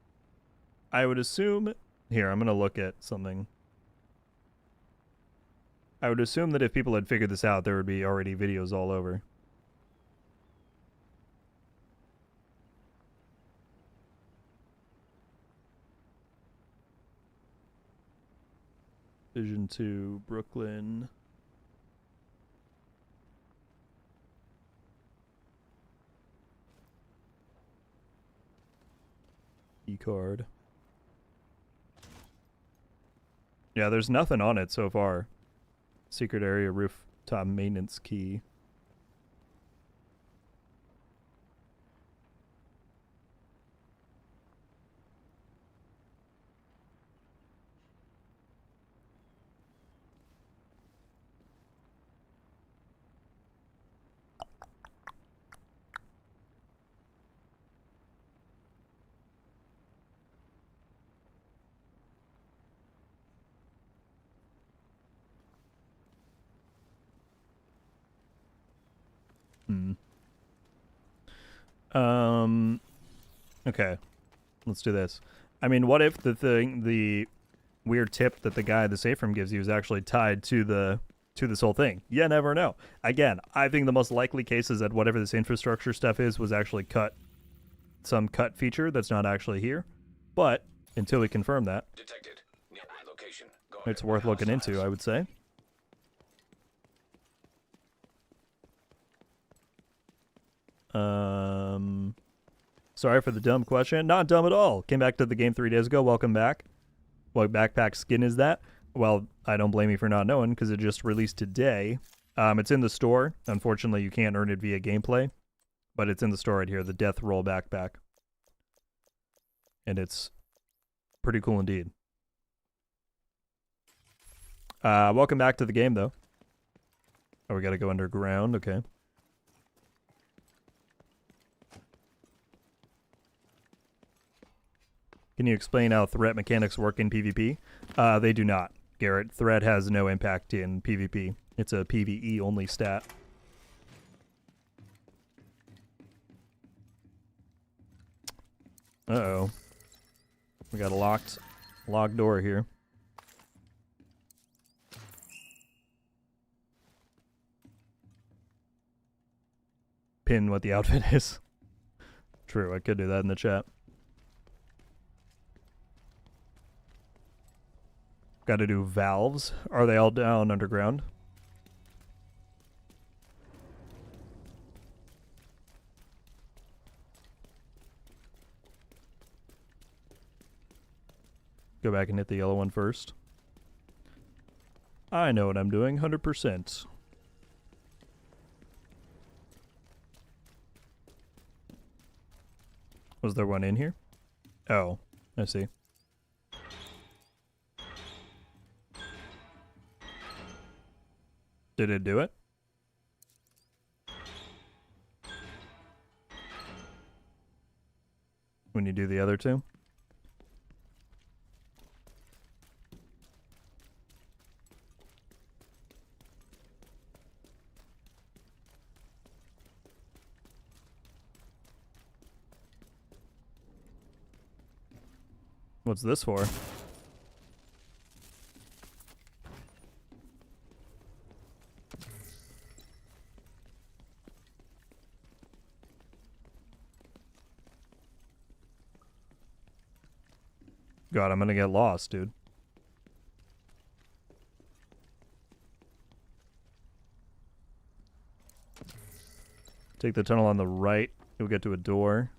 S1: would assume... Here, I'm going to look at something. I would assume that if people had figured this out, there would be already videos all over. Vision 2, Brooklyn. key card. Yeah, there's nothing on it so far. Secret area rooftop maintenance key. Okay. Let's do this. I mean, what if the weird tip that the guy at the safe room gives you is actually tied to this whole thing? You never know. Again, I think the most likely case is that whatever this infrastructure stuff is was actually some cut feature that's not actually here. But until we confirm that,
S4: Detected. Nearby location.
S1: it's worth looking into, I would say. Sorry for the dumb question. Not dumb at all. Came back to the game 3 days ago. Welcome back. What backpack skin is that? Well, I don't blame you for not knowing because it just released today. It's in the store. Unfortunately, you can't earn it via gameplay, but it's in the store right here. The Death Roll backpack, and it's pretty cool indeed. Welcome back to the game, though. Oh, we gotta go underground. Okay. Can you explain how threat mechanics work in PvP? They do not, Garrett. Threat has no impact in PvP. It's a PvE only stat. Uh-oh. We got a locked door here. Pin what the outfit is. True, I could do that in the chat. Got to do valves. Are they all down underground? Go back and hit the yellow one first. I know what I'm doing, 100%. Was there one in here? Oh, I see. Did it do it? When you do the other two? What's this for? God, I'm gonna get lost, dude. Take the tunnel on the right. You'll get to a door.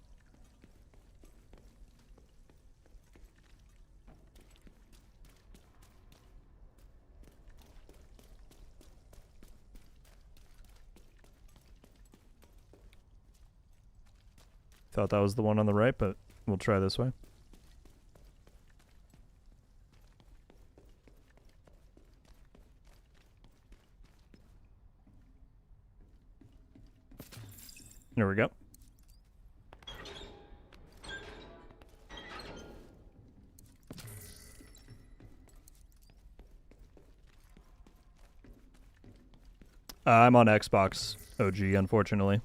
S1: Thought that was the one on the right, but we'll try this way. There we go. I'm on Xbox OG, unfortunately.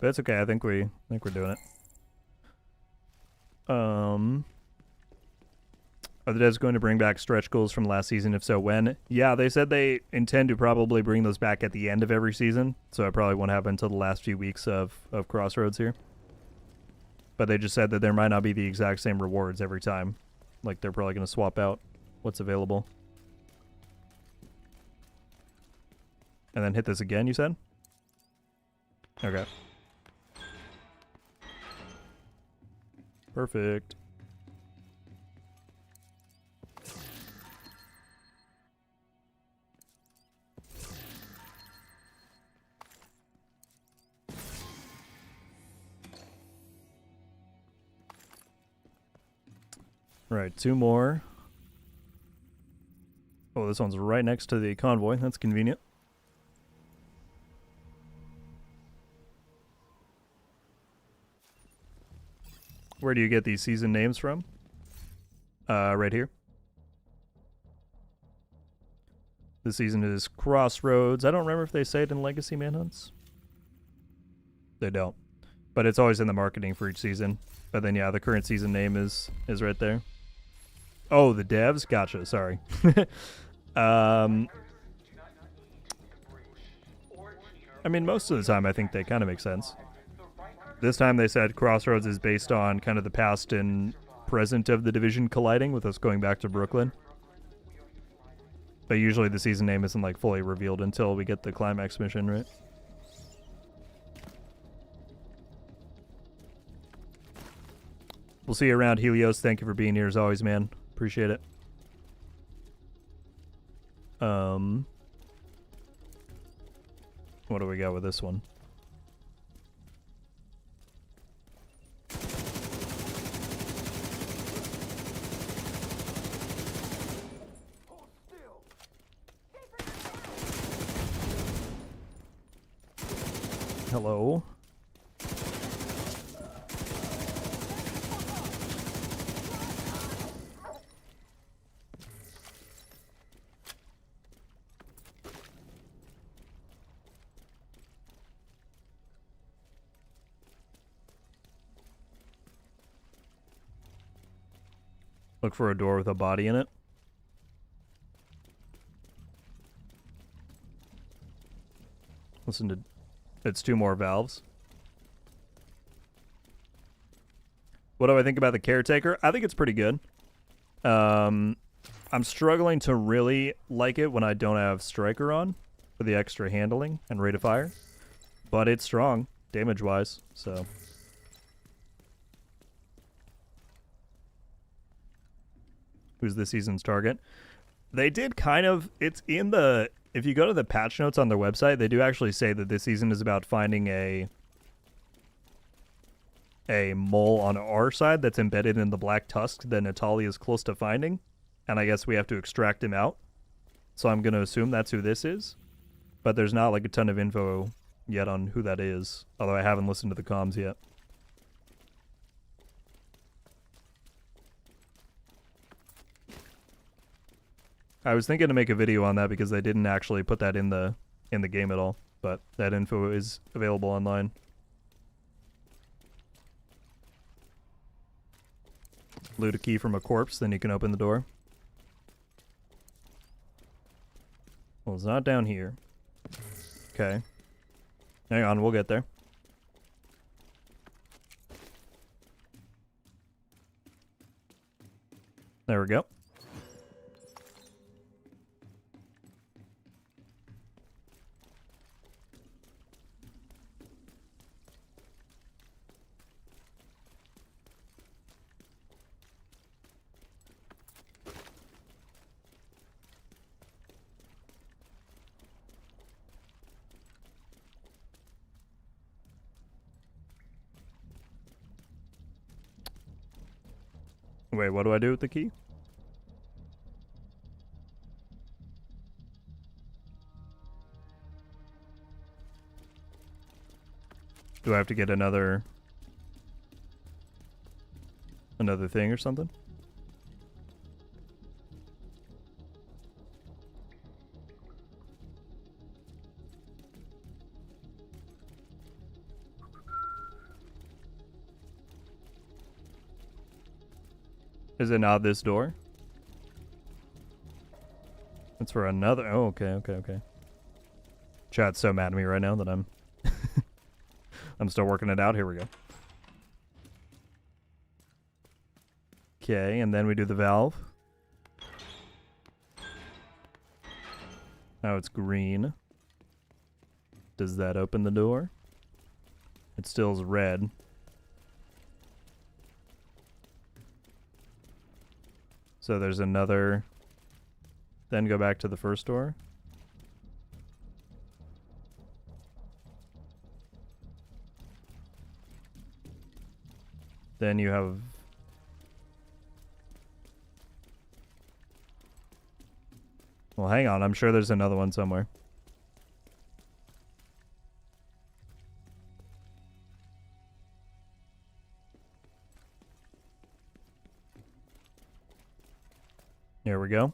S1: But it's okay. I think we're doing it. Are the devs going to bring back stretch goals from last season? If so, when? Yeah, they said they intend to probably bring those back at the end of every season. So it probably won't happen until the last few weeks of Crossroads here. But they just said that there might not be the exact same rewards every time. Like, they're probably going to swap out what's available. And then hit this again, you said? Okay. Perfect. Right, 2 more. Oh, this one's right next to the convoy. That's convenient. Where do you get these season names from? Right here. This season is Crossroads. I don't remember if they say it in Legacy Manhunts. They don't. But it's always in the marketing for each season. But then, yeah, the current season name is right there. Oh, the devs? Gotcha, sorry. I mean, most of the time I think they kind of make sense. This time they said Crossroads is based on kind of the past and present of the Division colliding, with us going back to Brooklyn. But usually the season name isn't like fully revealed until we get the climax mission, right? We'll see you around, Helios. Thank you for being here as always, man. Appreciate it. What do we got with this one? Hello. Look for a door with a body in it. Listen to... It's 2 more valves. What do I think about the Caretaker? I think it's pretty good. I'm struggling to really like it when I don't have Striker on for the extra handling and rate of fire. But it's strong, damage-wise, so... Who's this season's target? They did kind of... It's in the... If you go to the patch notes on their website, they do actually say that this season is about finding a mole on our side that's embedded in the black tusk that Natalia is close to finding. And I guess we have to extract him out. So I'm going to assume that's who this is. But there's not like a ton of info yet on who that is. Although I haven't listened to the comms yet. I was thinking to make a video on that because they didn't actually put that in the game at all, but that info is available online. Loot a key from a corpse, then you can open the door. Well, it's not down here. Okay. Hang on, we'll get there. There we go. Wait, what do I do with the key? Do I have to get another thing or something? Is it not this door? It's for another... Oh, okay. Chat's so mad at me right now that I'm... I'm still working it out. Here we go. Okay, and then we do the valve. Now it's green. Does that open the door? It still is red. So there's another. Then go back to the first door. Then you have. Well, hang on. I'm sure there's another one somewhere. Here we go.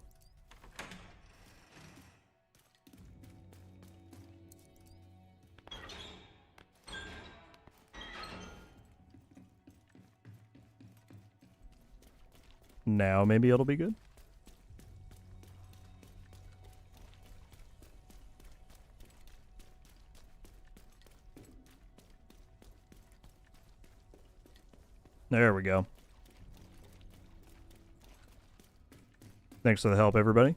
S1: Now maybe it'll be good. There we go. Thanks for the help, everybody.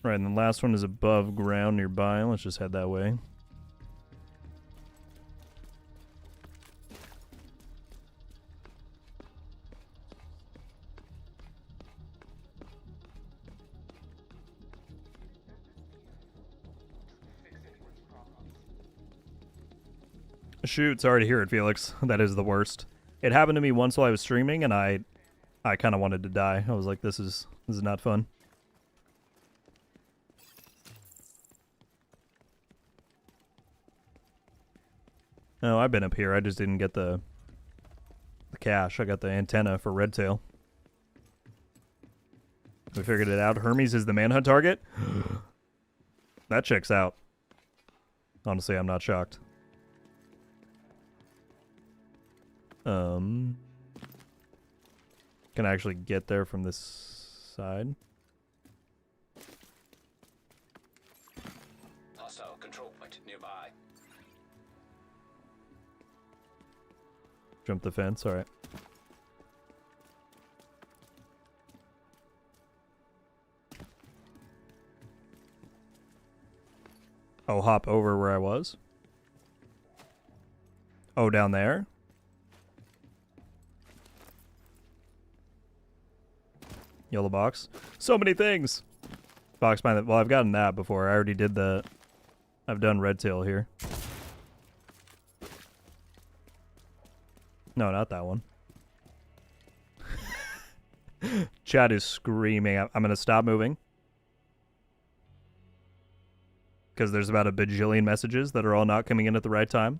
S1: Right, and the last one is above ground nearby. Let's just head that way. Shoot, sorry to hear it, Felix. That is the worst. It happened to me once while I was streaming, and I kind of wanted to die. I was like, this is not fun. No, I've been up here. I just didn't get the cache. I got the antenna for Redtail. We figured it out. Hermes is the manhunt target? That checks out. Honestly, I'm not shocked. Can I actually get there from this side?
S4: Hostile control point nearby.
S1: Jump the fence, alright. Oh, hop over where I was? Oh, down there? Yellow box. So many things! Box behind the... Well, I've gotten that before. I already did the... I've done Redtail here. No, not that one. Chat is screaming. I'm going to stop moving. Because there's about a bajillion messages that are all not coming in at the right time.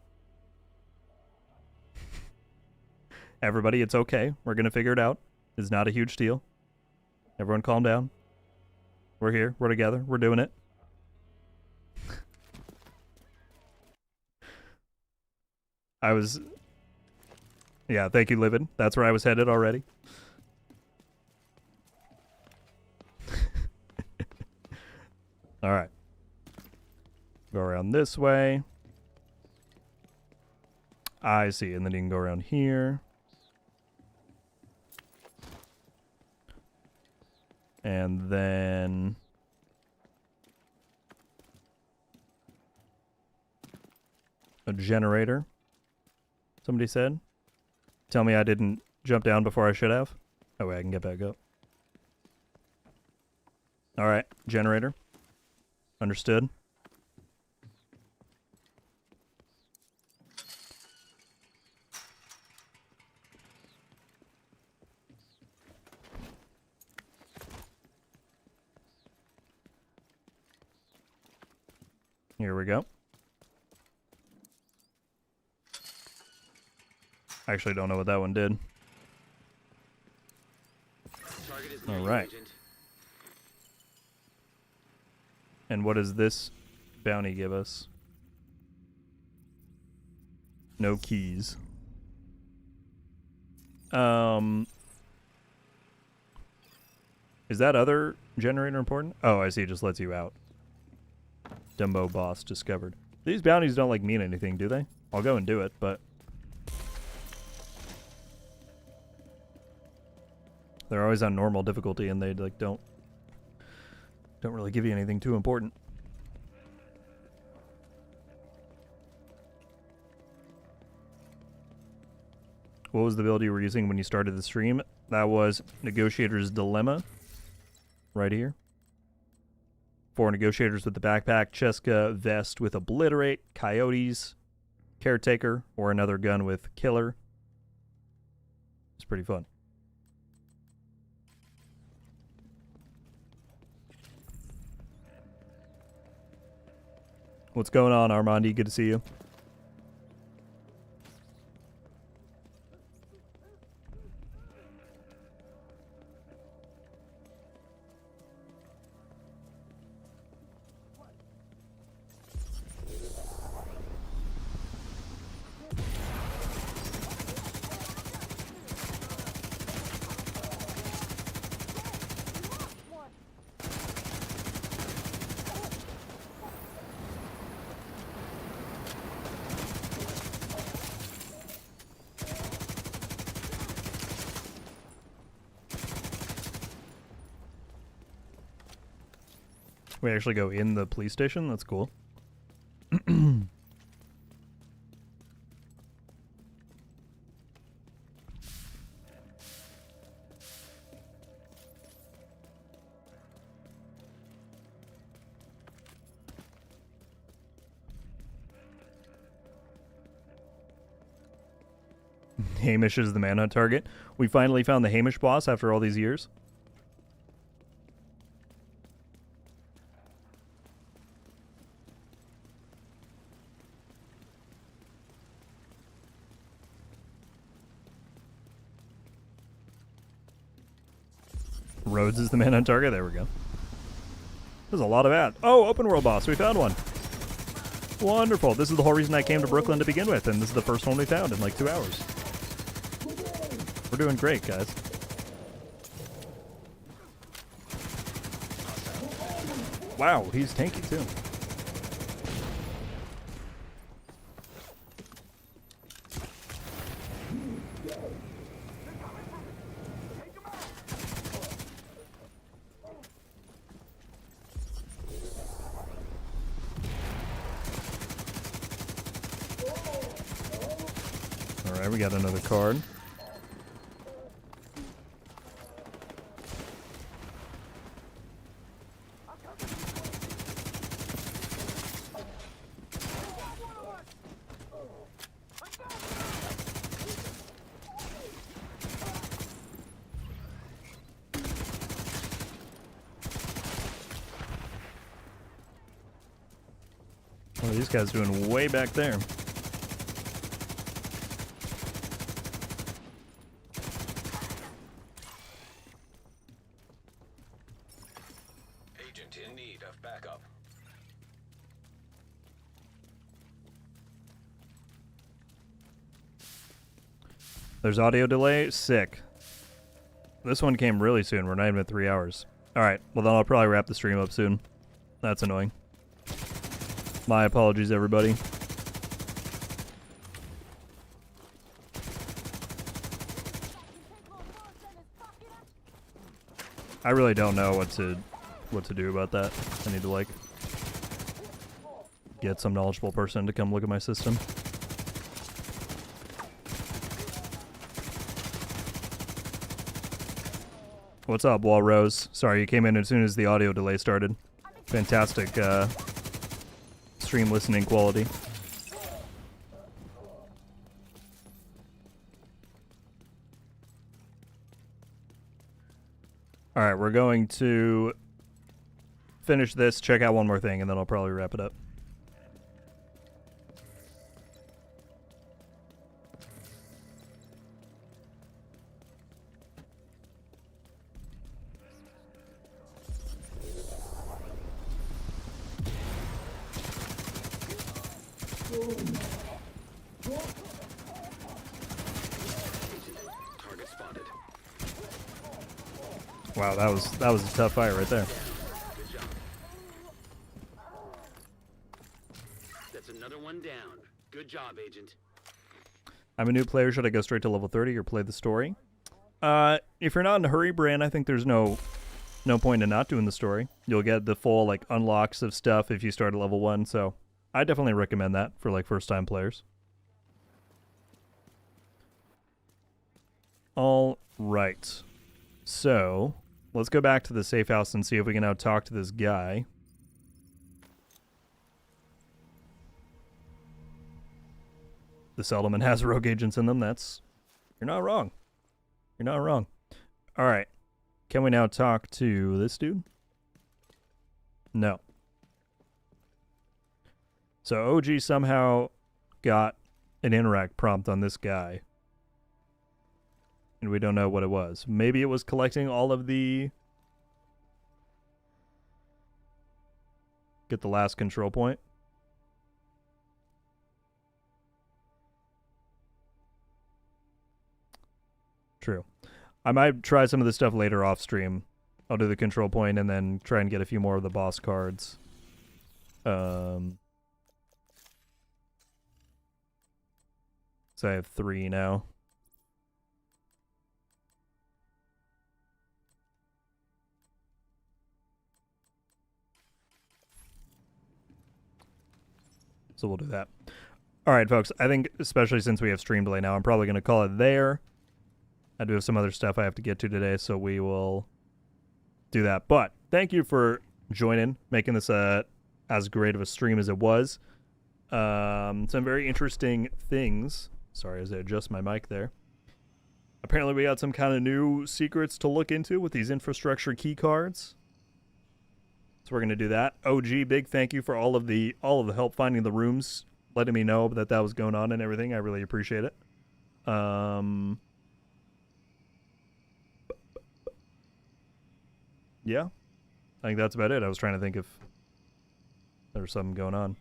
S1: Everybody, it's okay. We're going to figure it out. It's not a huge deal. Everyone calm down. We're here. We're together. We're doing it. I was... Yeah, thank you, Livid. That's where I was headed already. Alright. Go around this way. I see. And then you can go around here. And then... a generator. Somebody said. Tell me I didn't jump down before I should have. Oh, wait, I can get back up. Alright, generator. Understood. Here we go. I actually don't know what that one did.
S6: Target is near
S1: All
S6: you,
S1: right.
S6: Agent.
S1: And what does this bounty give us? No keys. Is that other generator important? Oh, I see. It just lets you out. Dumbo boss discovered. These bounties don't like mean anything, do they? I'll go and do it, but they're always on normal difficulty, and they like don't really give you anything too important. What was the ability you were using when you started the stream? That was Negotiator's Dilemma. Right here. 4 Negotiators with the backpack, Cheska vest with Obliterate, Coyotes, Caretaker, or another gun with Killer. It's pretty fun. What's going on, Armandi? Good to see you. We actually go in the police station? That's cool. Hamish is the manhunt target. We finally found the Hamish boss after all these years. Rhodes is the manhunt target. There we go. There's a lot of ads. Oh, open world boss. We found one. Wonderful. This is the whole reason I came to Brooklyn to begin with, and this is the first one we found in like 2 hours. We're doing great, guys. Wow, he's tanky too. Alright, we got another card. Oh, these guys doing way back there.
S4: Agent in need of backup.
S1: There's audio delay. Sick. This one came really soon. We're not even at 3 hours. Alright, well then I'll probably wrap the stream up soon. That's annoying. My apologies, everybody. I really don't know what to do about that. I need to like get some knowledgeable person to come look at my system. What's up, Wall Rose? Sorry, you came in as soon as the audio delay started. Fantastic stream listening quality. Alright, we're going to finish this, check out one more thing, and then I'll probably wrap it up.
S6: Target spotted.
S1: Wow, that was a tough fight right there.
S6: Good job. That's another one down. Good job, Agent.
S1: I'm a new player. Should I go straight to level 30 or play the story? If you're not in a hurry, Bran, I think there's no point in not doing the story. You'll get the full like unlocks of stuff if you start at level 1, so I definitely recommend that for like first time players. All right. So, let's go back to the safe house and see if we can now talk to this guy. The settlement has rogue agents in them. You're not wrong. You're not wrong. All right. Can we now talk to this dude? No. So OG somehow got an interact prompt on this guy. And we don't know what it was. Maybe it was collecting all of the... Get the last control point. True. I might try some of this stuff later off stream. I'll do the control point and then try and get a few more of the boss cards. So I have 3 now. So we'll do that. All right, folks. I think, especially since we have stream delay now, I'm probably going to call it there. I do have some other stuff I have to get to today, so we will do that. But thank you for joining, making this as great of a stream as it was. Some very interesting things. Sorry, as I adjust my mic there. Apparently, we got some kind of new secrets to look into with these infrastructure key cards. So we're going to do that. OG, big thank you for all of the help finding the rooms, letting me know that was going on and everything. I really appreciate it. Yeah, I think that's about it. I was trying to think if there was something going on.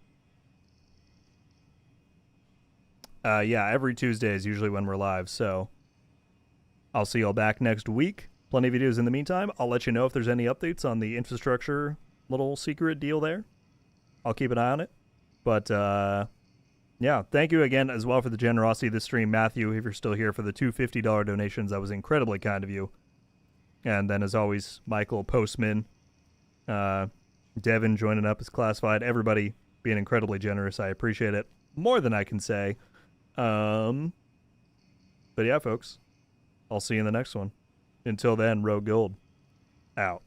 S1: Yeah, every Tuesday is usually when we're live, so I'll see y'all back next week. Plenty of videos in the meantime. I'll let you know if there's any updates on the infrastructure little secret deal there. I'll keep an eye on it. But, yeah, thank you again as well for the generosity of this stream. Matthew, if you're still here, for the $250 donations. That was incredibly kind of you. And then, as always, Michael, Postman, Devin joining up as classified. Everybody being incredibly generous. I appreciate it more than I can say. But yeah, folks, I'll see you in the next one. Until then, RogueGold out.